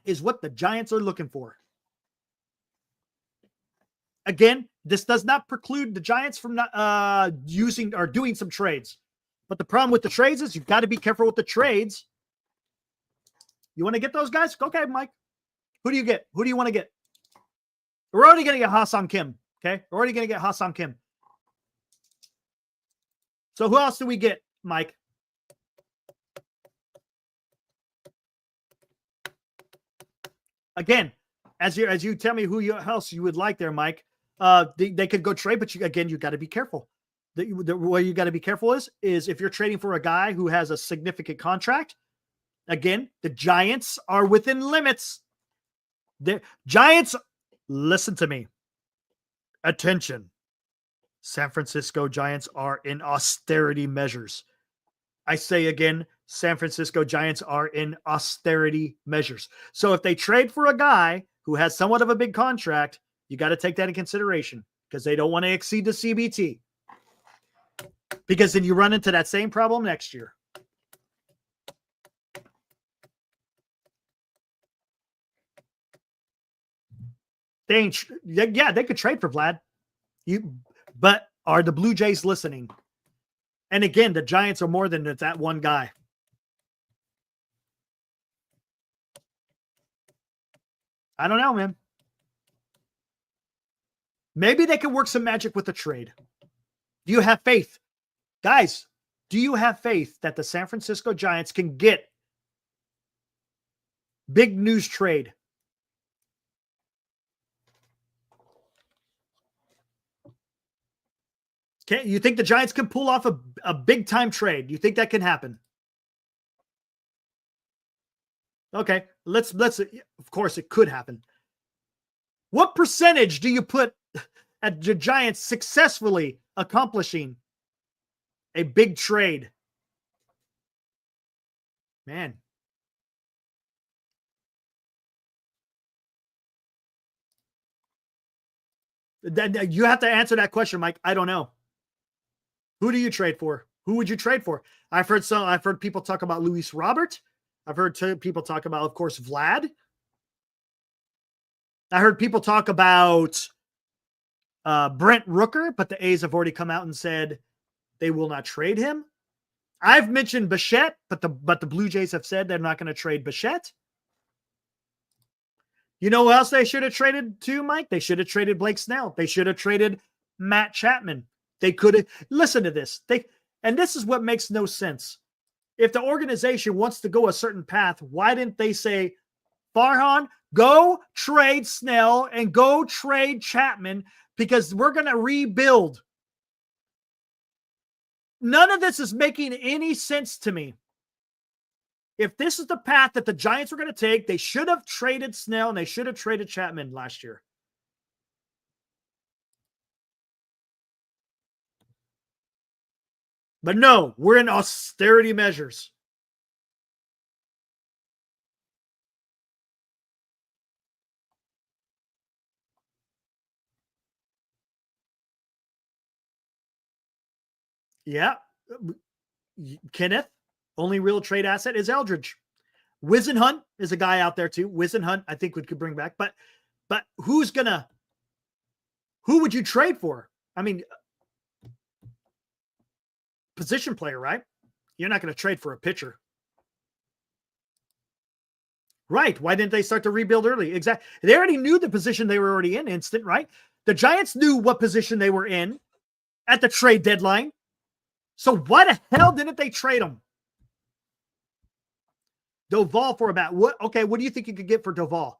is what the Giants are looking for. Again, this does not preclude the Giants from not using or doing some trades. But the problem with the trades is you've got to be careful with the trades. You want to get those guys? Okay, Mike. Who do you get? Who do you want to get? We're already going to get Ha-Seong Kim. Okay? We're already going to get Ha-Seong Kim. So who else do we get, Mike? Again, as you tell me who else you would like there, Mike, they could go trade, but you got to be careful. The way you got to be careful is if you're trading for a guy who has a significant contract, again, the Giants are within limits. The Giants, listen to me. Attention. San Francisco Giants are in austerity measures. I say again, San Francisco Giants are in austerity measures. So if they trade for a guy who has somewhat of a big contract, you got to take that in consideration because they don't want to exceed the CBT. Because then you run into that same problem next year. They could trade for Vlad. But are the Blue Jays listening? And again, the Giants are more than that one guy. I don't know, man. Maybe they can work some magic with the trade. Do you have faith? Guys, do you have faith that the San Francisco Giants can get big news trade? You think the Giants can pull off a big-time trade? You think that can happen? Okay, let's. Of course, it could happen. What percentage do you put at the Giants successfully accomplishing a big trade? Man. You have to answer that question, Mike. I don't know. Who do you trade for? Who would you trade for? I've heard people talk about Luis Robert. I've heard people talk about, of course, Vlad. I heard people talk about Brent Rooker, but the A's have already come out and said they will not trade him. I've mentioned Bichette, but the Blue Jays have said they're not going to trade Bichette. You know who else they should have traded to, Mike? They should have traded Blake Snell. They should have traded Matt Chapman. They could have, listen to this. And this is what makes no sense. If the organization wants to go a certain path, why didn't they say, Farhan, go trade Snell and go trade Chapman because we're going to rebuild? None of this is making any sense to me. If this is the path that the Giants were going to take, they should have traded Snell and they should have traded Chapman last year. But no, we're in austerity measures. Yeah. Kenneth, only real trade asset is Eldridge. Wisenhunt is a guy out there too. Wisenhunt, I think we could bring back. But who would you trade for? I mean, position player, right? You're not going to trade for a pitcher. Right. Why didn't they start to rebuild early? Exactly. They already knew the position they were already in instant, right? The Giants knew what position they were in at the trade deadline. So why the hell didn't they trade him? Doval for about what? Okay, what do you think you could get for Doval?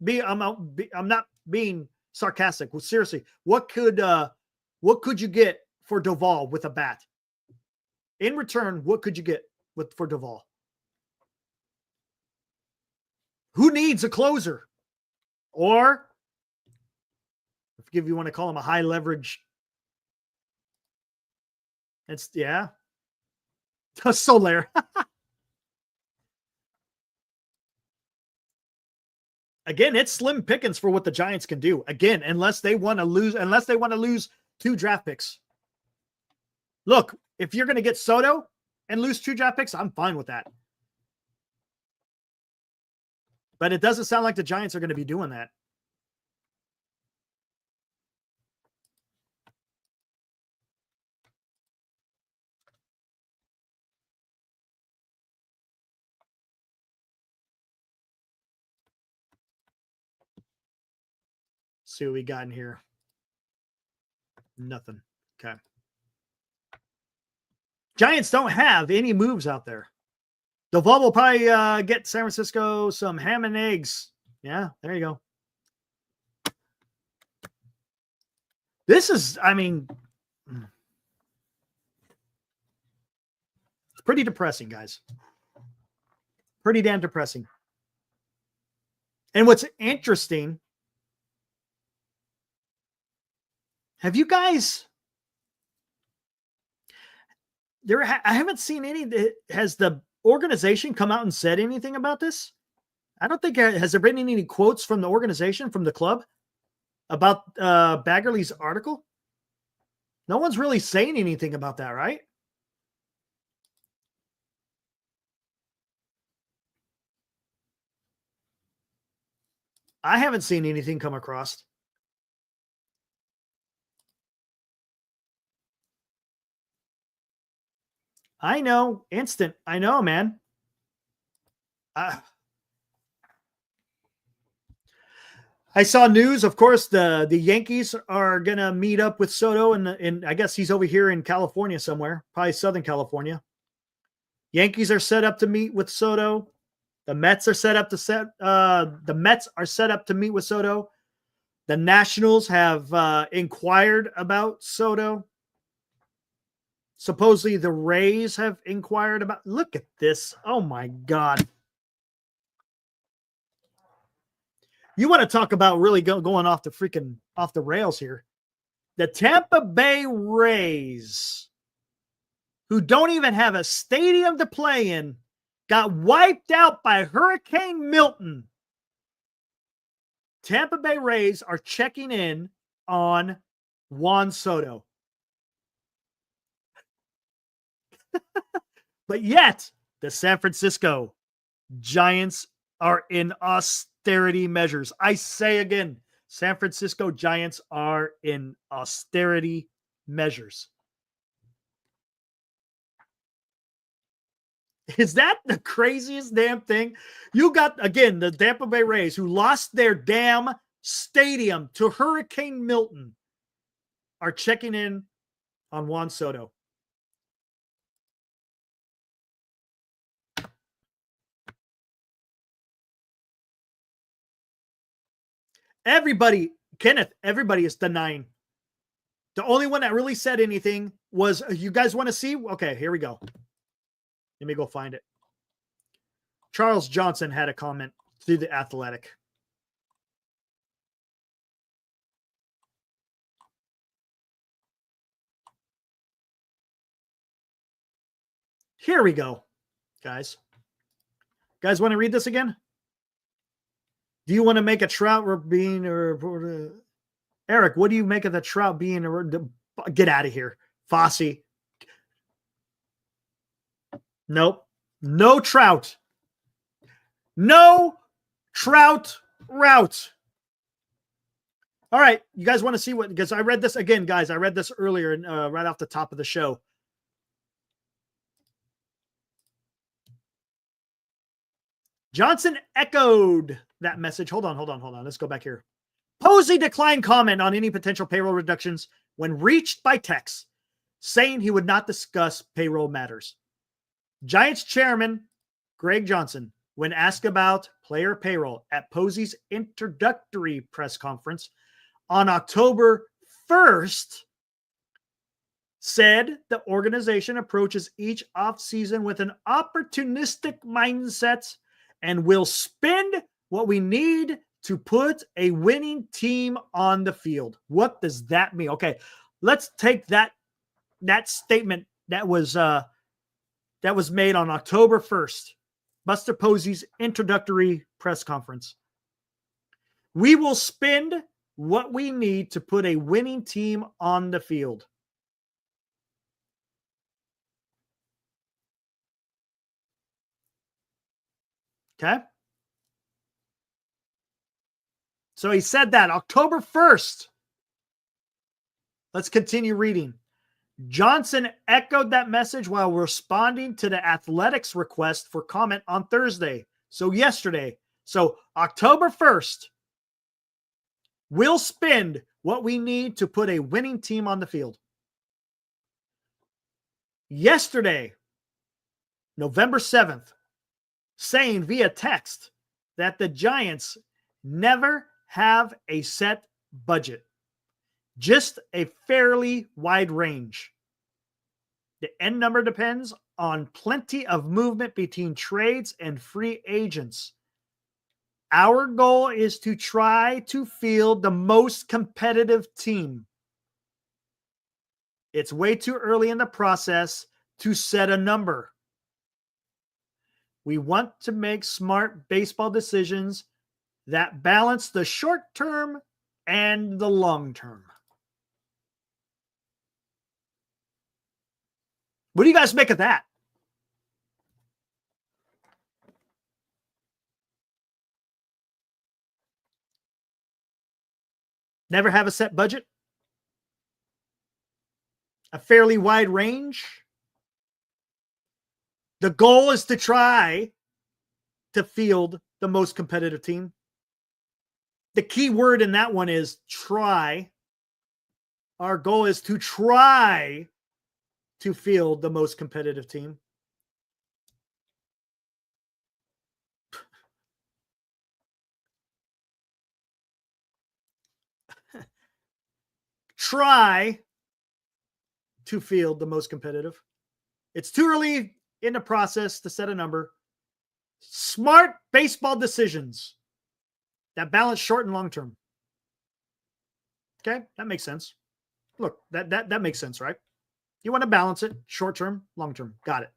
I'm not being sarcastic. Well, seriously, what could you get for Doval with a bat? In return, what could you get for Doval? Who needs a closer? Or if you want to call him a high leverage. It's, yeah. Soler. Again, it's slim pickings for what the Giants can do. Again, unless they want to lose 2 draft picks. Look, if you're going to get Soto and lose 2 draft picks, I'm fine with that. But it doesn't sound like the Giants are going to be doing that. See what we got in here. Nothing. Okay. Giants don't have any moves out there. Duvall will probably get San Francisco some ham and eggs. Yeah, there you go. This is, I mean, it's pretty depressing, guys. Pretty damn depressing. And what's interesting, have you guys, I haven't seen any, has the organization come out and said anything about this? I don't think, has there been any quotes from the organization, from the club, about Baggarly's article? No one's really saying anything about that, right? I haven't seen anything come across. I know, instant. I know, man. I saw news, of course, the Yankees are going to meet up with Soto, and I guess he's over here in California somewhere, probably Southern California. Yankees are set up to meet with Soto. The Mets are set up to meet with Soto. The Nationals have inquired about Soto. Supposedly the Rays have inquired about. Look at this. Oh my God. You want to talk about really going off the rails here. The Tampa Bay Rays, who don't even have a stadium to play in, got wiped out by Hurricane Milton. Tampa Bay Rays are checking in on Juan Soto. But yet, the San Francisco Giants are in austerity measures. I say again, San Francisco Giants are in austerity measures. Is that the craziest damn thing? You got, again, the Tampa Bay Rays, who lost their damn stadium to Hurricane Milton, are checking in on Juan Soto. Everybody, Kenneth, everybody is denying. The only one that really said anything was, you guys want to see? Okay, here we go. Let me go find it. Charles Johnson had a comment through The Athletic. Here we go, guys. Guys, want to read this again? Do you want to make a Trout being or Eric? What do you make of the Trout being? Get out of here, Fosse. Nope, no Trout. No Trout route. All right, you guys want to see what? Because I read this again, guys. I read this earlier, right off the top of the show. Johnson echoed that message. Hold on. Let's go back here. Posey declined comment on any potential payroll reductions when reached by text, saying he would not discuss payroll matters. Giants chairman Greg Johnson, when asked about player payroll at Posey's introductory press conference on October 1st, said the organization approaches each offseason with an opportunistic mindset and will spend what we need to put a winning team on the field. What does that mean? Okay, let's take that statement that was made on October 1st, Buster Posey's introductory press conference. We will spend what we need to put a winning team on the field. Okay. So he said that October 1st. Let's continue reading. Johnson echoed that message while responding to the Athletics' request for comment on Thursday. So yesterday. So October 1st, we'll spend what we need to put a winning team on the field. Yesterday, November 7th, saying via text that the Giants never have a set budget, just a fairly wide range. The end number depends on plenty of movement between trades and free agents. Our goal is to try to field the most competitive team. It's way too early in the process to set a number. We want to make smart baseball decisions that balance the short term and the long term. What do you guys make of that? Never have a set budget? A fairly wide range? The goal is to try to field the most competitive team. The key word in that one is try. Our goal is to try to field the most competitive team. Try to field the most competitive. It's too early in the process to set a number. Smart baseball decisions that balance short and long term. Okay, that makes sense. Look, that makes sense, right? You want to balance it, short term, long term. Got it.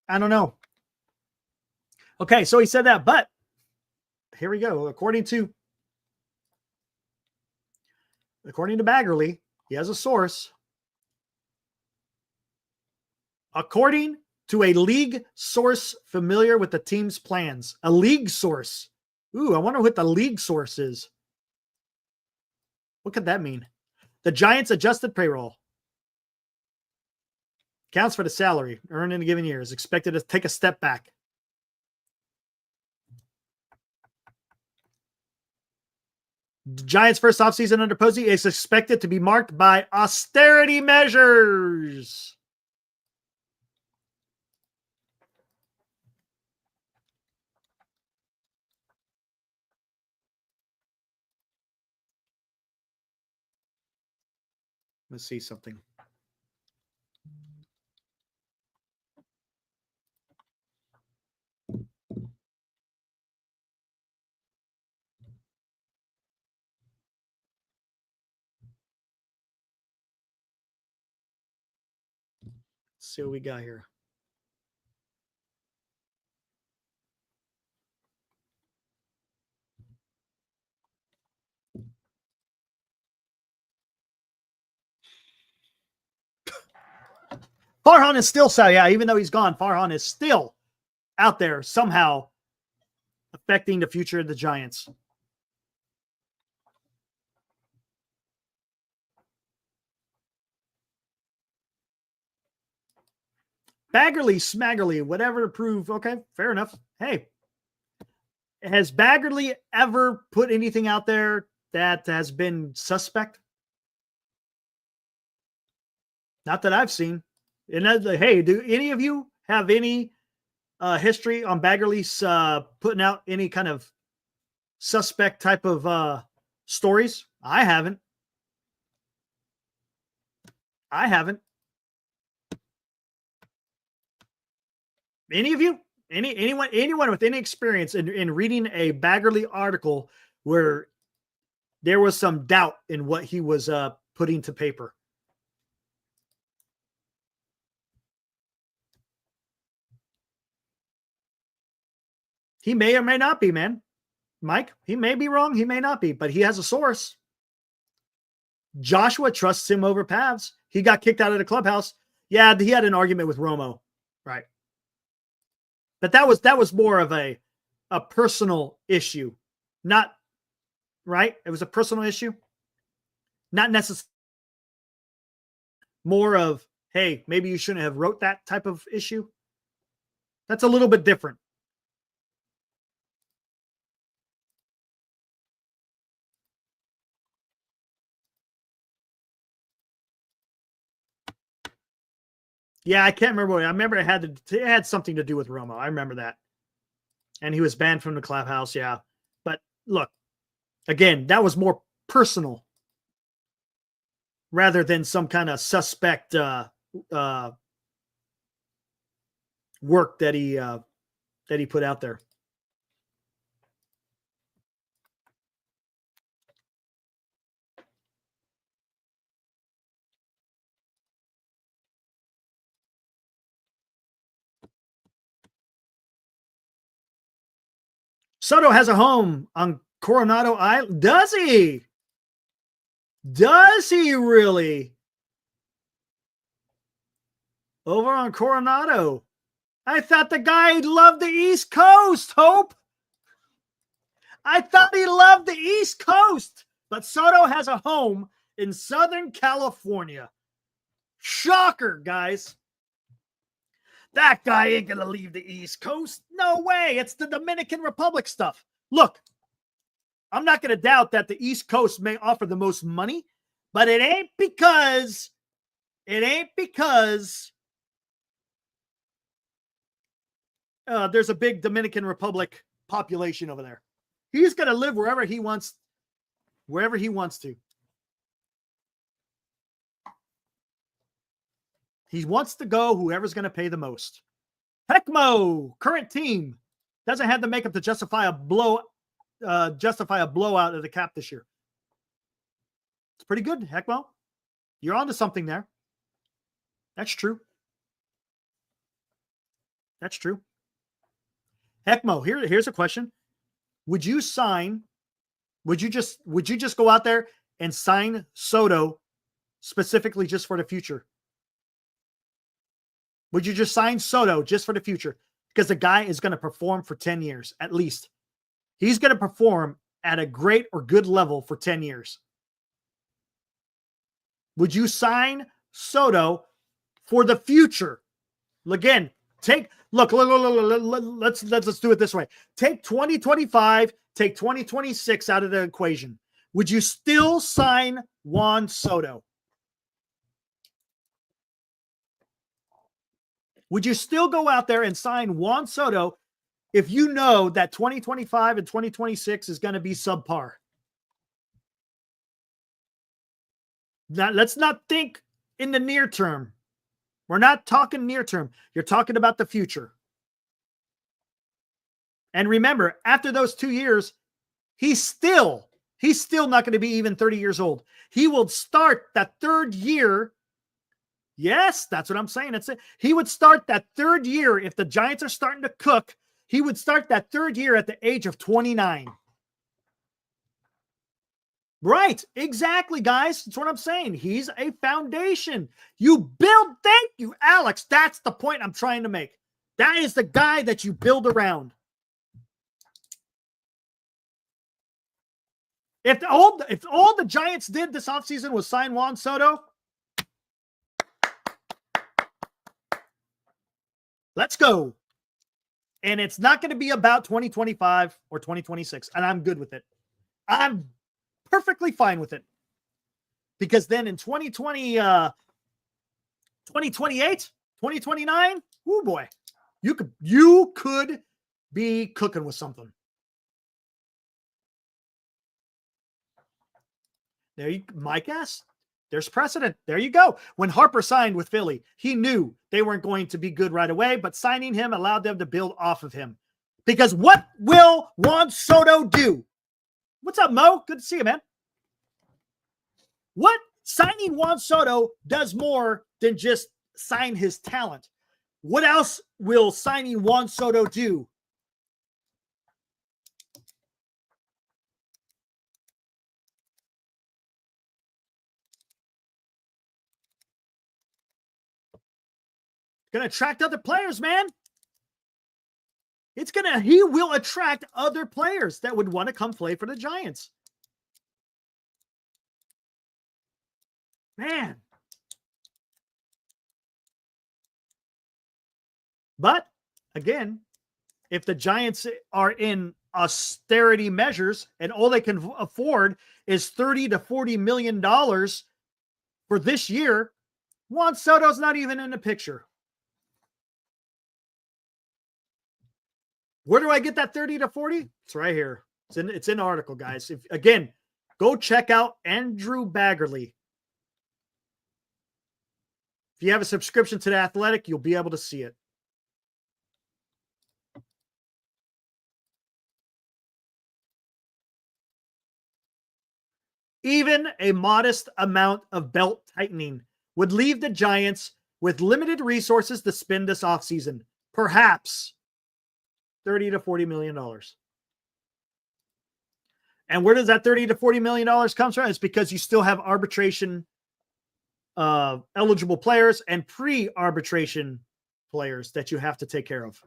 I don't know. Okay, so he said that, but here we go. According to Baggarly, he has a source. According to a league source familiar with the team's plans. A league source. Ooh, I wonder what the league source is. What could that mean? The Giants' adjusted payroll counts for the salary earned in a given year is expected to take a step back. The Giants' first offseason under Posey is expected to be marked by austerity measures. Let's see something. Let's see what we got here. Farhan is still, even though he's gone, Farhan is still out there somehow affecting the future of the Giants. Baggarly, Smaggerly, whatever to prove. Okay, fair enough. Hey, has Baggarly ever put anything out there that has been suspect? Not that I've seen. And hey, do any of you have any history on Baggarly's putting out any kind of suspect type of stories? I haven't. I haven't. Any of you? Anyone with any experience in reading a Baggarly article where there was some doubt in what he was putting to paper? He may or may not be, man. Mike, he may be wrong. He may not be, but he has a source. Joshua trusts him over Pavs. He got kicked out of the clubhouse. Yeah, he had an argument with Romo. Right. But that was more of a personal issue. Not right. It was a personal issue. Not necessarily more of, hey, maybe you shouldn't have wrote that type of issue. That's a little bit different. Yeah, I can't remember. I remember it had something to do with Romo. I remember that. And he was banned from the clubhouse. Yeah. But look, again, that was more personal rather than some kind of suspect work that he put out there. Soto has a home on Coronado Island. Does he? Does he really? Over on Coronado. I thought the guy loved the East Coast, Hope. I thought he loved the East Coast. But Soto has a home in Southern California. Shocker, guys. That guy ain't going to leave the East Coast. No way. It's the Dominican Republic stuff. Look, I'm not going to doubt that the East Coast may offer the most money, but it ain't because there's a big Dominican Republic population over there. He's going to live wherever he wants to. He wants to go whoever's going to pay the most. Heckmo, current team, doesn't have the makeup to justify a blowout of the cap this year. It's pretty good, Heckmo. You're onto something there. That's true. That's true. Heckmo, here's a question. Would you just go out there and sign Soto specifically just for the future? Would you just sign Soto just for the future? Because the guy is going to perform for 10 years, at least. He's going to perform at a great or good level for 10 years. Would you sign Soto for the future? Again, let's do it this way. Take 2025, take 2026 out of the equation. Would you still sign Juan Soto? Would you still go out there and sign Juan Soto if you know that 2025 and 2026 is going to be subpar? Now, let's not think in the near term. We're not talking near term. You're talking about the future. And remember, after those 2 years, he's still not going to be even 30 years old. He will start that third year. Yes, that's what I'm saying. He would start that third year if the Giants are starting to cook. He would start that third year at the age of 29. Right. Exactly, guys. That's what I'm saying. He's a foundation. Thank you, Alex. That's the point I'm trying to make. That is the guy that you build around. If all the Giants did this offseason was sign Juan Soto, let's go. And it's not going to be about 2025 or 2026. And I'm good with it. I'm perfectly fine with it. Because then in 2028, 2029, oh boy, you could be cooking with something. Mike asked, There's precedent. There you go. When Harper signed with Philly, he knew they weren't going to be good right away, but signing him allowed them to build off of him. Because what will Juan Soto do? What's up, Mo? Good to see you, man. What signing Juan Soto does more than just sign his talent. What else will signing Juan Soto do? Going to attract other players, man. He will attract other players that would want to come play for the Giants. Man. But again, if the Giants are in austerity measures and all they can afford is $30 to $40 million for this year, Juan Soto's not even in the picture. Where do I get that 30 to 40? It's right here. It's in the article, guys. Again, go check out Andrew Baggarly. If you have a subscription to The Athletic, you'll be able to see it. Even a modest amount of belt tightening would leave the Giants with limited resources to spend this offseason. Perhaps $30 to $40 million. And where does that $30 to $40 million come from? It's because you still have arbitration eligible players and pre-arbitration players that you have to take care of.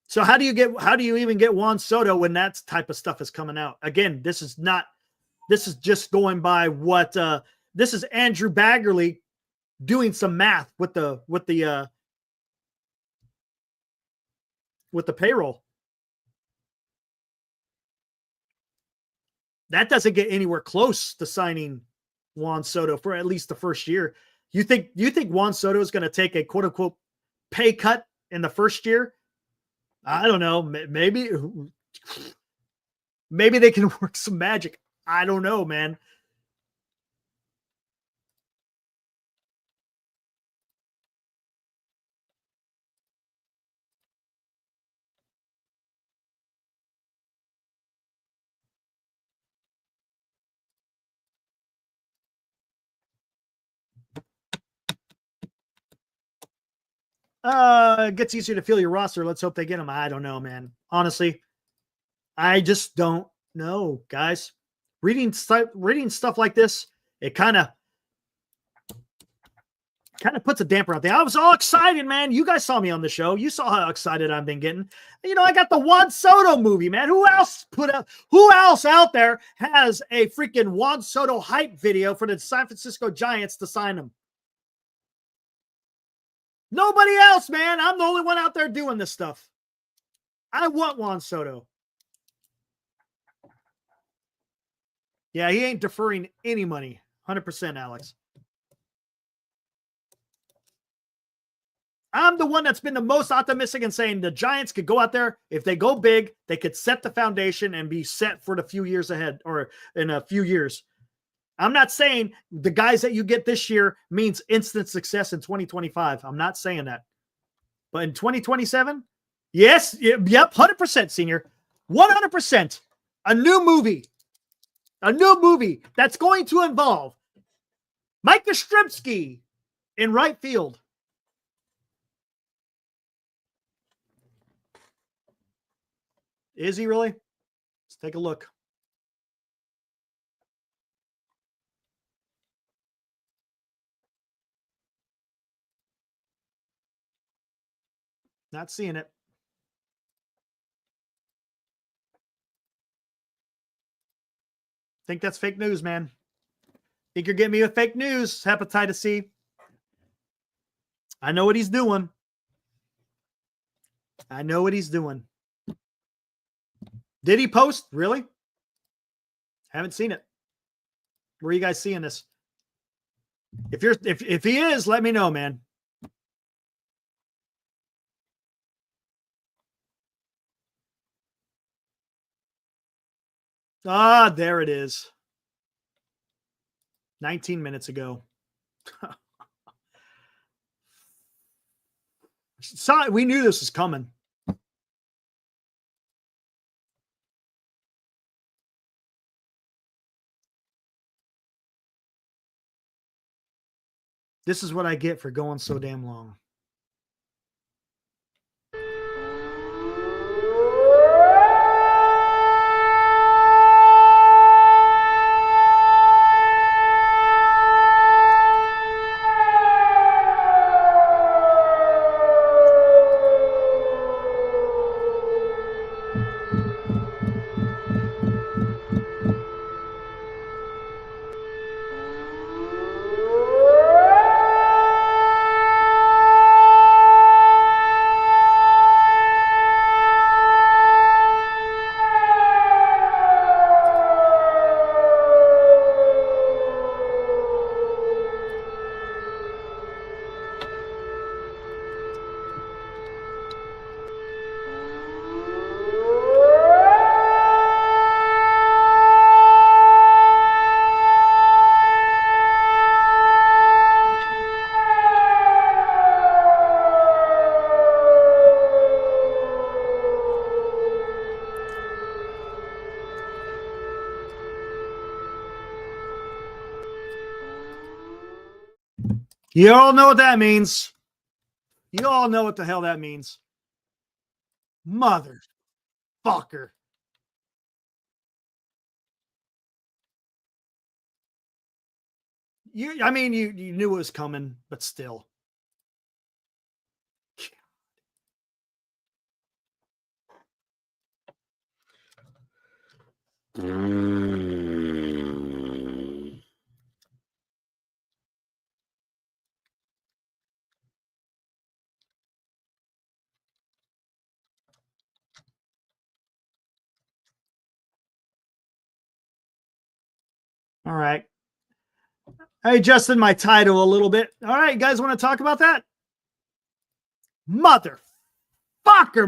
So how do you even get Juan Soto when that type of stuff is coming out? Again, this is just going by what this is Andrew Baggarly doing some math with the payroll. That doesn't get anywhere close to signing Juan Soto for at least the first year. You think Juan Soto is going to take a quote unquote pay cut in the first year? I don't know. Maybe they can work some magic. I don't know, man. It gets easier to fill your roster. Let's hope they get him. I don't know, man. Honestly, I just don't know, guys. Reading stuff like this, it kind of puts a damper out there. I was all excited, man. You guys saw me on the show. You saw how excited I've been getting. I got the Juan Soto movie, man. Who else out there has a freaking Juan Soto hype video for the San Francisco Giants to sign him? Nobody else, man. I'm the only one out there doing this stuff. I want Juan Soto. Yeah, he ain't deferring any money. 100%, Alex. I'm the one that's been the most optimistic in saying the Giants could go out there. If they go big, they could set the foundation and be set for the few years ahead or in a few years. I'm not saying the guys that you get this year means instant success in 2025. I'm not saying that. But in 2027, yes, yep, 100%, Senior. 100%. A new movie that's going to involve Mike Yastrzemski in right field. Is he really? Let's take a look. Not seeing it. Think that's fake news, man. Think you're getting me with fake news, hepatitis C. I know what he's doing. Did he post? Really? Haven't seen it. Where are you guys seeing this? If he is, let me know, man. Ah, there it is. 19 minutes ago. We knew this was coming. This is what I get for going so damn long. You all know what that means. You all know what the hell that means. Motherfucker. You knew it was coming, but still. All right. I adjusted my title a little bit. All right, you guys want to talk about that? Motherfucker,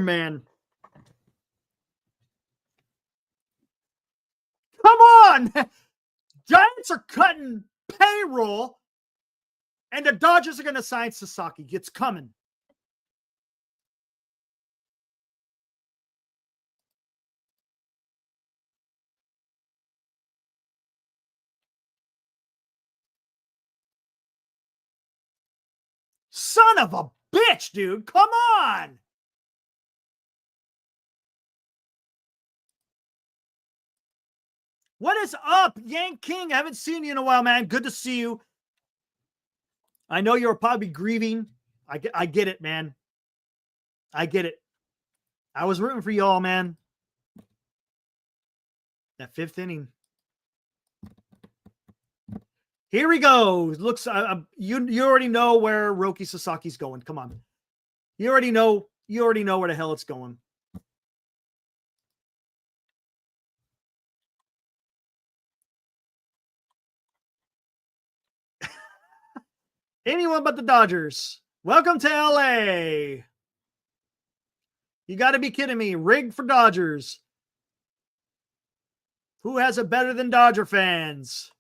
man. Come on. Giants are cutting payroll, and the Dodgers are going to sign Sasaki. It's coming. Son of a bitch, dude. Come on. What is up, Yank King? I haven't seen you in a while, man. Good to see you. I know you're probably grieving. I get it, man. I get it. I was rooting for y'all, man. That fifth inning. Here we go. Looks you already know where Roki Sasaki's going. Come on. You already know where the hell it's going. Anyone but the Dodgers. Welcome to LA. You got to be kidding me. Rigged for Dodgers. Who has it better than Dodger fans?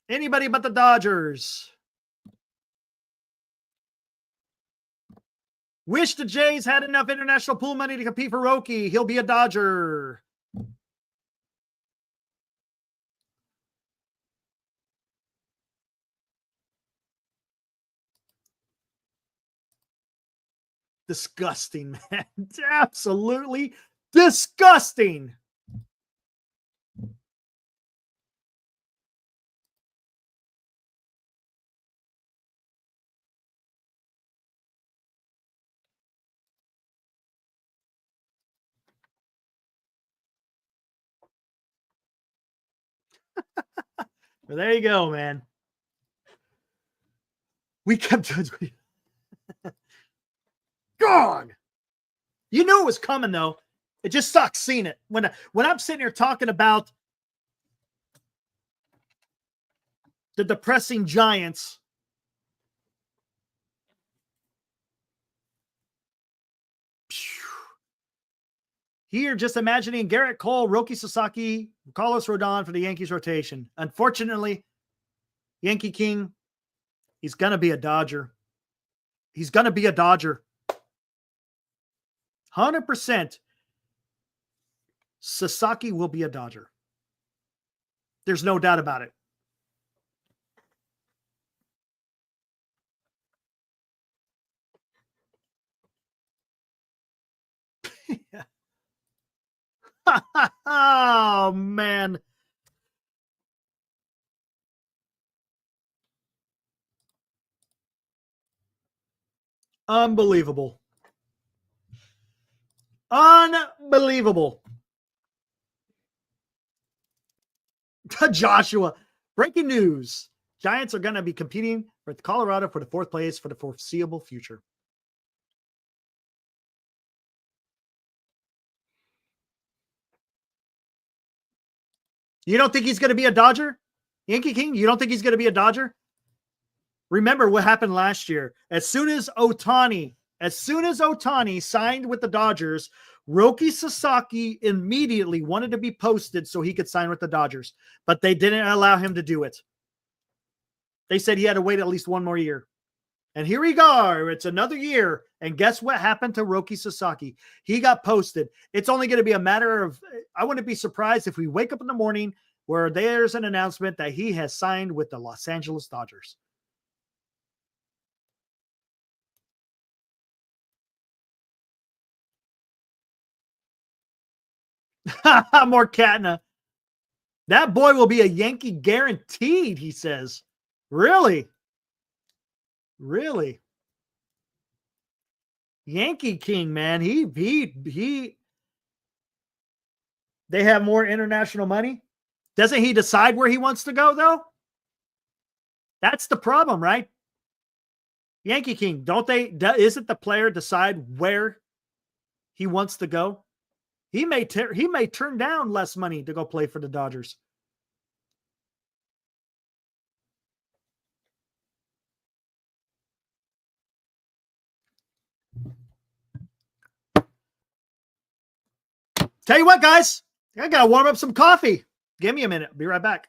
Anybody but the Dodgers. Wish the Jays had enough international pool money to compete for Roki. He'll be a Dodger. Disgusting, man. Absolutely disgusting. Well, there you go, man. We kept God. You knew it was coming, though. It just sucks seeing it. When I'm sitting here talking about the depressing Giants, Here, just imagining Garrett Cole, Roki Sasaki, Carlos Rodon for the Yankees rotation. Unfortunately, Yankee King, he's going to be a Dodger. He's going to be a Dodger. 100%. Sasaki will be a Dodger. There's no doubt about it. Oh, man. Unbelievable. Unbelievable. Joshua, breaking news. Giants are going to be competing with Colorado for the 4th place for the foreseeable future. You don't think he's going to be a Dodger? Yankee King, you don't think he's going to be a Dodger? Remember what happened last year. As soon as Ohtani signed with the Dodgers, Roki Sasaki immediately wanted to be posted so he could sign with the Dodgers, but they didn't allow him to do it. They said he had to wait at least one more year. And here we go. It's another year. And guess what happened to Roki Sasaki? He got posted. It's only going to be a matter of, I wouldn't be surprised if we wake up in the morning where there's an announcement that he has signed with the Los Angeles Dodgers. More Katna. That boy will be a Yankee guaranteed, he says. Really? Really? Yankee King, man. They have more international money. Doesn't he decide where he wants to go, though? That's the problem, right? Yankee King, isn't the player decide where he wants to go? He may turn down less money to go play for the Dodgers. Tell you what, guys, I got to warm up some coffee. Give me a minute. Be right back.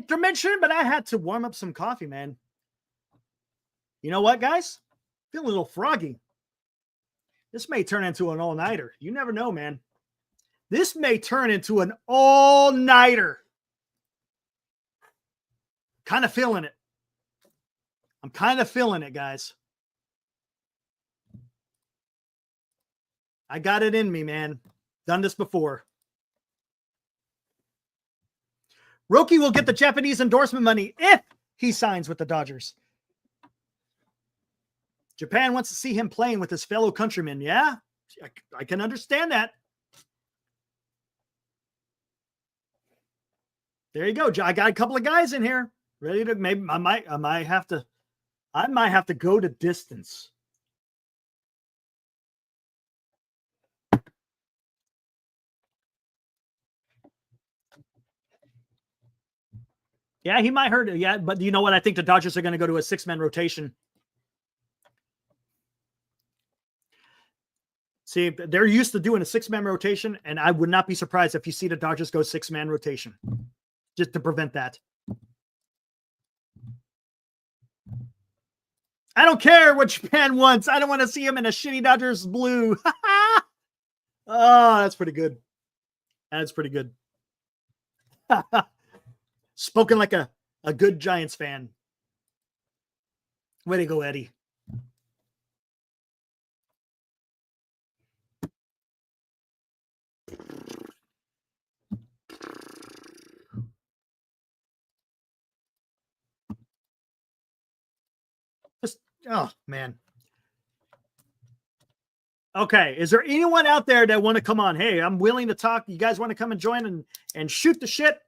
intermission, but I had to warm up some coffee, man. You know what, guys? Feel a little froggy. This may turn into an all-nighter. You never know, man. This may turn into an all-nighter. Kind of feeling it. I'm kind of feeling it, guys. I got it in me, man. Done this before. Roki will get the Japanese endorsement money if he signs with the Dodgers. Japan wants to see him playing with his fellow countrymen. Yeah, I can understand that. There you go. I got a couple of guys in here ready to. Maybe I might have to go to distance. Yeah, he might hurt it. Yeah, but you know what? I think the Dodgers are going to go to a 6-man rotation. See, they're used to doing a 6-man rotation, and I would not be surprised if you see the Dodgers go 6-man rotation, just to prevent that. I don't care what Japan wants. I don't want to see him in a shitty Dodgers blue. Oh, that's pretty good. That's pretty good. Spoken like a good Giants fan. Way to go, Eddie. Oh, man. Okay. Is there anyone out there that want to come on? Hey, I'm willing to talk. You guys want to come and join and shoot the shit?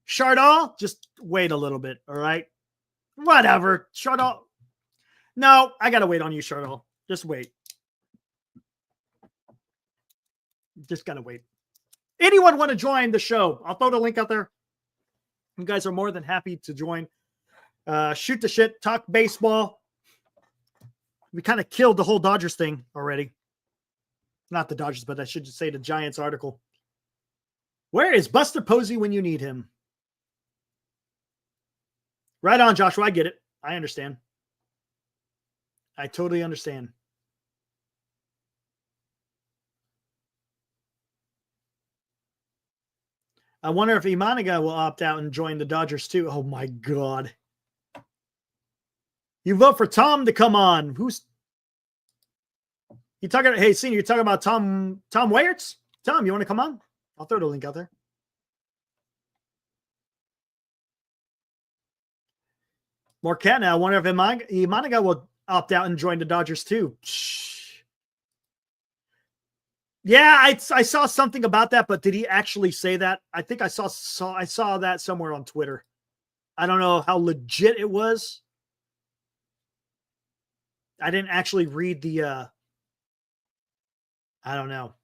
Chardal, just wait a little bit. All right. Whatever. Chardal. No, I got to wait on you, Chardal. Just wait. Just got to wait. Anyone want to join the show? I'll throw the link out there. You guys are more than happy to join. Shoot the shit. Talk baseball. We kind of killed the whole Dodgers thing already. Not the Dodgers, but I should just say the Giants article. Where is Buster Posey when you need him? Right on, Joshua. I get it. I understand. I totally understand. I wonder if Imaniga will opt out and join the Dodgers too. Oh my God. You vote for Tom to come on. Who's you talking? Hey, Senior, you talking about Tom Wayerts? Tom, you want to come on? I'll throw the link out there. Marquette, I wonder if Imaniga will opt out and join the Dodgers too. Yeah, I saw something about that, but did he actually say that? I think I saw that somewhere on Twitter. I don't know how legit it was. I didn't actually read the I don't know.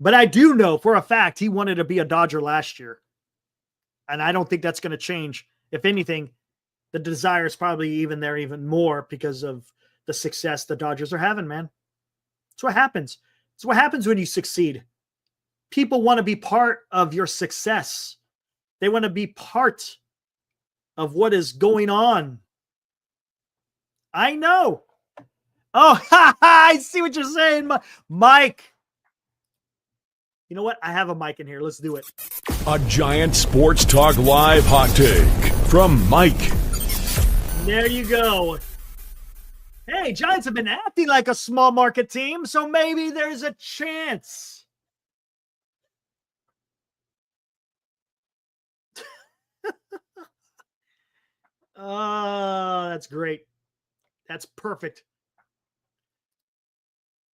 But I do know for a fact he wanted to be a Dodger last year. And I don't think that's going to change. If anything, the desire is probably even more because of the success the Dodgers are having, man. That's what happens. It's what happens when you succeed. People want to be part of your success. They want to be part of what is going on. I know. Oh, I see what you're saying, Mike. You know what? I have a mic in here. Let's do it. A Giant Sports Talk Live hot take from Mike. There you go. Hey, Giants have been acting like a small market team, so maybe there's a chance. Oh, that's great. That's perfect.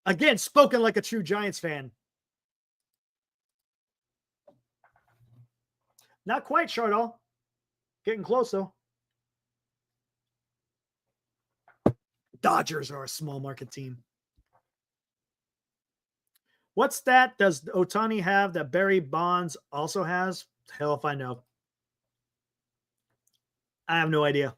Again, spoken like a true Giants fan. Not quite, Chardal. Getting close, though. Dodgers are a small market team. What stat does Ohtani have that Barry Bonds also has? Hell if I know. I have no idea.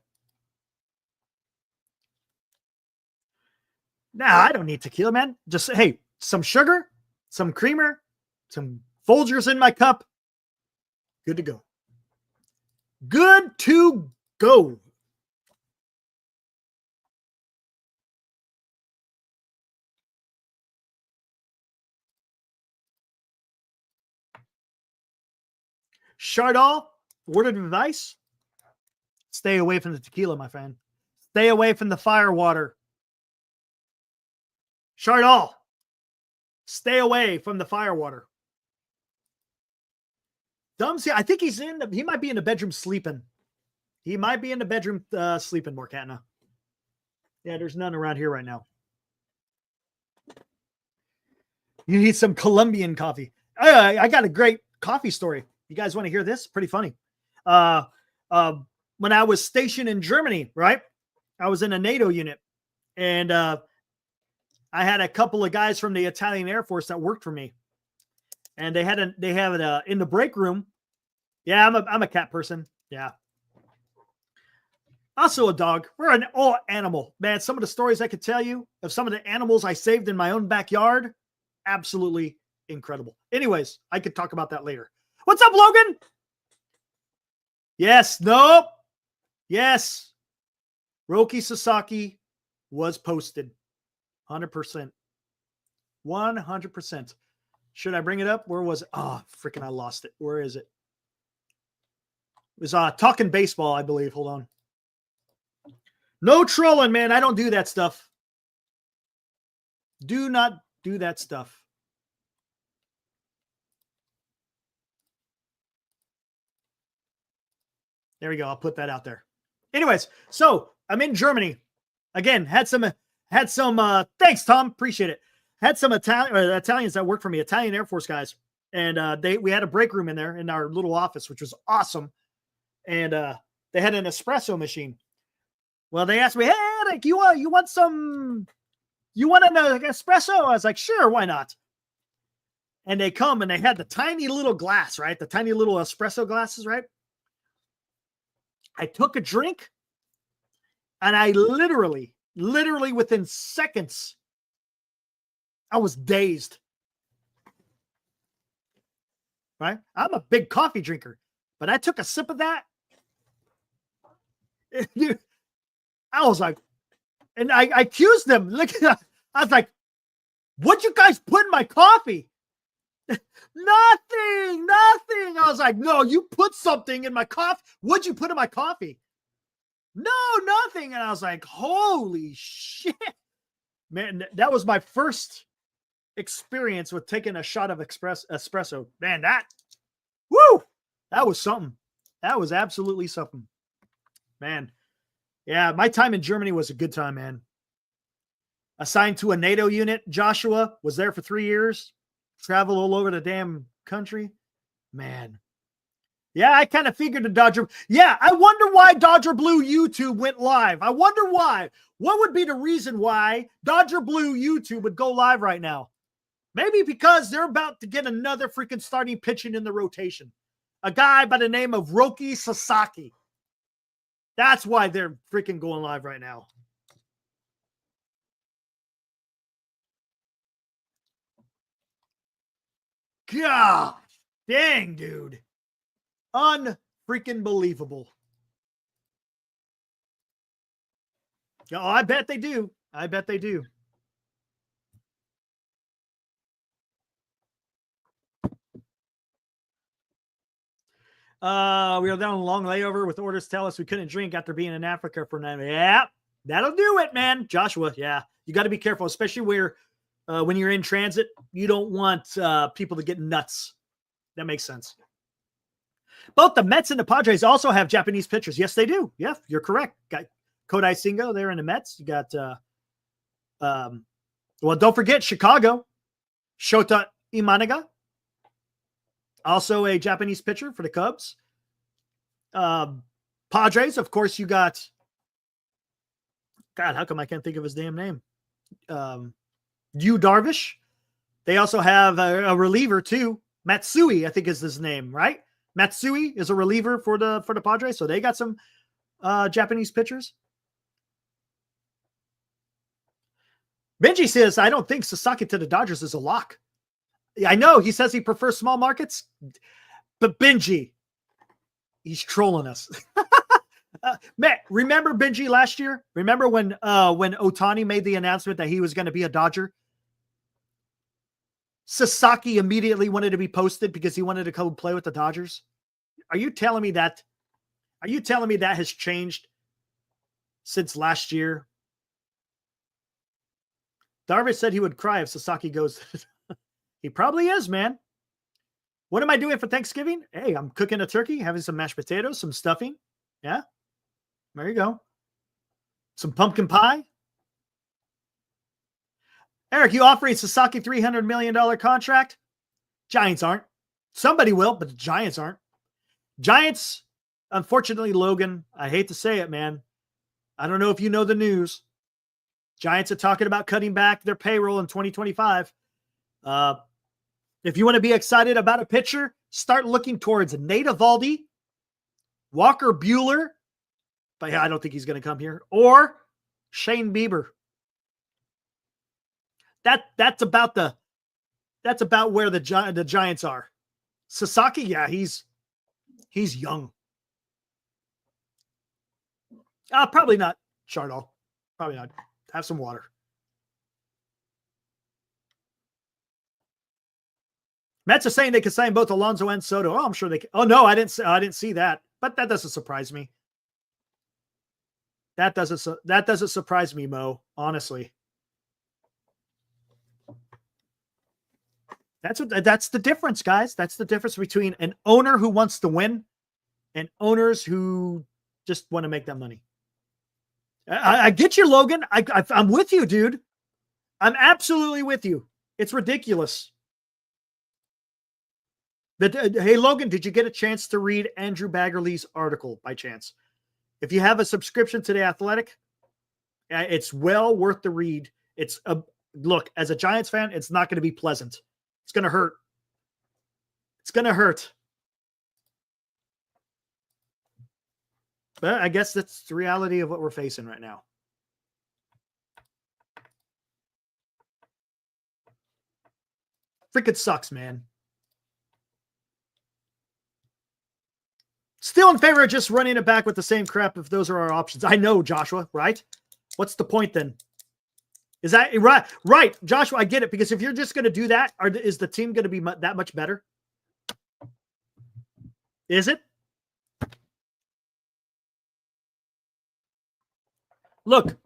Nah, I don't need tequila, man. Just, hey, some sugar, some creamer, some Folgers in my cup. Good to go. Good to go. Chardol, word of advice: stay away from the tequila, my friend. Stay away from the fire water. Chardol, stay away from the fire water. Dumbs, I think he might be in the bedroom sleeping. He might be in the bedroom sleeping, Morcatna. Yeah, there's none around here right now. You need some Colombian coffee. I got a great coffee story. You guys want to hear this? Pretty funny. When I was stationed in Germany, right? I was in a NATO unit, and I had a couple of guys from the Italian Air Force that worked for me, and they have it in the break room. Yeah, I'm a cat person. Yeah. Also a dog. We're an all animal, man. Some of the stories I could tell you of some of the animals I saved in my own backyard, absolutely incredible. Anyways, I could talk about that later. What's up, Logan? Yes. Nope. Yes. Roki Sasaki was posted. 100%. 100%. Should I bring it up? Where was it? Oh, freaking, I lost it. Where is it? It was Talking Baseball, I believe. Hold on. No trolling, man. I don't do that stuff. Do not do that stuff. There we go. I'll put that out there. Anyways, so I'm in Germany. Again, had some thanks, Tom. Appreciate it. Had some Italians that worked for me, Italian Air Force guys. And we had a break room in there in our little office, which was awesome. And they had an espresso machine. Well, they asked me, hey, Eric, you want an espresso? I was like, sure, why not? And they come and they had the tiny little glass, right? The tiny little espresso glasses, right? I took a drink and I literally within seconds, I was dazed. Right? I'm a big coffee drinker, but I took a sip of that. I was like, and I accused them. Look, I was like, what'd you guys put in my coffee? Nothing. I was like, no, you put something in my coffee. What'd you put in my coffee? No, nothing. And I was like, holy shit. Man, that was my first experience with taking a shot of espresso. Man, that was something. That was absolutely something. Man. Yeah, my time in Germany was a good time, man. Assigned to a NATO unit, Joshua, was there for 3 years. Travel all over the damn country. Man. Yeah, I kind of figured the Dodger. Yeah, I wonder why Dodger Blue YouTube went live. I wonder why. What would be the reason why Dodger Blue YouTube would go live right now? Maybe because they're about to get another freaking starting pitching in the rotation. A guy by the name of Roki Sasaki. That's why they're freaking going live right now. God dang, dude. Unfreaking believable. Oh, I bet they do. I bet they do. We were down a long layover with orders tell us we couldn't drink after being in Africa for 9 days. Yeah, that'll do it, man. Joshua, yeah. You got to be careful, especially where when you're in transit, you don't want people to get nuts. That makes sense. Both the Mets and the Padres also have Japanese pitchers. Yes, they do. Yeah, you're correct. Got Kodai Singo there in the Mets. You got, well, don't forget Chicago, Shota Imanaga. Also a Japanese pitcher for the Cubs. Padres, of course, you got. God, how come I can't think of his damn name? Yu Darvish. They also have a reliever too. Matsui, I think is his name, right? Matsui is a reliever for the Padres, so they got some Japanese pitchers. Benji says, I don't think Sasaki to the Dodgers is a lock. I know he says he prefers small markets, but Benji, He's trolling us. Matt, remember Benji last year? Remember when Ohtani made the announcement that he was going to be a Dodger? Sasaki immediately wanted to be posted because he wanted to come play with the Dodgers. Are you telling me that has changed since last year? Darvish said he would cry if Sasaki goes. He probably is, man. What am I doing for Thanksgiving? Hey, I'm cooking a turkey, having some mashed potatoes, some stuffing. Yeah. There you go. Some pumpkin pie. Eric, you offering Sasaki $300 million contract? Giants aren't. Somebody will, but the Giants aren't. Giants, unfortunately, Logan, I hate to say it, man. I don't know if you know the news. Giants are talking about cutting back their payroll in 2025. If you want to be excited about a pitcher, start looking towards Nate Eovaldi, Walker Buehler, but I don't think he's going to come here, or Shane Bieber. That's about where the Giants are. Sasaki, yeah, he's young. Probably not, Chardall. Probably not. Have some water. Mets are saying they could sign both Alonso and Soto. Oh, I'm sure they can. Oh no, I didn't see that. But that doesn't surprise me. That doesn't surprise me, Mo, honestly. That's the difference, guys. That's the difference between an owner who wants to win and owners who just want to make that money. I get you, Logan. I'm with you, dude. I'm absolutely with you. It's ridiculous. Hey, Logan, did you get a chance to read Andrew Baggarly's article by chance? If you have a subscription to The Athletic, it's well worth the read. Look, as a Giants fan, it's not going to be pleasant. It's going to hurt. It's going to hurt. But I guess that's the reality of what we're facing right now. Freaking sucks, man. Still in favor of just running it back with the same crap if those are our options. I know, Joshua, right? What's the point then? Is that right? Right, Joshua, I get it. Because if you're just going to do that, is the team going to be that much better? Is it? Look,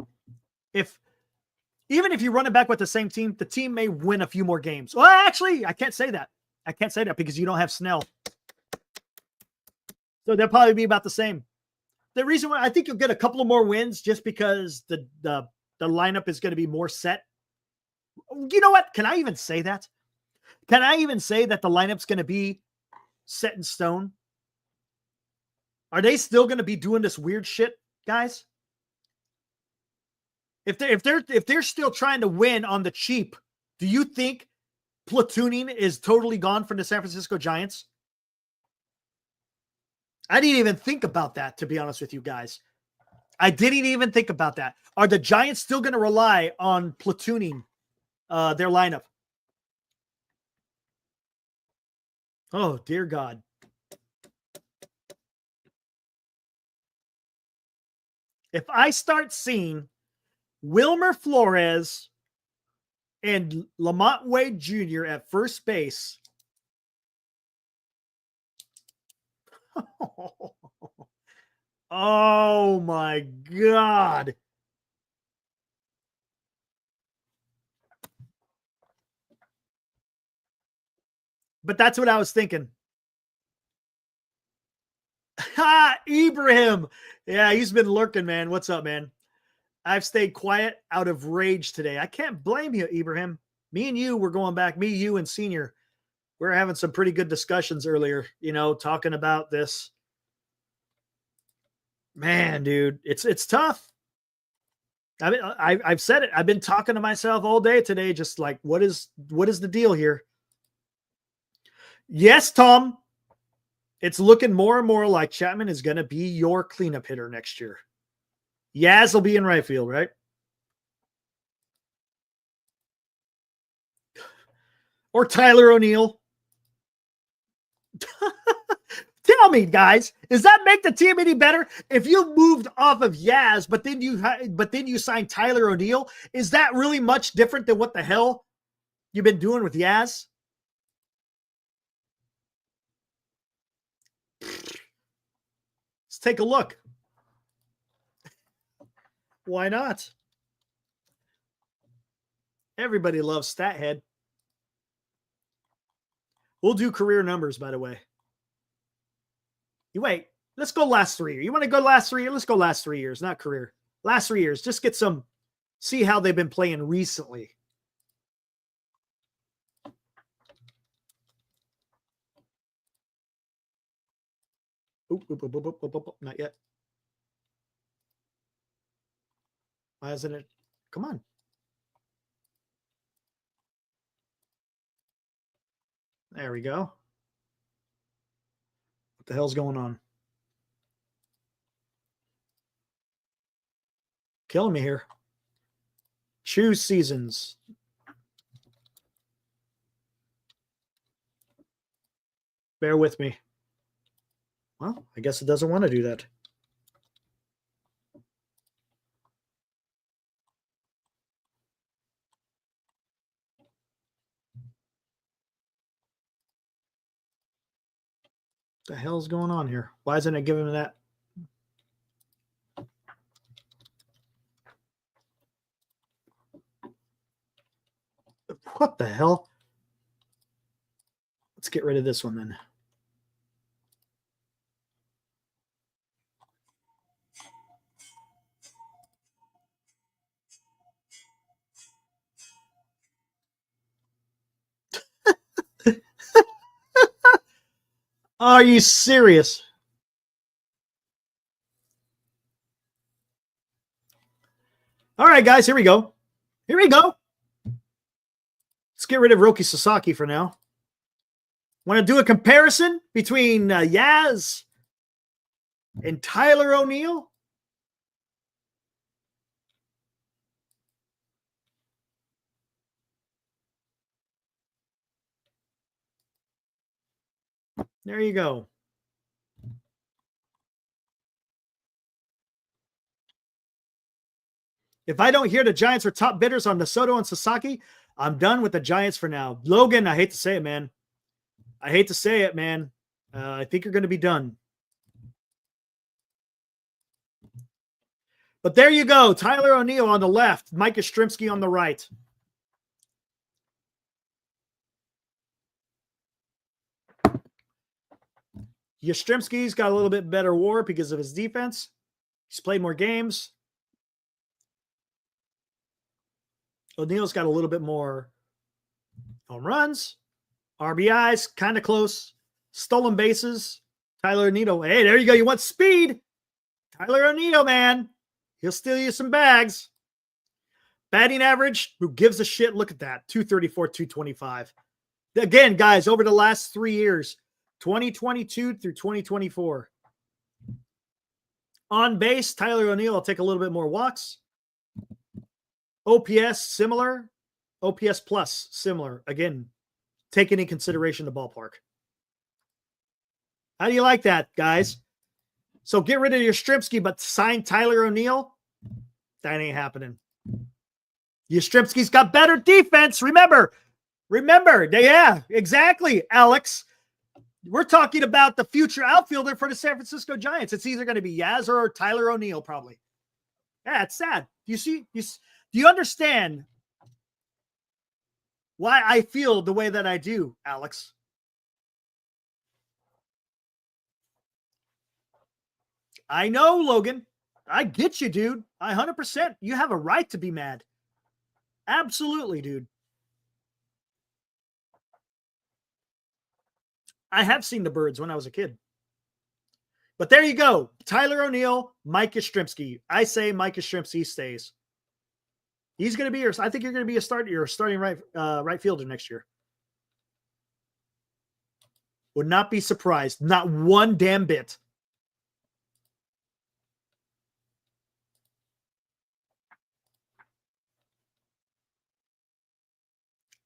even if you run it back with the same team, the team may win a few more games. Well, actually, I can't say that. I can't say that because you don't have Snell. So they'll probably be about the same. The reason why I think you'll get a couple of more wins just because the lineup is going to be more set. You know what? Can I even say that? Can I even say that the lineup's going to be set in stone? Are they still going to be doing this weird shit, guys? If they're still trying to win on the cheap, do you think platooning is totally gone from the San Francisco Giants? I didn't even think about that, to be honest with you guys. I didn't even think about that. Are the Giants still going to rely on platooning their lineup? Oh, dear God. If I start seeing Wilmer Flores and Lamont Wade Jr. at first base, oh my God. But that's what I was thinking. Ha, Ibrahim. Yeah, he's been lurking, man. What's up, man? I've stayed quiet out of rage today. I can't blame you, Ibrahim. Me and you were going back. Me, you, and Senior. We were having some pretty good discussions earlier, talking about this. Man, dude, it's tough. I've said it. I've been talking to myself all day today, just like, what is the deal here? Yes, Tom. It's looking more and more like Chapman is going to be your cleanup hitter next year. Yaz will be in right field, right? Or Tyler O'Neill. Tell me, guys, does that make the team any better? If you moved off of Yaz, but then you signed Tyler O'Neill, is that really much different than what the hell you've been doing with Yaz? Let's take a look. Why not? Everybody loves Stathead. We'll do career numbers, by the way. You wait. Let's go last 3 years. You want to go last 3 years? Let's go last 3 years, not career. Last 3 years. Just get some, see how they've been playing recently. Oop, not yet. Why isn't it? Come on. There we go. What the hell's going on? Killing me here. Choose seasons. Bear with me. Well, I guess it doesn't want to do that. What the hell's going on here? Why isn't it giving me that? What the hell? Let's get rid of this one then. Are you serious? All right, guys, here we go. Here we go. Let's get rid of Roki Sasaki for now. Want to do a comparison between Yaz and Tyler O'Neill? There you go. If I don't hear the Giants are top bidders on DeSoto and Sasaki, I'm done with the Giants for now. Logan, I hate to say it, man. I hate to say it, man. I think you're going to be done. But there you go. Tyler O'Neill on the left. Mike Yastrzemski on the right. Yastrzemski's got a little bit better WAR because of his defense. He's played more games. O'Neill's got a little bit more home runs, RBIs, kind of close. Stolen bases. Tyler O'Neill. Hey, there you go. You want speed? Tyler O'Neill, man. He'll steal you some bags. Batting average, who gives a shit? Look at that. 234, 225. Again, guys, over the last 3 years, 2022 through 2024. On base, Tyler O'Neill will take a little bit more walks. OPS, similar. OPS plus, similar. Again, taking in consideration the ballpark. How do you like that, guys? So get rid of Yastrzemski, but sign Tyler O'Neill? That ain't happening. Yastrzemski's got better defense. Remember. Yeah, exactly, Alex. We're talking about the future outfielder for the San Francisco Giants. It's either going to be Yaz or Tyler O'Neill, probably. Yeah, it's sad. Do you understand why I feel the way that I do, Alex? I know, Logan. I get you, dude. 100%. You have a right to be mad. Absolutely, dude. I have seen the birds when I was a kid. But there you go. Tyler O'Neill, Mike Yastrzemski. I say Mike Yastrzemski stays. He's going to be I think you're going to be your starting right fielder next year. Would not be surprised. Not one damn bit.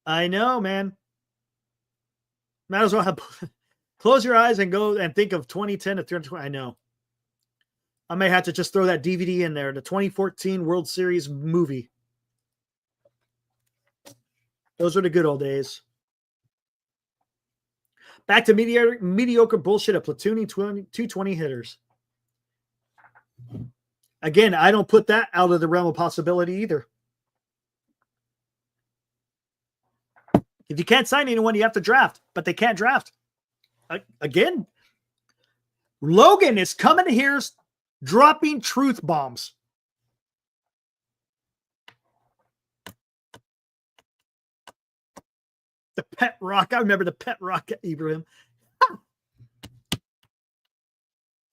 I know, man. Might as well have Close your eyes and go and think of 2010 to 2020. I know. I may have to just throw that DVD in there, the 2014 World Series movie. Those were the good old days. Back to mediocre bullshit of platooning 220 hitters. Again, I don't put that out of the realm of possibility either. If you can't sign anyone, you have to draft, but they can't draft. Again, Logan is coming here dropping truth bombs. The pet rock. I remember the pet rock, Ibrahim.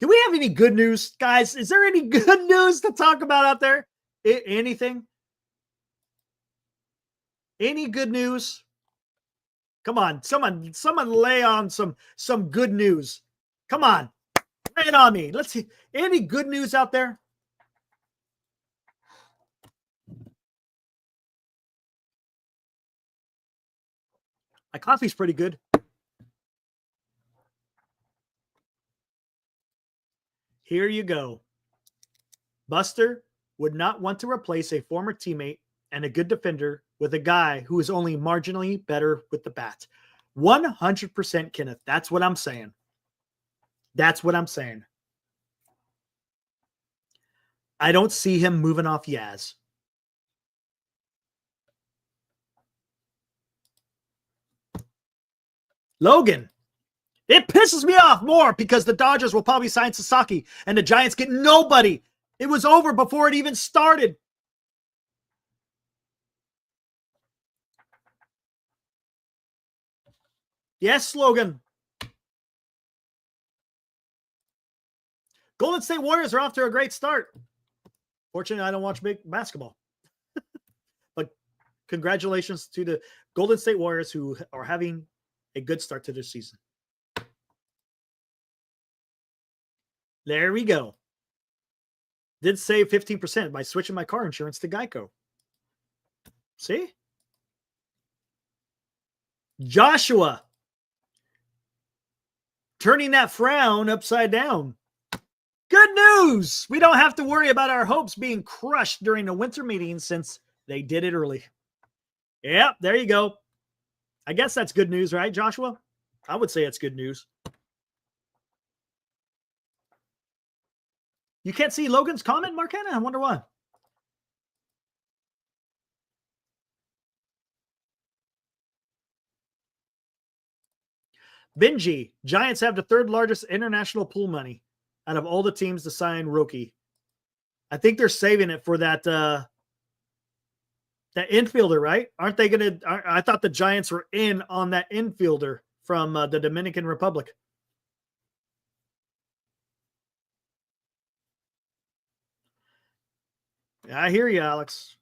Do we have any good news, guys? Is there any good news to talk about out there? Anything? Any good news? Come on, someone lay on some good news. Come on, lay it on me. Let's see. Any good news out there? My coffee's pretty good. Here you go. Buster would not want to replace a former teammate and a good defender with a guy who is only marginally better with the bat. 100% Kenneth. That's what I'm saying. That's what I'm saying. I don't see him moving off Yaz. Logan. It pisses me off more because the Dodgers will probably sign Sasaki and the Giants get nobody. It was over before it even started. Yes, Logan. Golden State Warriors are off to a great start. Fortunately, I don't watch big basketball. But congratulations to the Golden State Warriors who are having a good start to their season. There we go. Did save 15% by switching my car insurance to Geico. See? Joshua. Turning that frown upside down. Good news. We don't have to worry about our hopes being crushed during the winter meeting since they did it early. Yep, there you go. I guess that's good news, right, Joshua? I would say it's good news. You can't see Logan's comment, Marquetta? I wonder why. Benji, Giants have the third largest international pool money out of all the teams to sign Roki. I think they're saving it for that infielder, right? Aren't they going to? I thought the Giants were in on that infielder from the Dominican Republic. I hear you, Alex.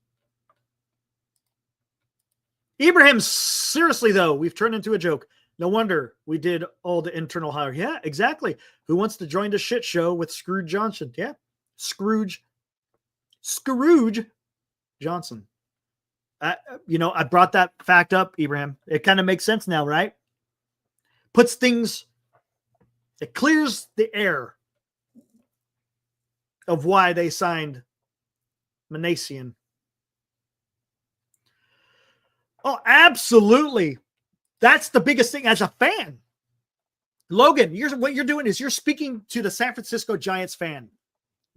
Ibrahim, seriously, though, we've turned into a joke. No wonder we did all the internal hire. Yeah, exactly. Who wants to join the shit show with Scrooge Johnson? Yeah, Scrooge Johnson. I brought that fact up, Ibrahim. It kind of makes sense now, right? Puts things, it clears the air of why they signed Manasian. Oh, absolutely. That's the biggest thing as a fan. Logan, what you're doing is you're speaking to the San Francisco Giants fan.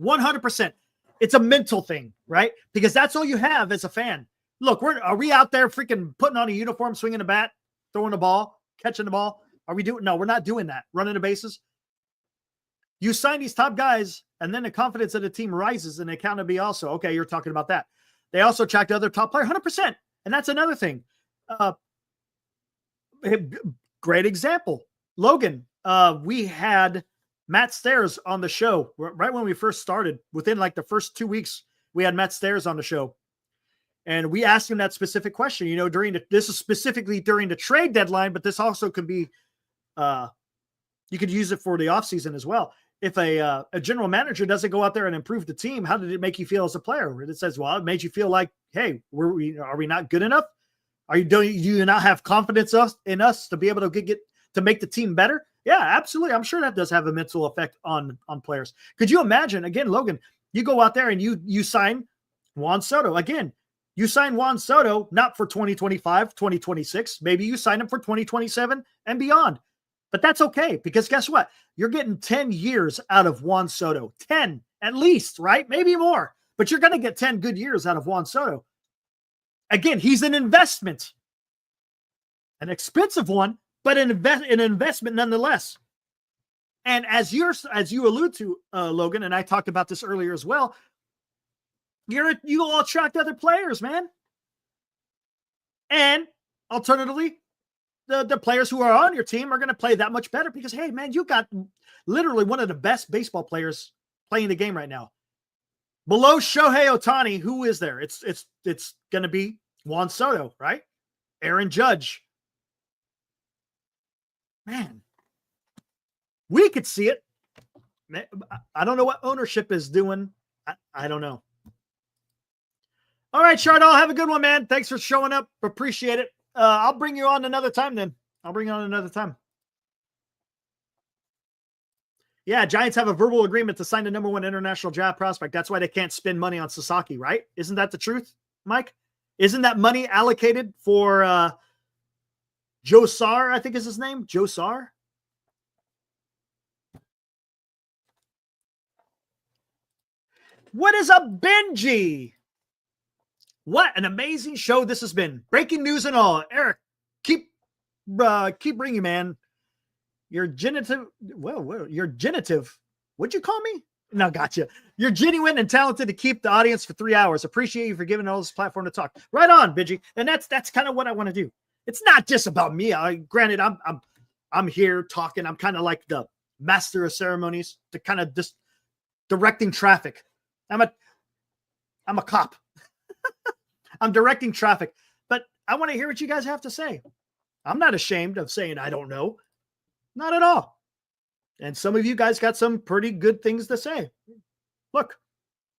100%. It's a mental thing, right? Because that's all you have as a fan. Look, are we out there freaking putting on a uniform, swinging a bat, throwing the ball, catching the ball? No, we're not doing that. Running the bases. You sign these top guys, and then the confidence of the team rises, and they count to be also, okay, you're talking about that. They also attract other top players, 100%. And that's another thing. Great example. Logan, we had Matt Stairs on the show right when we first started. Within like the first 2 weeks, we had Matt Stairs on the show. And we asked him that specific question, this is specifically during the trade deadline, but this also could be, you could use it for the offseason as well. If a general manager doesn't go out there and improve the team, how did it make you feel as a player? It says, well, it made you feel like, hey, are we not good enough? Do you not have confidence in us to be able to to make the team better? Yeah, absolutely. I'm sure that does have a mental effect on players. Could you imagine, again, Logan, you go out there and you sign Juan Soto. Again, you sign Juan Soto not for 2025, 2026. Maybe you sign him for 2027 and beyond. But that's okay, because guess what? You're getting 10 years out of Juan Soto. 10 at least, right? Maybe more. But you're going to get 10 good years out of Juan Soto. Again, he's an investment. An expensive one, but an investment nonetheless. And as you allude to, Logan, and I talked about this earlier as well, you'll attract other players, man. And alternatively, the players who are on your team are going to play that much better because, hey, man, you got literally one of the best baseball players playing the game right now. Below Shohei Ohtani, who is there? It's going to be Juan Soto, right? Aaron Judge. Man, we could see it. I don't know what ownership is doing. I don't know. All right, Chardall, have a good one, man. Thanks for showing up. Appreciate it. I'll bring you on another time then. Yeah, Giants have a verbal agreement to sign the number 1 international draft prospect. That's why they can't spend money on Sasaki, right? Isn't that the truth, Mike? Isn't that money allocated for Joe Sarr, I think is his name? Joe Sarr? What is up, Benji? What an amazing show this has been. Breaking news and all. Eric, keep bringing, man. Your genitive. What'd you call me? No, gotcha. You're genuine and talented to keep the audience for 3 hours. Appreciate you for giving all this platform to talk. Right on, Benji. And that's kind of what I want to do. It's not just about me. Granted, I'm here talking. I'm kind of like the master of ceremonies, to kind of just directing traffic. I'm a cop. I'm directing traffic, but I want to hear what you guys have to say. I'm not ashamed of saying I don't know. Not at all. And some of you guys got some pretty good things to say. Look,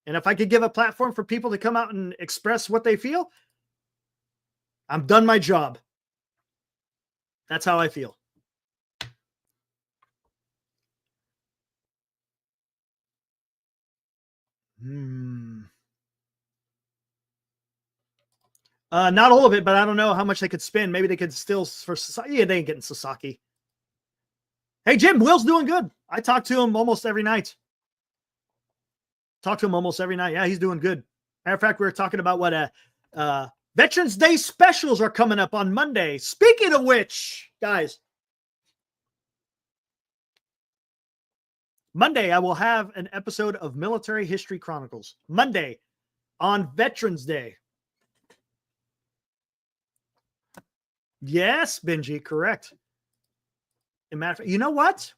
and if I could give a platform for people to come out and express what they feel, I'm done my job. That's how I feel. Not all of it, but I don't know how much they could spend. Maybe they could still for Sasaki. Yeah, they ain't getting Sasaki. Hey, Jim, Will's doing good. I talk to him almost every night. Yeah, he's doing good. Matter of fact, we were talking about what Veterans Day specials are coming up on Monday. Speaking of which, guys, Monday I will have an episode of Military History Chronicles. Monday on Veterans Day. Yes, Benji, correct. You know what?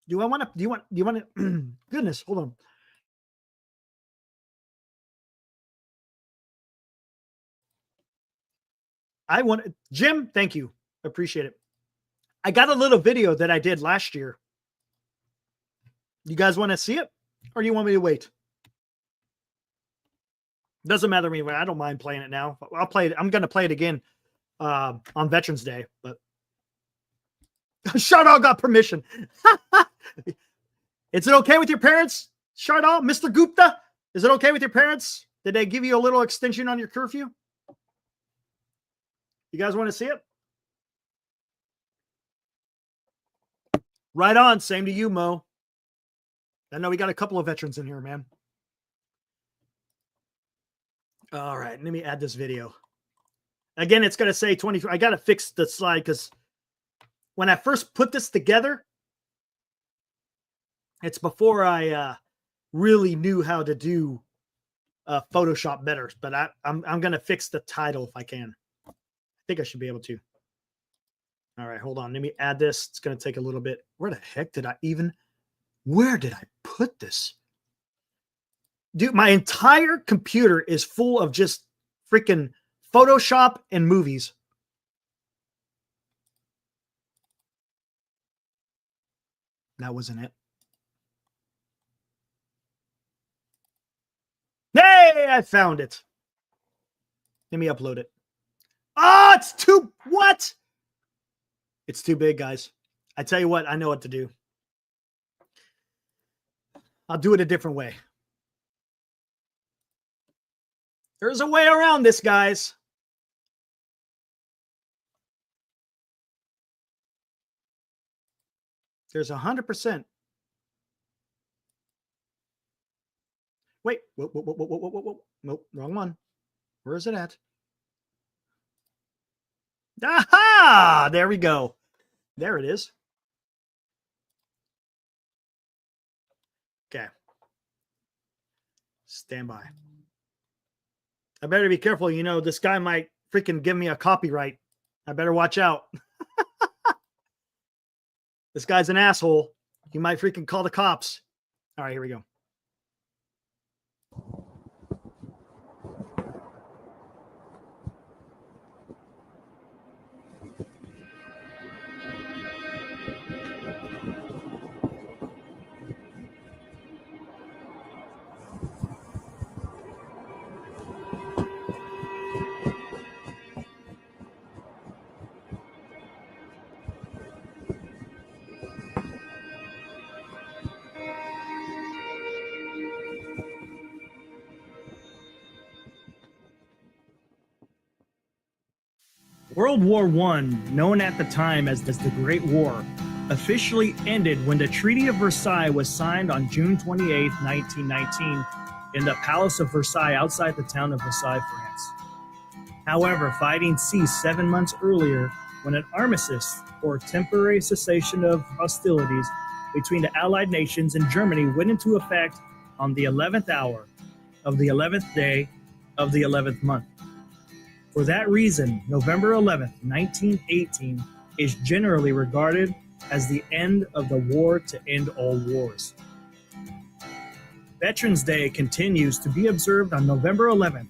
Do you want to, goodness, hold on. Jim, thank you. Appreciate it. I got a little video that I did last year. You guys want to see it? Or do you want me to wait? Doesn't matter to me. I don't mind playing it now. I'll play it. I'm going to play it again on Veterans Day, but Shardall got permission. Is it okay with your parents, Shardall? Mr. Gupta, is it okay with your parents? Did they give you a little extension on your curfew? You guys want to see it? Right on. Same to you, Mo. I know we got a couple of veterans in here, man. All right. Let me add this video. Again, it's going to say 23. I got to fix the slide because when I first put this together, it's before I really knew how to do Photoshop better. But I'm going to fix the title if I can. I think I should be able to. All right, hold on. Let me add this. It's going to take a little bit. Where the heck did I where did I put this? Dude, my entire computer is full of just freaking Photoshop and movies. That wasn't it. Hey, I found it. Let me upload it. Oh, it's too, what? It's too big, guys. I tell you what, I know what to do. I'll do it a different way. There's a way around this, guys. There's 100%. Wait, whoa. Nope, wrong one. Where is it at? Aha! There we go. There it is. Okay. Stand by. I better be careful. You know, this guy might freaking give me a copyright. I better watch out. This guy's an asshole. He might freaking call the cops. All right, here we go. World War I, known at the time as the Great War, officially ended when the Treaty of Versailles was signed on June 28, 1919, in the Palace of Versailles outside the town of Versailles, France. However, fighting ceased 7 months earlier when an armistice, or temporary cessation of hostilities between the Allied nations and Germany, went into effect on the 11th hour of the 11th day of the 11th month. For that reason, November 11th, 1918 is generally regarded as the end of the war to end all wars. Veterans Day continues to be observed on November 11th,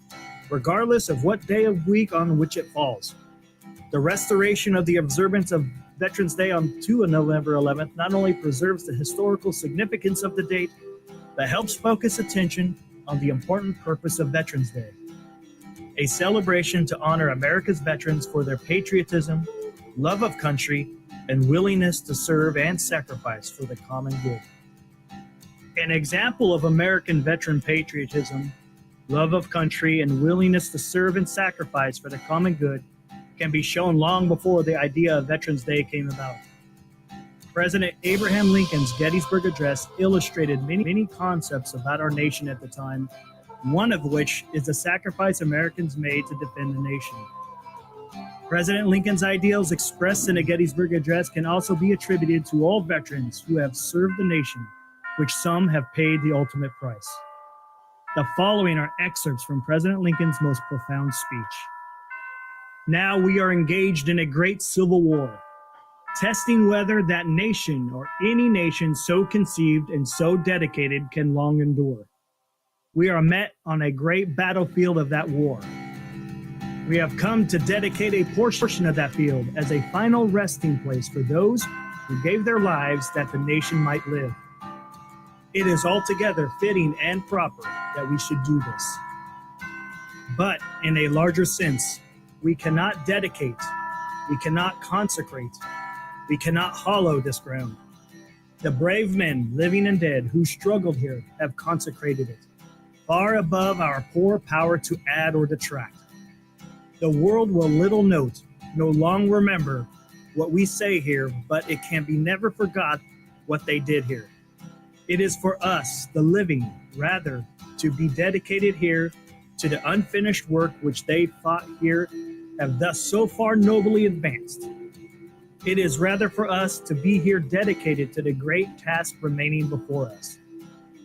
regardless of what day of week on which it falls. The restoration of the observance of Veterans Day to November 11th not only preserves the historical significance of the date, but helps focus attention on the important purpose of Veterans Day. A celebration to honor America's veterans for their patriotism, love of country, and willingness to serve and sacrifice for the common good. An example of American veteran patriotism, love of country, and willingness to serve and sacrifice for the common good can be shown long before the idea of Veterans Day came about. President Abraham Lincoln's Gettysburg Address illustrated many concepts about our nation at the time, one of which is the sacrifice Americans made to defend the nation. President Lincoln's ideals expressed in the Gettysburg Address can also be attributed to all veterans who have served the nation, which some have paid the ultimate price. The following are excerpts from President Lincoln's most profound speech. Now we are engaged in a great civil war, testing whether that nation or any nation so conceived and so dedicated can long endure. We are met on a great battlefield of that war. We have come to dedicate a portion of that field as a final resting place for those who gave their lives that the nation might live. It is altogether fitting and proper that we should do this. But in a larger sense, we cannot dedicate, we cannot consecrate, we cannot hallow this ground. The brave men, living and dead, who struggled here have consecrated it, far above our poor power to add or detract. The world will little note, no long remember what we say here, but it can be never forgot what they did here. It is for us, the living, rather, to be dedicated here to the unfinished work which they fought here, have thus so far nobly advanced. It is rather for us to be here dedicated to the great task remaining before us,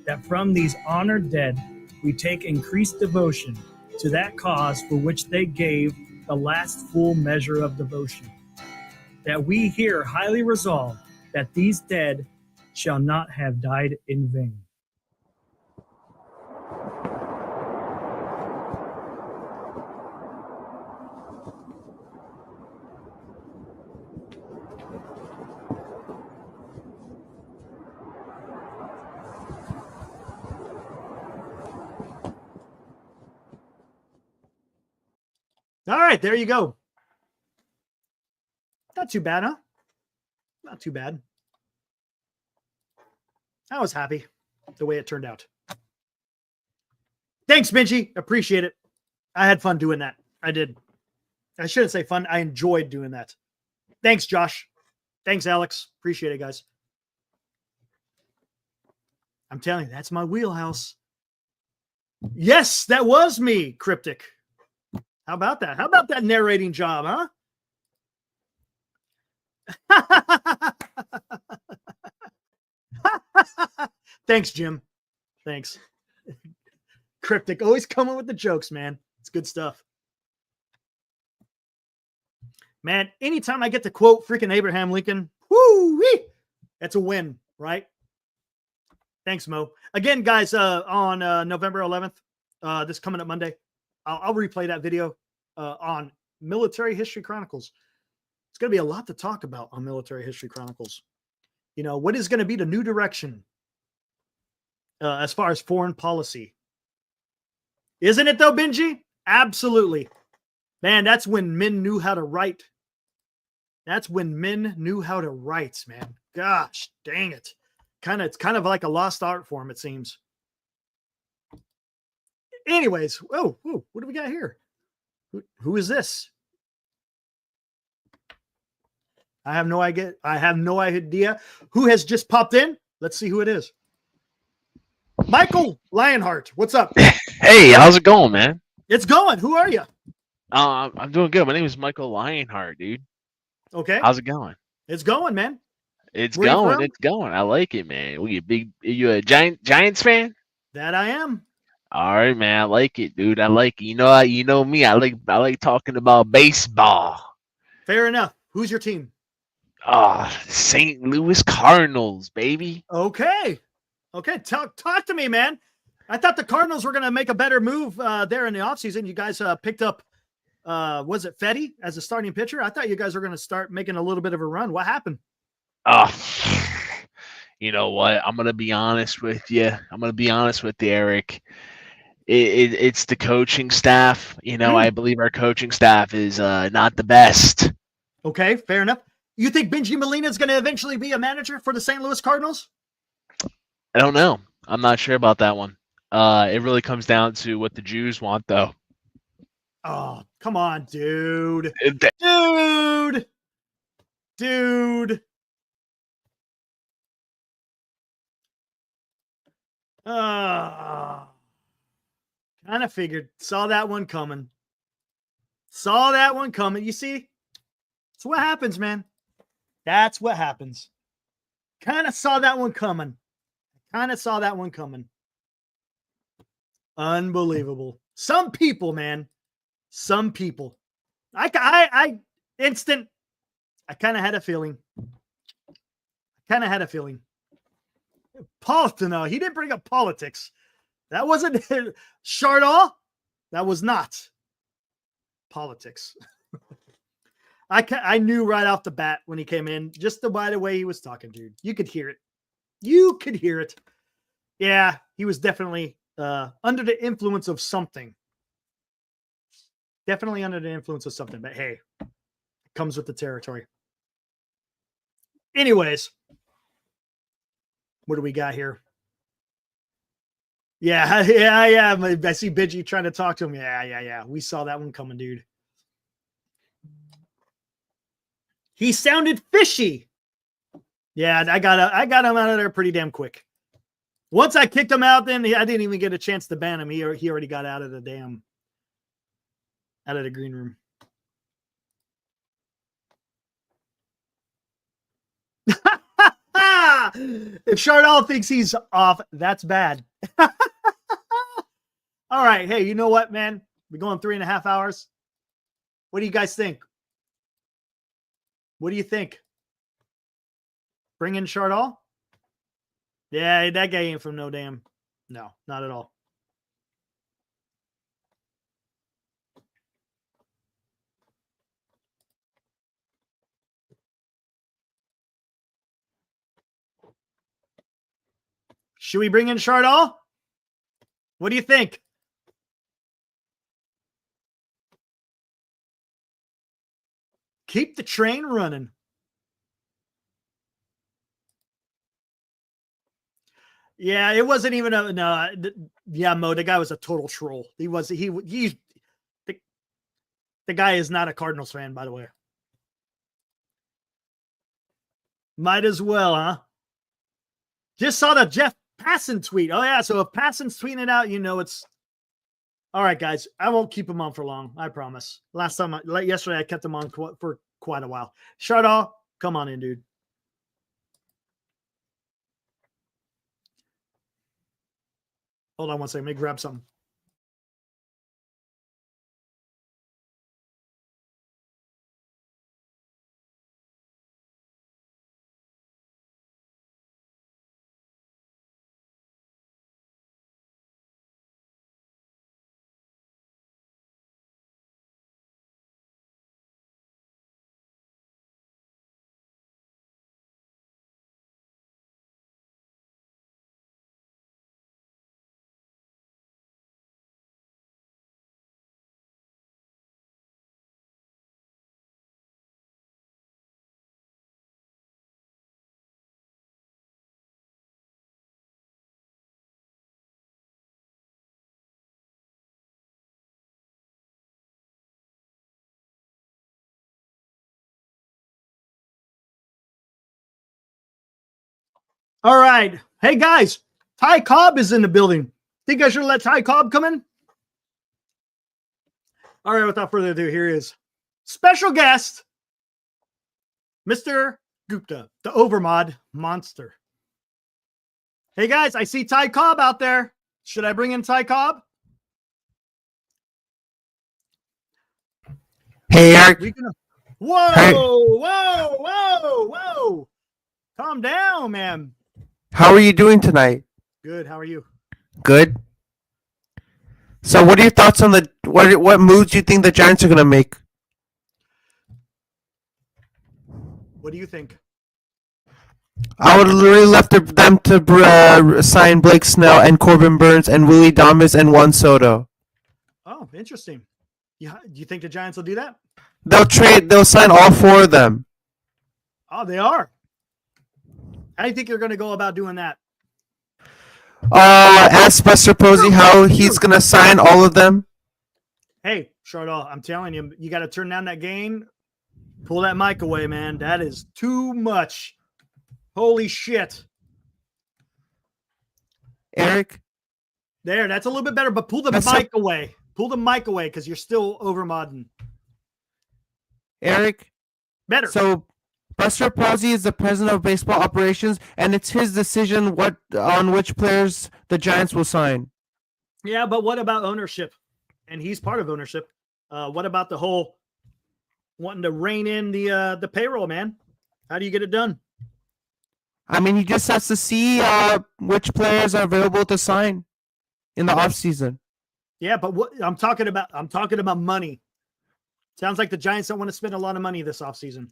that from these honored dead we take increased devotion to that cause for which they gave the last full measure of devotion, that we here highly resolve that these dead shall not have died in vain. All right, there you go. Not too bad, huh? Not too bad. I was happy the way it turned out. Thanks, Benji. Appreciate it. I had fun doing that. I did. I shouldn't say fun. I enjoyed doing that. Thanks, Josh. Thanks, Alex. Appreciate it, guys. I'm telling you, that's my wheelhouse. Yes, that was me, Cryptic. How about that? How about that narrating job, huh? Thanks, Jim. Thanks. Cryptic, always coming with the jokes, man. It's good stuff. Man, anytime I get to quote freaking Abraham Lincoln, woo-wee, that's a win, right? Thanks, Mo. Again, guys, on November 11th, this coming up Monday, I'll replay that video on Military History Chronicles. It's going to be a lot to talk about on Military History Chronicles. You know, what is going to be the new direction as far as foreign policy? Isn't it though, Benji? Absolutely. Man, that's when men knew how to write. That's when men knew how to write, man. Gosh, dang it. It's kind of like a lost art form, it seems. Anyways, what do we got here? Who is this? I have no idea. I have no idea who has just popped in. Let's see who it is. Michael Lionheart, what's up? Hey, how's it going, man? It's going. Who are you? I'm doing good. My name is Michael Lionheart, dude. Okay. How's it going? It's going, man. It's Where you going. from? It's going. I like it, man. You a Giants fan? That I am. All right, man. I like it, dude. I like it. You know me. I like talking about baseball. Fair enough. Who's your team? St. Louis Cardinals, baby. Okay. Talk to me, man. I thought the Cardinals were going to make a better move there in the offseason. You guys picked up, was it Fetty as a starting pitcher? I thought you guys were going to start making a little bit of a run. What happened? You know what? I'm going to be honest with you. Eric. It's the coaching staff. You know, I believe our coaching staff is not the best. Okay, fair enough. You think Benji Molina is going to eventually be a manager for the St. Louis Cardinals? I don't know. I'm not sure about that one. It really comes down to what the Jews want, though. Oh, come on, dude. Dude. Kind of figured. Saw that one coming. You see? That's what happens, man. That's what happens. Kind of saw that one coming. Unbelievable. Some people, man. Some people. I kind of had a feeling. No, he didn't bring up politics. That wasn't Chardall. That was not politics. I knew right off the bat when he came in, just by the way he was talking, dude. You could hear it. Yeah, he was definitely under the influence of something. But hey, it comes with the territory. Anyways, what do we got here? Yeah. I see Benji trying to talk to him. Yeah. We saw that one coming, dude. He sounded fishy. Yeah, I got him out of there pretty damn quick. Once I kicked him out, then I didn't even get a chance to ban him. He already got out of the green room. If Chardall thinks he's off, that's bad. All right. Hey, you know what, man? We're going 3.5 hours. What do you guys think? What do you think? Bring in Chardall? Yeah, that guy ain't from no damn. No, not at all. Should we bring in Chardall? What do you think? Keep the train running. Yeah, it wasn't even a no. Yeah, Mo, the guy was a total troll. The guy is not a Cardinals fan, by the way. Might as well, huh? Just saw the Jeff Passan tweet. Oh yeah, so if Passan's tweeting it out, you know it's all right, guys. I won't keep him on for long. I promise. Yesterday, I kept him on for quite a while. Shardaw, come on in, dude. Hold on one second. Let me grab something. All right. Hey, guys. Ty Cobb is in the building. Think I should let Ty Cobb come in? All right. Without further ado, here is special guest, Mr. Gupta, the Overmod monster. Hey, guys. I see Ty Cobb out there. Should I bring in Ty Cobb? Hey, Eric. Whoa. Calm down, man. How are you doing tonight? Good. How are you? Good. So, what are your thoughts on what moves do you think the Giants are going to make? What do you think? I would really love them to sign Blake Snell and Corbin Burns and Willie Damas and Juan Soto. Oh, interesting. Yeah, do you think the Giants will do that? They'll sign all four of them. Oh, they are. How do you think you're going to go about doing that? Ask Buster Posey how he's going to sign all of them. Hey, Shardaw, I'm telling you, you got to turn down that gain. Pull that mic away, man. That is too much. Holy shit. Eric? There, that's a little bit better, but pull the mic away. Pull the mic away because you're still overmodding. Eric? Better. So, Buster Posey is the president of baseball operations, and it's his decision on which players the Giants will sign. Yeah, but what about ownership? And he's part of ownership. What about the whole wanting to rein in the payroll, man? How do you get it done? I mean, he just has to see which players are available to sign in the offseason. Yeah, but what I'm talking about money. Sounds like the Giants don't want to spend a lot of money this offseason.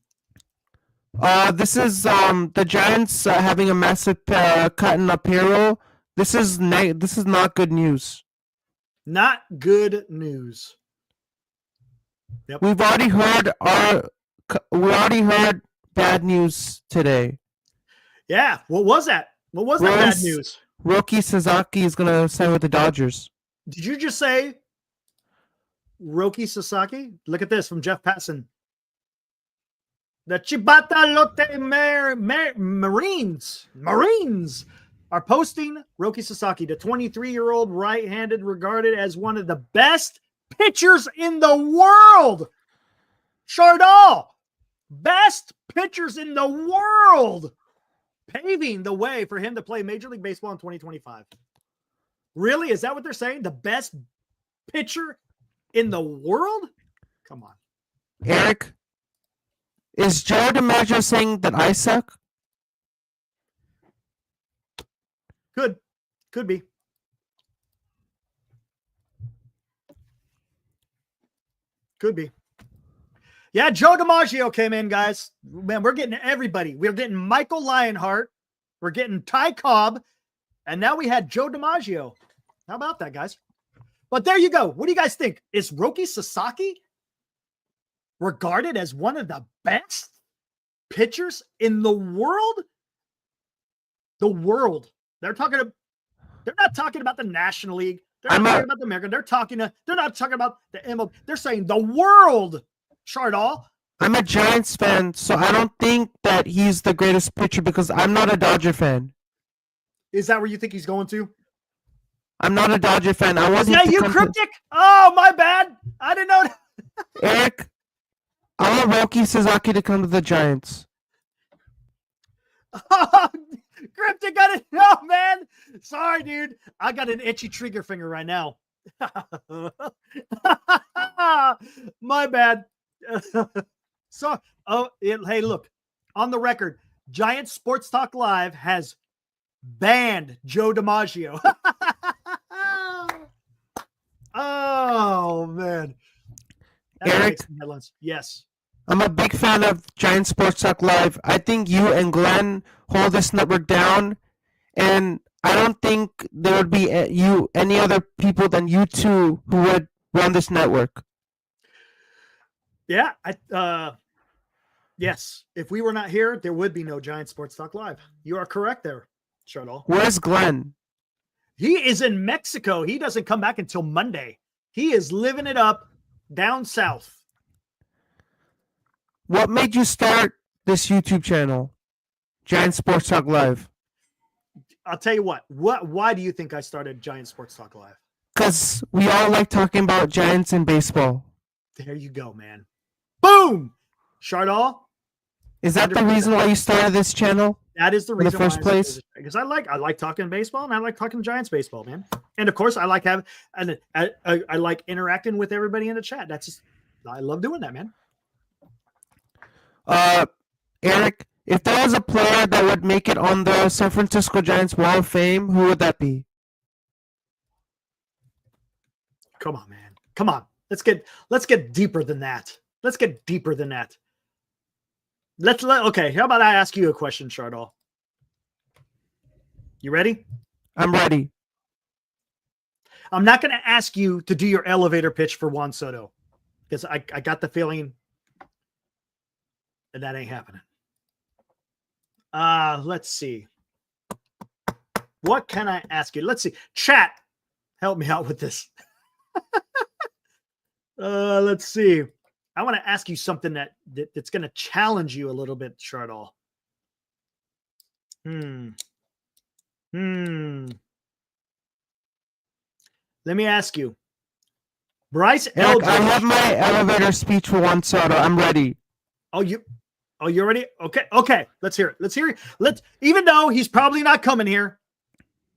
This is the Giants having a massive cut in the payroll. This is not good news. Not good news. Yep. We already heard bad news today. Yeah, what was that? What was that bad news? Roki Sasaki is going to sign with the Dodgers. Did you just say Roki Sasaki? Look at this from Jeff Passan. The Chibata Lotte Marines are posting Roki Sasaki, the 23-year-old right-handed, regarded as one of the best pitchers in the world. Chardal, best pitchers in the world, paving the way for him to play Major League Baseball in 2025. Really? Is that what they're saying? The best pitcher in the world? Come on. Eric, is Joe DiMaggio saying that I suck? Could be. Could be. Yeah, Joe DiMaggio came in, guys. Man, we're getting everybody. We're getting Michael Lionheart. We're getting Ty Cobb. And now we had Joe DiMaggio. How about that, guys? But there you go. What do you guys think? Is Roki Sasaki regarded as one of the best pitchers in the world? The world. They're not talking about the National League. They're not talking about the American. They're not talking about the MLB. They're saying the world, Chardall. I'm a Giants fan, so I don't think that he's the greatest pitcher because I'm not a Dodger fan. Is that where you think he's going to? I'm not a Dodger fan. I wasn't. Yeah, you cryptic. Oh, my bad. I didn't know. Eric, I want Roki Sasaki to come to the Giants. Oh, cryptic, I didn't know, man. Sorry, dude. I got an itchy trigger finger right now. My bad. Hey, look, on the record, Giants Sports Talk Live has banned Joe DiMaggio. Oh, man. Eric, yes. I'm a big fan of Giants Sports Talk Live. I think you and Glenn hold this network down, and I don't think there would be any other people than you two who would run this network. Yeah, yes. If we were not here, there would be no Giants Sports Talk Live. You are correct there, Shuttle. Where's Glenn? He is in Mexico. He doesn't come back until Monday. He is living it up down south. What made you start this YouTube channel, Giants Sports Talk Live? I'll tell you what. Why do you think I started Giants Sports Talk Live? Because we all like talking about Giants and baseball. There you go, man. Boom! Chardall. Is that 100%. The reason why you started this channel? That is the reason in the first place. Because I like talking baseball and I like talking Giants baseball, man. And of course, I like I like interacting with everybody in the chat. I love doing that, man. Eric, if there was a player that would make it on the San Francisco Giants Wall of Fame, who would that be? Come on, man. Come on. Let's get deeper than that. Okay, how about I ask you a question, Chardall? You ready? I'm ready. I'm not going to ask you to do your elevator pitch for Juan Soto because I got the feeling that ain't happening. Let's see. What can I ask you? Let's see. Chat, help me out with this. Let's see. I want to ask you something that's going to challenge you a little bit, Chardall. Let me ask you. Bryce Eldridge. I have my elevator speech for Juan Soto. I'm ready. You're ready? Okay. Let's hear it. Even though he's probably not coming here,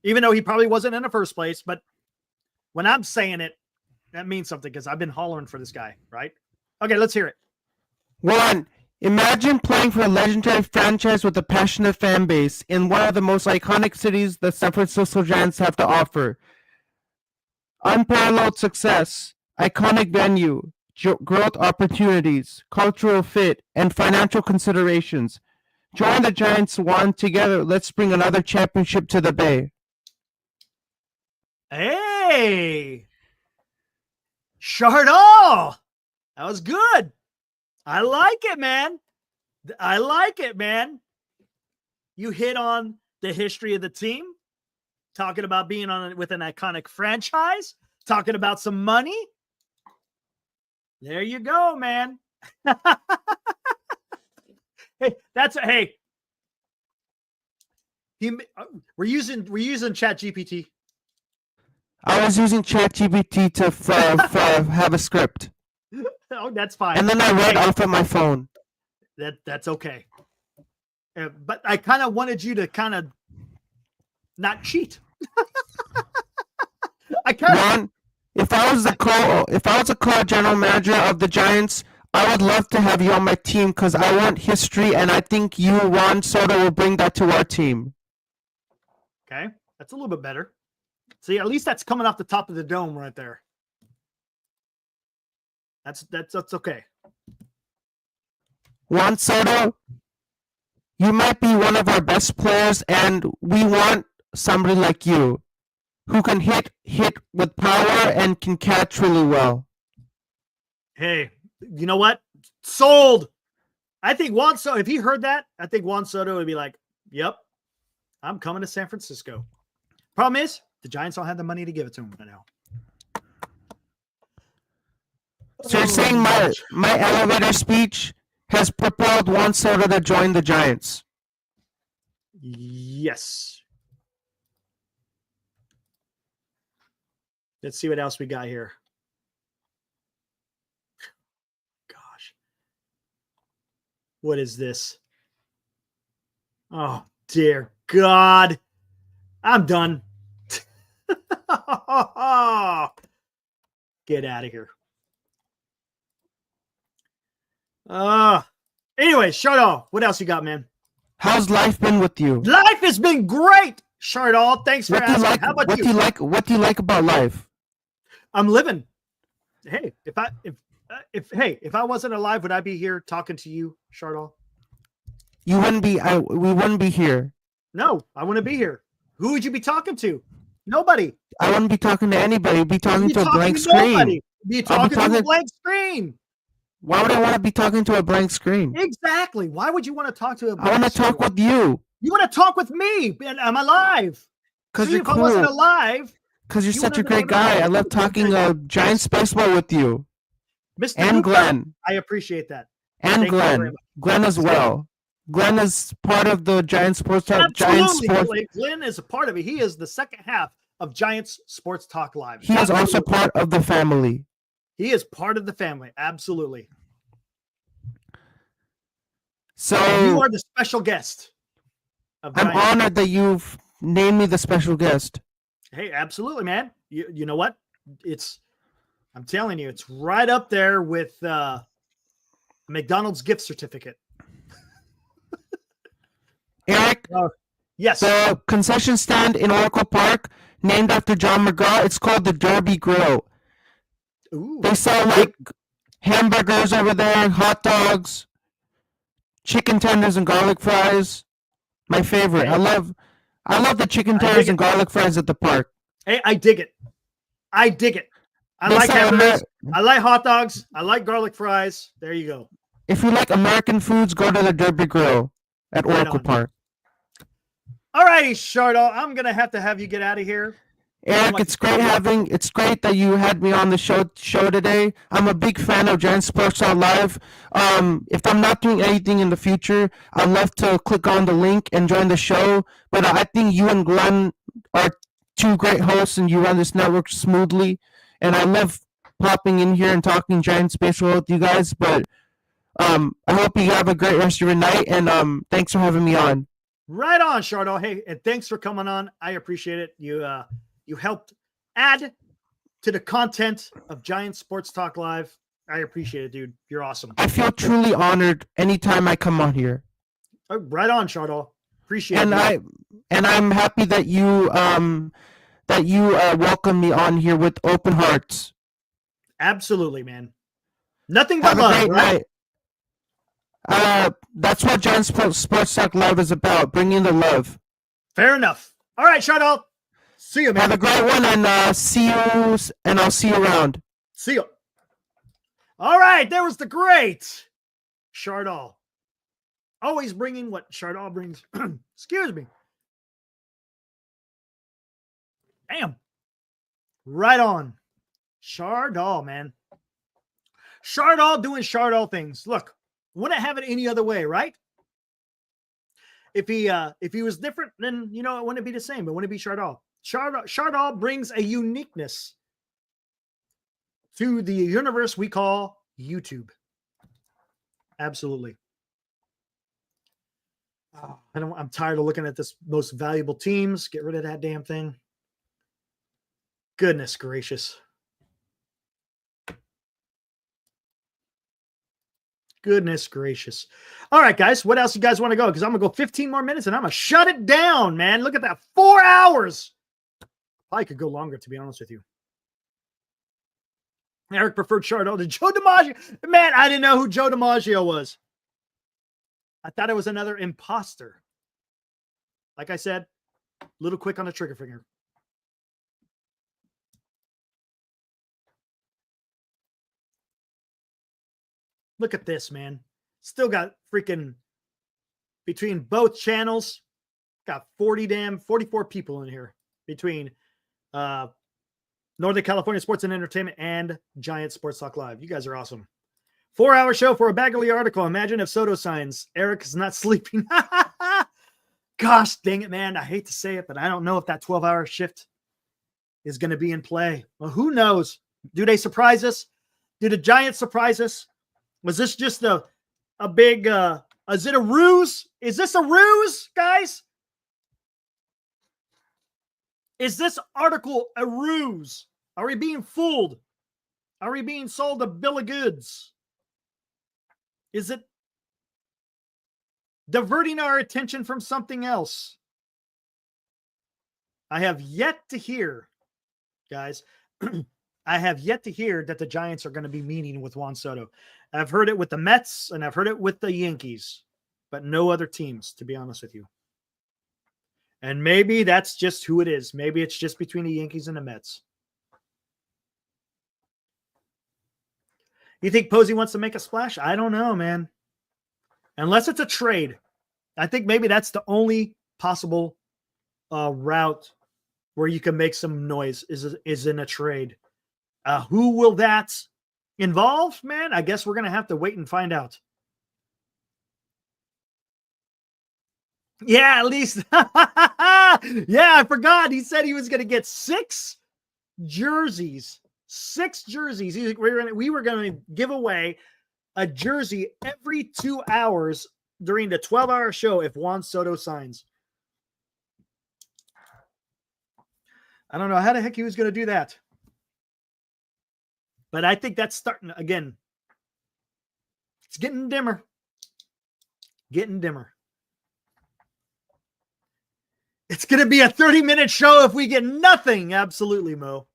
even though he probably wasn't in the first place, but when I'm saying it, that means something because I've been hollering for this guy, right? Okay, let's hear it. 1. Imagine playing for a legendary franchise with a passionate fan base in one of the most iconic cities the San Francisco Giants have to offer. Unparalleled success, iconic venue, growth opportunities, cultural fit, and financial considerations. Join the Giants one together. Let's bring another championship to the Bay. Hey! Chardall! That was good. I like it, man. You hit on the history of the team, talking about being with an iconic franchise, talking about some money. There you go, man. Hey, we're using ChatGPT. I was using ChatGPT to have a script. Oh, that's fine. And then I read off of my phone. That's okay. But I kind of wanted you to kind of not cheat. If I was a co-general manager of the Giants, I would love to have you on my team because I want history, and I think you, Juan Soto, will bring that to our team. Okay, that's a little bit better. See, at least that's coming off the top of the dome right there. That's okay. Juan Soto, you might be one of our best players, and we want somebody like you who can hit with power and can catch really well. Hey, you know what? Sold. I think Juan Soto, if he heard that, I think Juan Soto would be like, yep, I'm coming to San Francisco. Problem is, the Giants don't have the money to give it to him right now. So you're saying my elevator speech has propelled Juan Soto to join the Giants? Yes. Let's see what else we got here. Gosh. What is this? Oh, dear God. I'm done. Get out of here. Anyway, Shardall, what else you got, man? How's life been with you? Life has been great, Shardall. Thanks for asking. How about you? What do you like about life? I'm living. Hey, if I wasn't alive, would I be here talking to you, Shardall? You wouldn't be. We wouldn't be here. No, I wouldn't be here. Who would you be talking to? Nobody. I wouldn't be talking to anybody. You'd be talking to a blank screen. Be talking to a blank screen. Why would I want to be talking to a blank screen? Exactly. Why would you want to talk to a blank screen? I want to talk with you. You want to talk with me, and I'm alive. Because you're cool. If I wasn't alive. Because you're such a great guy. I love talking Giants baseball with you. Mr. And Luca, Glenn. I appreciate that. And Glenn. Glenn as well. Glenn is part of the Giants Sports Talk. Absolutely. Glenn is a part of it. He is the second half of Giants Sports Talk Live. He is also part of the family. He is part of the family. Absolutely. So you are the special guest. I'm honored that you've named me the special guest. Hey, absolutely, man. You know what? I'm telling you, it's right up there with McDonald's gift certificate. Eric, yes. The concession stand in Oracle Park, named after John McGraw, it's called the Derby Grill. Ooh. They sell like hamburgers over there, hot dogs, chicken tenders, and garlic fries. My favorite. I love the chicken tenders and garlic fries at the park. Hey, I dig it. I like hamburgers. I like hot dogs. I like garlic fries. There you go. If you like American foods, go to the Derby Grill at Oracle Park. All righty, Shardall. I'm gonna have to have you get out of here. Eric, it's great that you had me on the show today. I'm a big fan of Giant Sports Talk Live. If I'm not doing anything in the future, I'd love to click on the link and join the show. But I think you and Glenn are two great hosts, and you run this network smoothly. And I love popping in here and talking Giants baseball with you guys. But I hope you have a great rest of your night, and thanks for having me on. Right on, Shardall. Hey, and thanks for coming on. I appreciate it. You helped add to the content of Giant Sports Talk Live. I appreciate it, dude. You're awesome. I feel truly honored anytime I come on here. Right on, Shardall. Appreciate it. And I'm happy that you welcome me on here with open hearts. Absolutely, man. Nothing but love, right? That's what Giant Sports Talk Live is about, bringing the love. Fair enough. All right, Shardall. See you, man. Have a great one, and I'll see you around. See you. All right, there was the great Shardall. Always bringing what Shardall brings. Excuse me. Damn. Right on. Shardall, man. Shardall doing Shardall things. Look, wouldn't have it any other way, right? If he was different, then it wouldn't be the same. It wouldn't be Shardall. Shardall brings a uniqueness to the universe we call YouTube. Absolutely. I'm tired of looking at this most valuable teams. Get rid of that damn thing. Goodness gracious. Goodness gracious. All right, guys. What else you guys want to go? Because I'm going to go 15 more minutes and I'm going to shut it down, man. Look at that. 4 hours. I could go longer, to be honest with you. Eric preferred Shardall to Joe DiMaggio. Man, I didn't know who Joe DiMaggio was. I thought it was another imposter. Like I said, a little quick on the trigger finger. Look at this, man. Still got freaking between both channels. Got 44 people in here between Northern California Sports and Entertainment and Giant Sports Talk Live. You guys are awesome. 4-hour show for a Baggarly article. Imagine if Soto signs. Eric is not sleeping. Gosh, dang it, man. I hate to say it, but I don't know if that 12-hour shift is going to be in play. Well, who knows? Do they surprise us? Do the Giants surprise us? Was this just a big, is it a ruse? Is this a ruse, guys? Is this article a ruse? Are we being fooled? Are we being sold a bill of goods? Is it diverting our attention from something else? I have yet to hear, guys, I have yet to hear that the Giants are going to be meeting with Juan Soto. I've heard it with the Mets and I've heard it with the Yankees, but no other teams, to be honest with you. And maybe that's just who it is. Maybe it's just between the Yankees and the Mets. You think Posey wants to make a splash? I don't know, man. Unless it's a trade. I think maybe that's the only possible route where you can make some noise is in a trade. Who will that involve, man? I guess we're going to have to wait and find out. Yeah, at least. Yeah, I forgot. He said he was going to get 6 jerseys. 6 jerseys. We were going to give away a jersey every 2 hours during the 12-hour show if Juan Soto signs. I don't know how the heck he was going to do that. But I think that's starting again. It's getting dimmer. Getting dimmer. It's going to be a 30-minute show if we get nothing. Absolutely, Mo.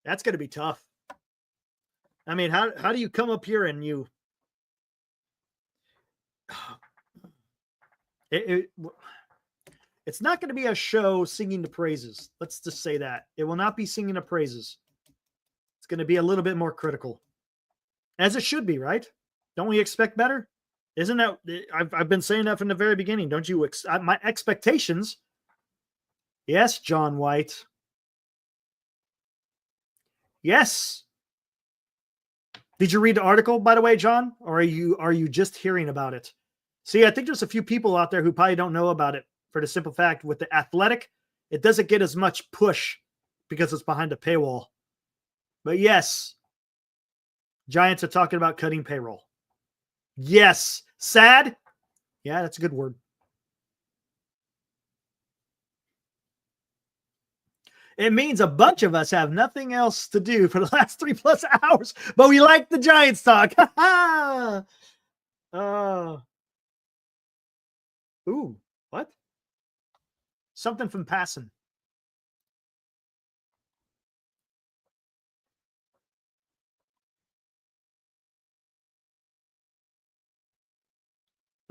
That's going to be tough. I mean, how do you come up here and you... It's not going to be a show singing the praises. Let's just say that. It will not be singing the praises. It's going to be a little bit more critical. As it should be, right? Don't we expect better? Isn't that... I've been saying that from the very beginning. Don't you... my expectations... Yes, John White. Yes. Did you read the article, by the way, John? Or are you just hearing about it? See, I think there's a few people out there who probably don't know about it for the simple fact with the Athletic, it doesn't get as much push because it's behind a paywall. But yes, Giants are talking about cutting payroll. Yes. Sad? Yeah, that's a good word. It means a bunch of us have nothing else to do for the last 3+ hours, but we like the Giants talk. Ooh, what? Something from passing.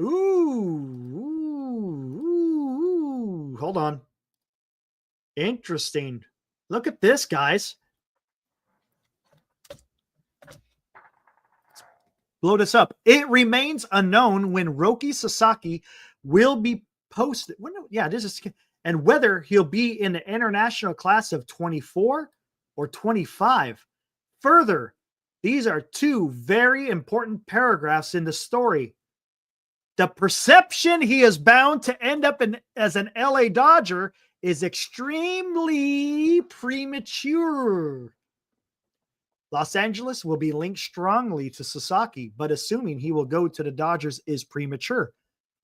Ooh. Hold on. Interesting. Look at this, guys. Blow this up. It remains unknown when Roki Sasaki will be posted. Yeah, this is, and whether he'll be in the international class of 24 or 25. Further, these are 2 very important paragraphs in the story. The perception he is bound to end up as an LA Dodger is extremely premature. Los Angeles will be linked strongly to Sasaki, but assuming he will go to the Dodgers is premature.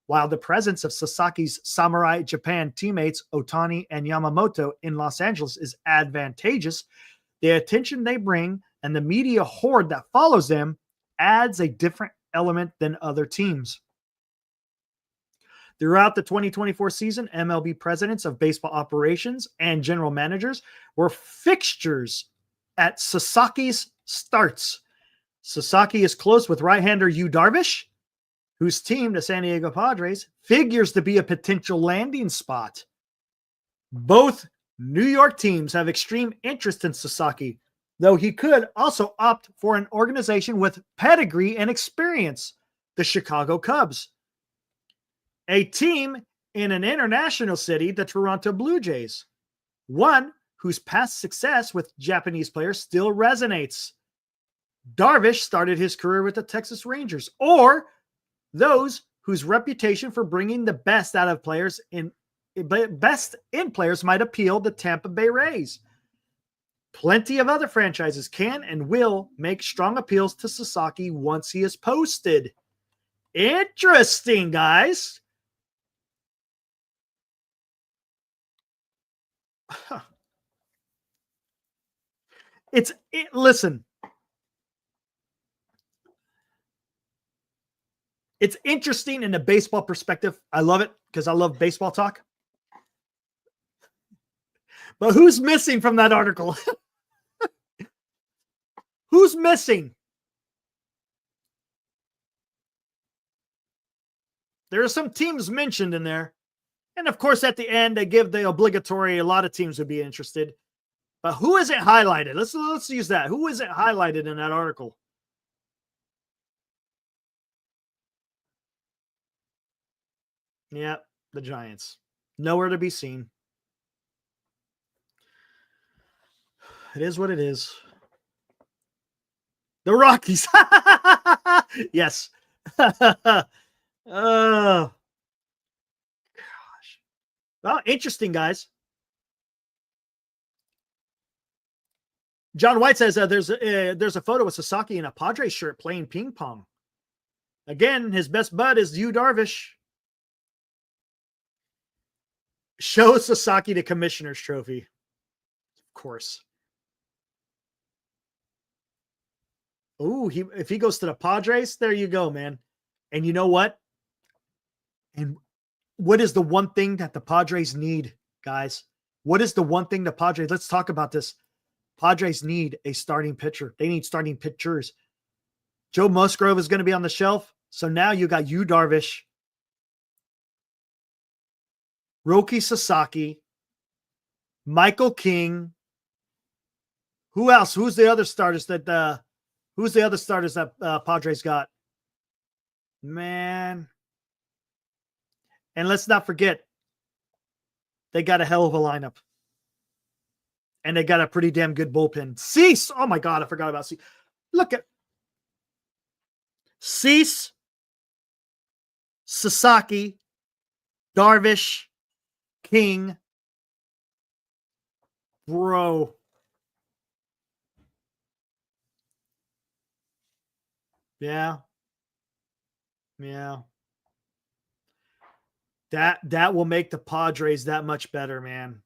While the presence of Sasaki's Samurai Japan teammates Otani and Yamamoto in Los Angeles is advantageous, the attention they bring and the media horde that follows them adds a different element than other teams. Throughout the 2024 season, MLB presidents of baseball operations and general managers were fixtures at Sasaki's starts. Sasaki is close with right-hander Yu Darvish, whose team, the San Diego Padres, figures to be a potential landing spot. Both New York teams have extreme interest in Sasaki, though he could also opt for an organization with pedigree and experience, the Chicago Cubs. A team in an international city, the Toronto Blue Jays, one whose past success with Japanese players still resonates. Darvish started his career with the Texas Rangers, or those whose reputation for bringing the best out of players might appeal the Tampa Bay Rays. Plenty of other franchises can and will make strong appeals to Sasaki once he is posted. Interesting, guys. Listen. It's interesting in a baseball perspective. I love it because I love baseball talk. But who's missing from that article? Who's missing? There are some teams mentioned in there. And of course, at the end, they give the obligatory, a lot of teams would be interested. But who isn't highlighted? Let's use that. Who isn't highlighted in that article? Yeah, the Giants. Nowhere to be seen. It is what it is. The Rockies. Yes. Oh, gosh. Well, interesting, guys. John White says there's a photo of Sasaki in a Padres shirt playing ping pong. Again, his best bud is Yu Darvish. Show Sasaki the commissioner's trophy. Of course. Ooh, if he goes to the Padres, there you go, man. And you know what? And what is the one thing that the Padres need, guys? What is the one thing the Padres? Let's talk about this. Padres need a starting pitcher. They need starting pitchers. Joe Musgrove is going to be on the shelf. So now you got Yu Darvish, Roki Sasaki, Michael King. Who else? Who's the other starters that Padres got? Man. And let's not forget, they got a hell of a lineup. And they got a pretty damn good bullpen. Cease. Oh my God, I forgot about Cease. Look at Cease, Sasaki, Darvish, King. Bro. Yeah. Yeah. That will make the Padres that much better, man.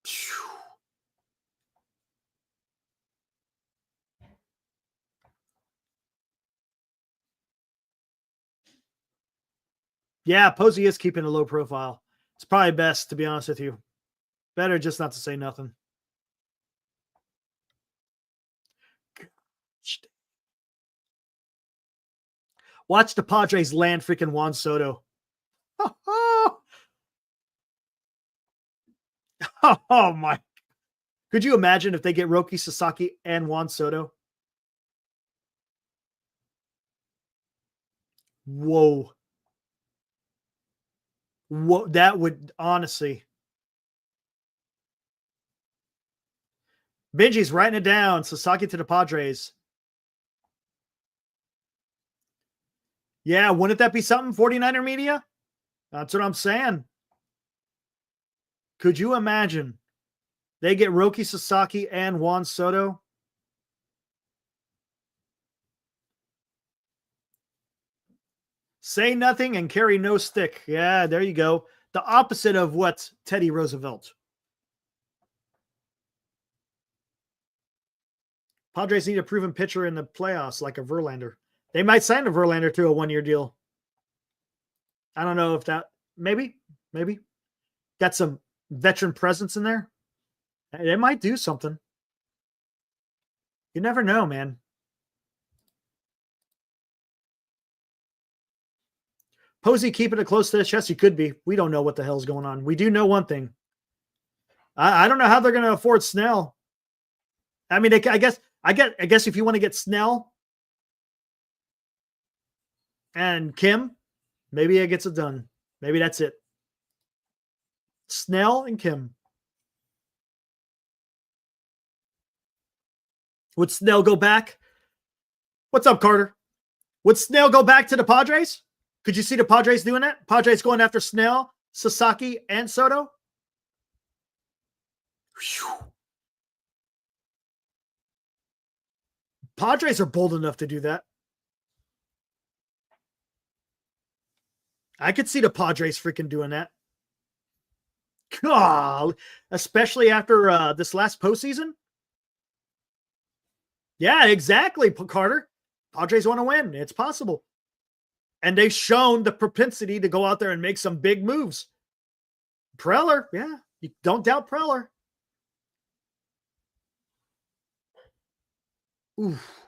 Phew. Yeah, Posey is keeping a low profile. It's probably best, to be honest with you. Better just not to say nothing. Watch the Padres land freaking Juan Soto. Oh my. Could you imagine if they get Roki Sasaki and Juan Soto? Whoa. Whoa, that would honestly. Benji's writing it down. Sasaki to the Padres. Yeah, wouldn't that be something, 49er media? That's what I'm saying. Could you imagine they get Roki Sasaki and Juan Soto? Say nothing and carry no stick. Yeah, there you go. The opposite of what Teddy Roosevelt. Padres need a proven pitcher in the playoffs like a Verlander. They might sign a Verlander to a one-year deal. I don't know if that, maybe. Got some veteran presence in there. They might do something. You never know, man. Posey keeping it close to the chest. He could be. We don't know what the hell's going on. We do know one thing. I don't know how they're going to afford Snell. I mean, I guess if you want to get Snell and Kim, maybe it gets it done. Maybe that's it. Snell and Kim. Would Snell go back? What's up, Carter? Would Snell go back to the Padres? Could you see the Padres doing that? Padres going after Snell, Sasaki, and Soto? Whew. Padres are bold enough to do that. I could see the Padres freaking doing that. God, especially after this last postseason. Yeah, exactly, Carter. Padres want to win. It's possible. And they've shown the propensity to go out there and make some big moves. Preller, yeah. You don't doubt Preller. Oof.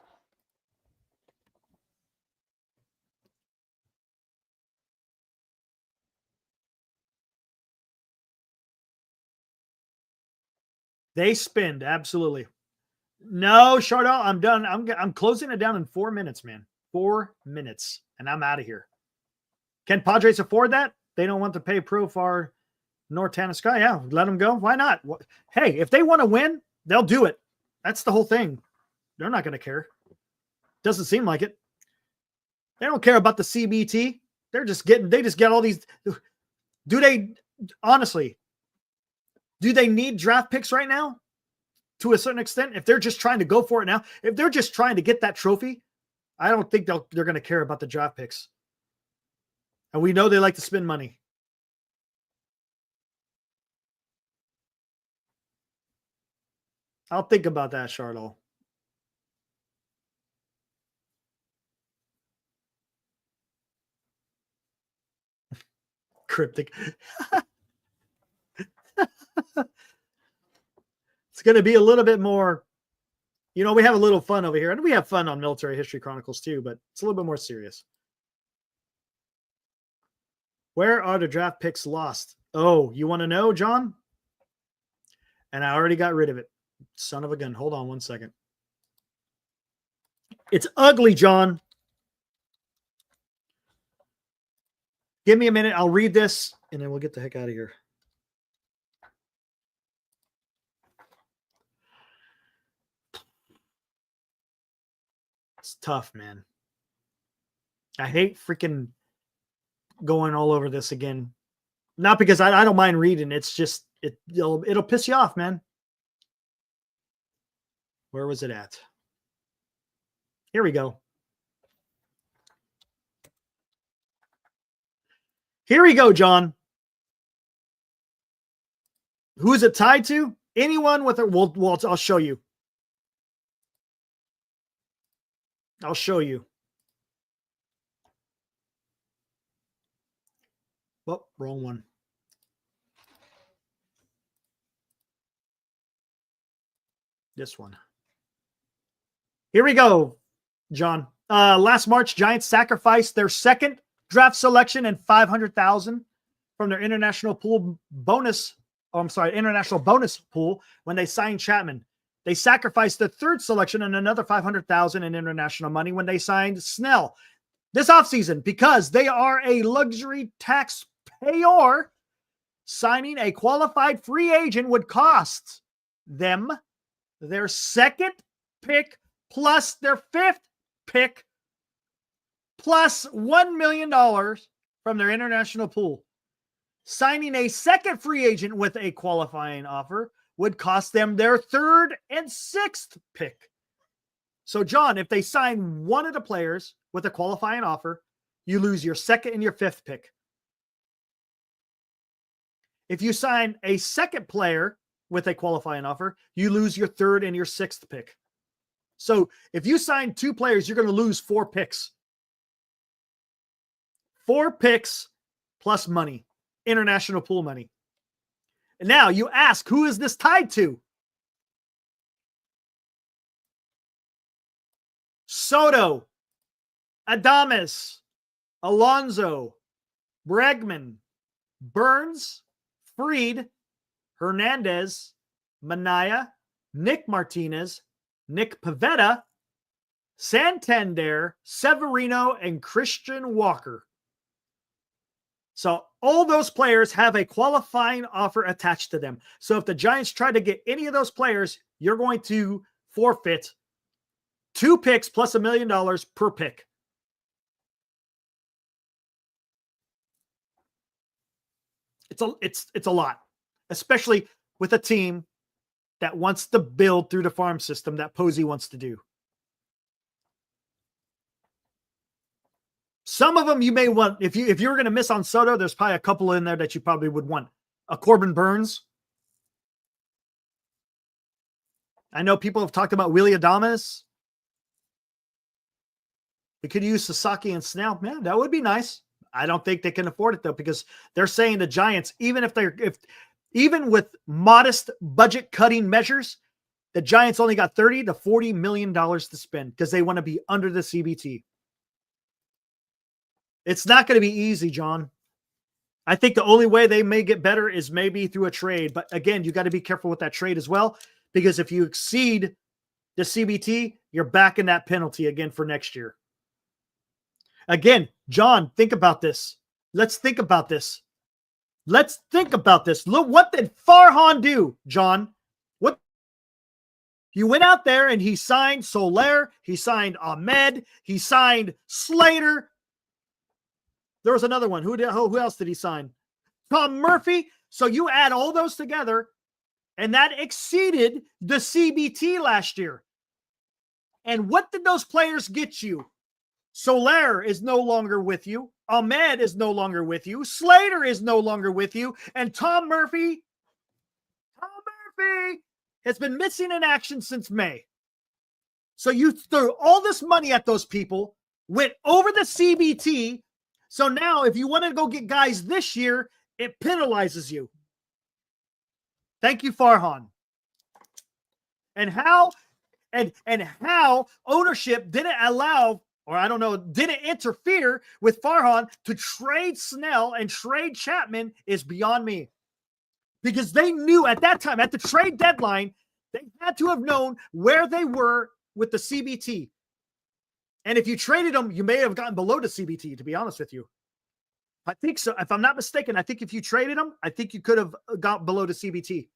They spend, absolutely. No, Chardell, I'm done. I'm closing it down in 4 minutes, man. 4 minutes, and I'm out of here. Can Padres afford that? They don't want to pay Profar nor Taniskai. Yeah, let them go. Why not? Hey, if they want to win, they'll do it. That's the whole thing. They're not going to care. Doesn't seem like it. They don't care about the CBT. They just get all these. Do they, honestly, do they need draft picks right now? To a certain extent, if they're just trying to go for it now, if they're just trying to get that trophy, I don't think they're going to care about the draft picks. And we know they like to spend money. I'll think about that, Charlotte. Cryptic. It's going to be a little bit more, we have a little fun over here, and we have fun on Military History Chronicles too, but it's a little bit more serious. Where are the draft picks lost? Oh, you want to know, John? And I already got rid of it. Son of a gun. Hold on 1 second. It's ugly, John. Give me a minute. I'll read this, and then we'll get the heck out of here. It's tough, man. I hate freaking going all over this again. Not because I don't mind reading. It's just, it'll piss you off, man. Where was it at? Here we go. Here we go, John. Who is it tied to? Anyone with a, well, I'll show you. I'll show you. Well, wrong one. This one. Here we go, John. Last March, Giants sacrificed their second draft selection and $500,000 from their international bonus pool when they signed Chapman. They sacrificed the third selection and another $500,000 in international money when they signed Snell this offseason because they are a luxury taxpayer. Signing a qualified free agent would cost them their second pick plus their fifth pick plus $1 million from their international pool. Signing a second free agent with a qualifying offer would cost them their third and sixth pick. So, John, if they sign one of the players with a qualifying offer, you lose your second and your fifth pick. If you sign a second player with a qualifying offer, you lose your third and your sixth pick. So if you sign two players, you're going to lose 4 picks. 4 picks plus money, international pool money. And now you ask, who is this tied to? Soto, Adames, Alonso, Bregman, Burns, Fried, Hernandez, Manaya, Nick Martinez, Nick Pivetta, Santander, Severino, and Christian Walker. So all those players have a qualifying offer attached to them. So if the Giants try to get any of those players, you're going to forfeit 2 picks plus $1 million per pick. It's a lot, especially with a team that wants to build through the farm system that Posey wants to do. Some of them you may want, if you were going to miss on Soto, there's probably a couple in there that you probably would want. A Corbin Burns. I know people have talked about Willie Adames. They could use Sasaki and Snell. Man, that would be nice. I don't think they can afford it though, because they're saying the Giants, even with modest budget cutting measures, the Giants only got $30 to $40 million to spend because they want to be under the CBT. It's not going to be easy, John. I think the only way they may get better is maybe through a trade. But again, you got to be careful with that trade as well, because if you exceed the CBT, you're back in that penalty again for next year. Again, John, think about this. Let's think about this. Let's think about this. Look, what did Farhan do, John? What? He went out there and he signed Soler. He signed Ahmed. He signed Slater. There was another one. Who else did he sign? Tom Murphy. So you add all those together, and that exceeded the CBT last year. And what did those players get you? Soler is no longer with you. Ahmed is no longer with you. Slater is no longer with you. And Tom Murphy has been missing in action since May. So you threw all this money at those people, went over the CBT. So now if you want to go get guys this year, it penalizes you. Thank you, Farhan. And how ownership didn't allow, or I don't know, didn't interfere with Farhan to trade Snell and trade Chapman is beyond me. Because they knew at that time, at the trade deadline, they had to have known where they were with the CBT. And if you traded them, you may have gotten below the CBT, to be honest with you. I think so. If I'm not mistaken, I think if you traded them, I think you could have got below the CBT.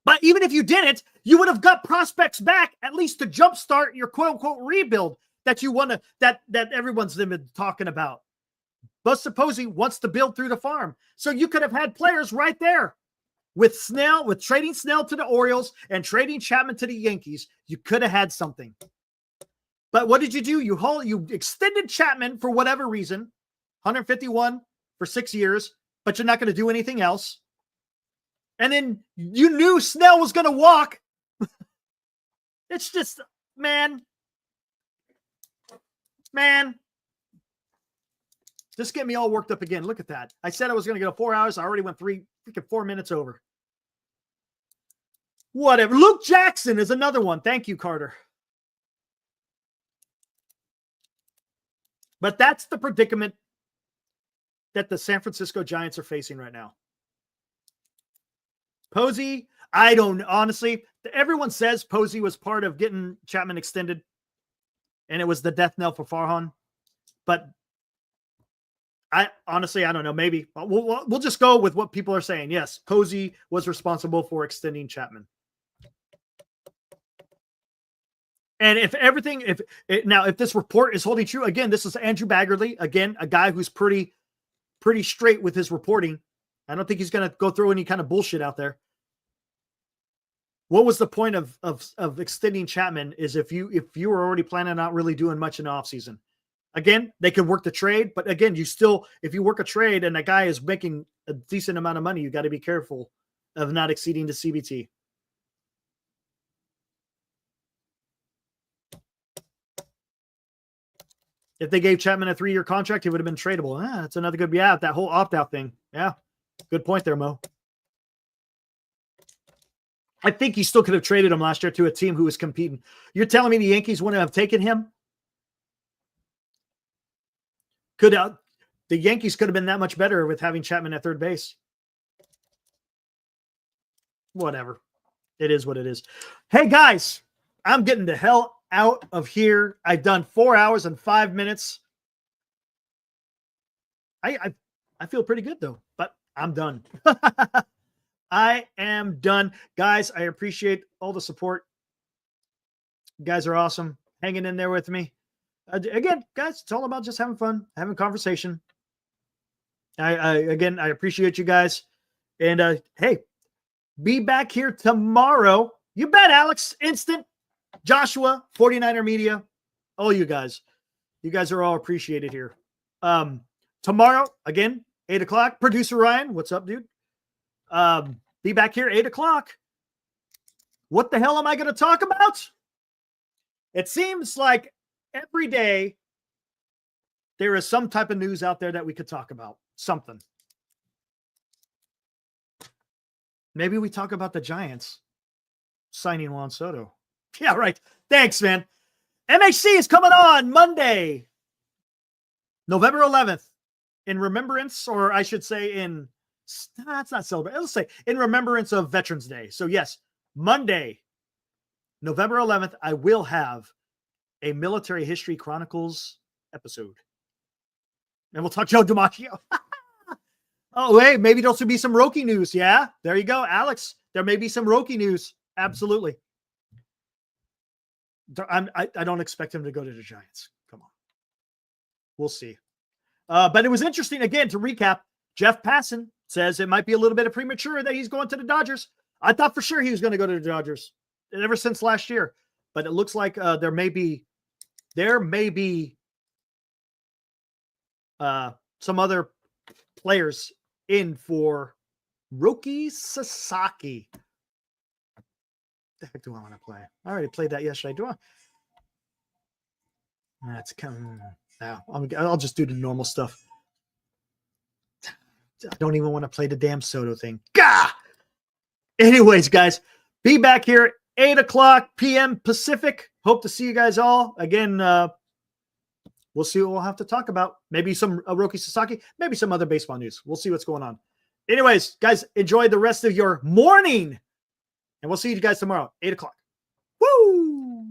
But even if you didn't, you would have got prospects back, at least to jumpstart your quote-unquote rebuild that you want to, that everyone's been talking about. But suppose he wants to build through the farm. So you could have had players right there. With trading Snell to the Orioles and trading Chapman to the Yankees, you could have had something. But what did you do? You extended Chapman for whatever reason, 151 for 6 years, but you're not going to do anything else. And then you knew Snell was going to walk. It's just, man. Just get me all worked up again. Look at that. I said I was going to go 4 hours. I already went 4 minutes over. Whatever. Luke Jackson is another one. Thank you, Carter. But that's the predicament that the San Francisco Giants are facing right now. Posey, I don't, honestly, everyone says Posey was part of getting Chapman extended, and it was the death knell for Farhan. But I don't know. Maybe we'll just go with what people are saying. Yes, Posey was responsible for extending Chapman. And if this report is holding true, again, this is Andrew Baggarly, again, a guy who's pretty straight with his reporting. I don't think he's going to go through any kind of bullshit out there. What was the point of extending Chapman is if you were already planning on not really doing much in the offseason. Again, they could work the trade, but again, if you work a trade and a guy is making a decent amount of money, you got to be careful of not exceeding the CBT. If they gave Chapman a 3-year contract, he would have been tradable. That's another good, that whole opt-out thing. Yeah, good point there, Mo. I think he still could have traded him last year to a team who was competing. You're telling me the Yankees wouldn't have taken him? The Yankees could have been that much better with having Chapman at third base. Whatever. It is what it is. Hey, guys, I'm getting the hell out of here. I've done 4 hours and 5 minutes. I feel pretty good though, but I'm done. I am done. Guys, I appreciate all the support. You guys are awesome. Hanging in there with me. Again, guys, it's all about just having fun, having conversation. I appreciate you guys. And hey, be back here tomorrow. You bet, Alex. Instant. Joshua, 49er Media. All you guys. You guys are all appreciated here. Tomorrow, again, 8 o'clock. Producer Ryan, what's up, dude? Be back here 8 o'clock. What the hell am I going to talk about? It seems like every day there is some type of news out there that we could talk about. Something. Maybe we talk about the Giants signing Juan Soto. Yeah, right. Thanks, man. MHC is coming on Monday, November 11th, in remembrance, or I should say that's not celebrate. Let's say in remembrance of Veterans Day. So yes, Monday, November 11th, I will have a Military History Chronicles episode. And we'll talk Joe DiMaggio. Oh, hey, maybe there'll be some Roki news. Yeah, there you go, Alex. There may be some Roki news. Absolutely. I don't expect him to go to the Giants. Come on. We'll see. But it was interesting, again, to recap, Jeff Passan says it might be a little bit of premature that he's going to the Dodgers. I thought for sure he was going to go to the Dodgers ever since last year. But it looks like there may be some other players in for Roki Sasaki. The heck do I want to play? I already played that yesterday. Do I? That's coming now. I'll just do the normal stuff. I don't even want to play the damn Soto thing. Gah! Anyways, guys, be back here 8 o'clock p.m. Pacific. Hope to see you guys all again. We'll see what we'll have to talk about. Maybe some Roki Sasaki, maybe some other baseball news. We'll see what's going on. Anyways, guys, enjoy the rest of your morning. And we'll see you guys tomorrow, 8 o'clock. Woo!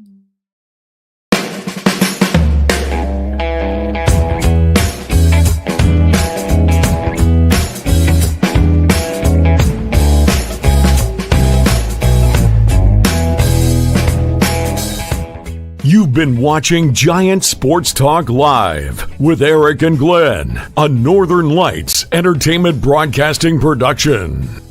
You've been watching Giant Sports Talk Live with Eric and Glenn, a Northern Lights Entertainment Broadcasting production.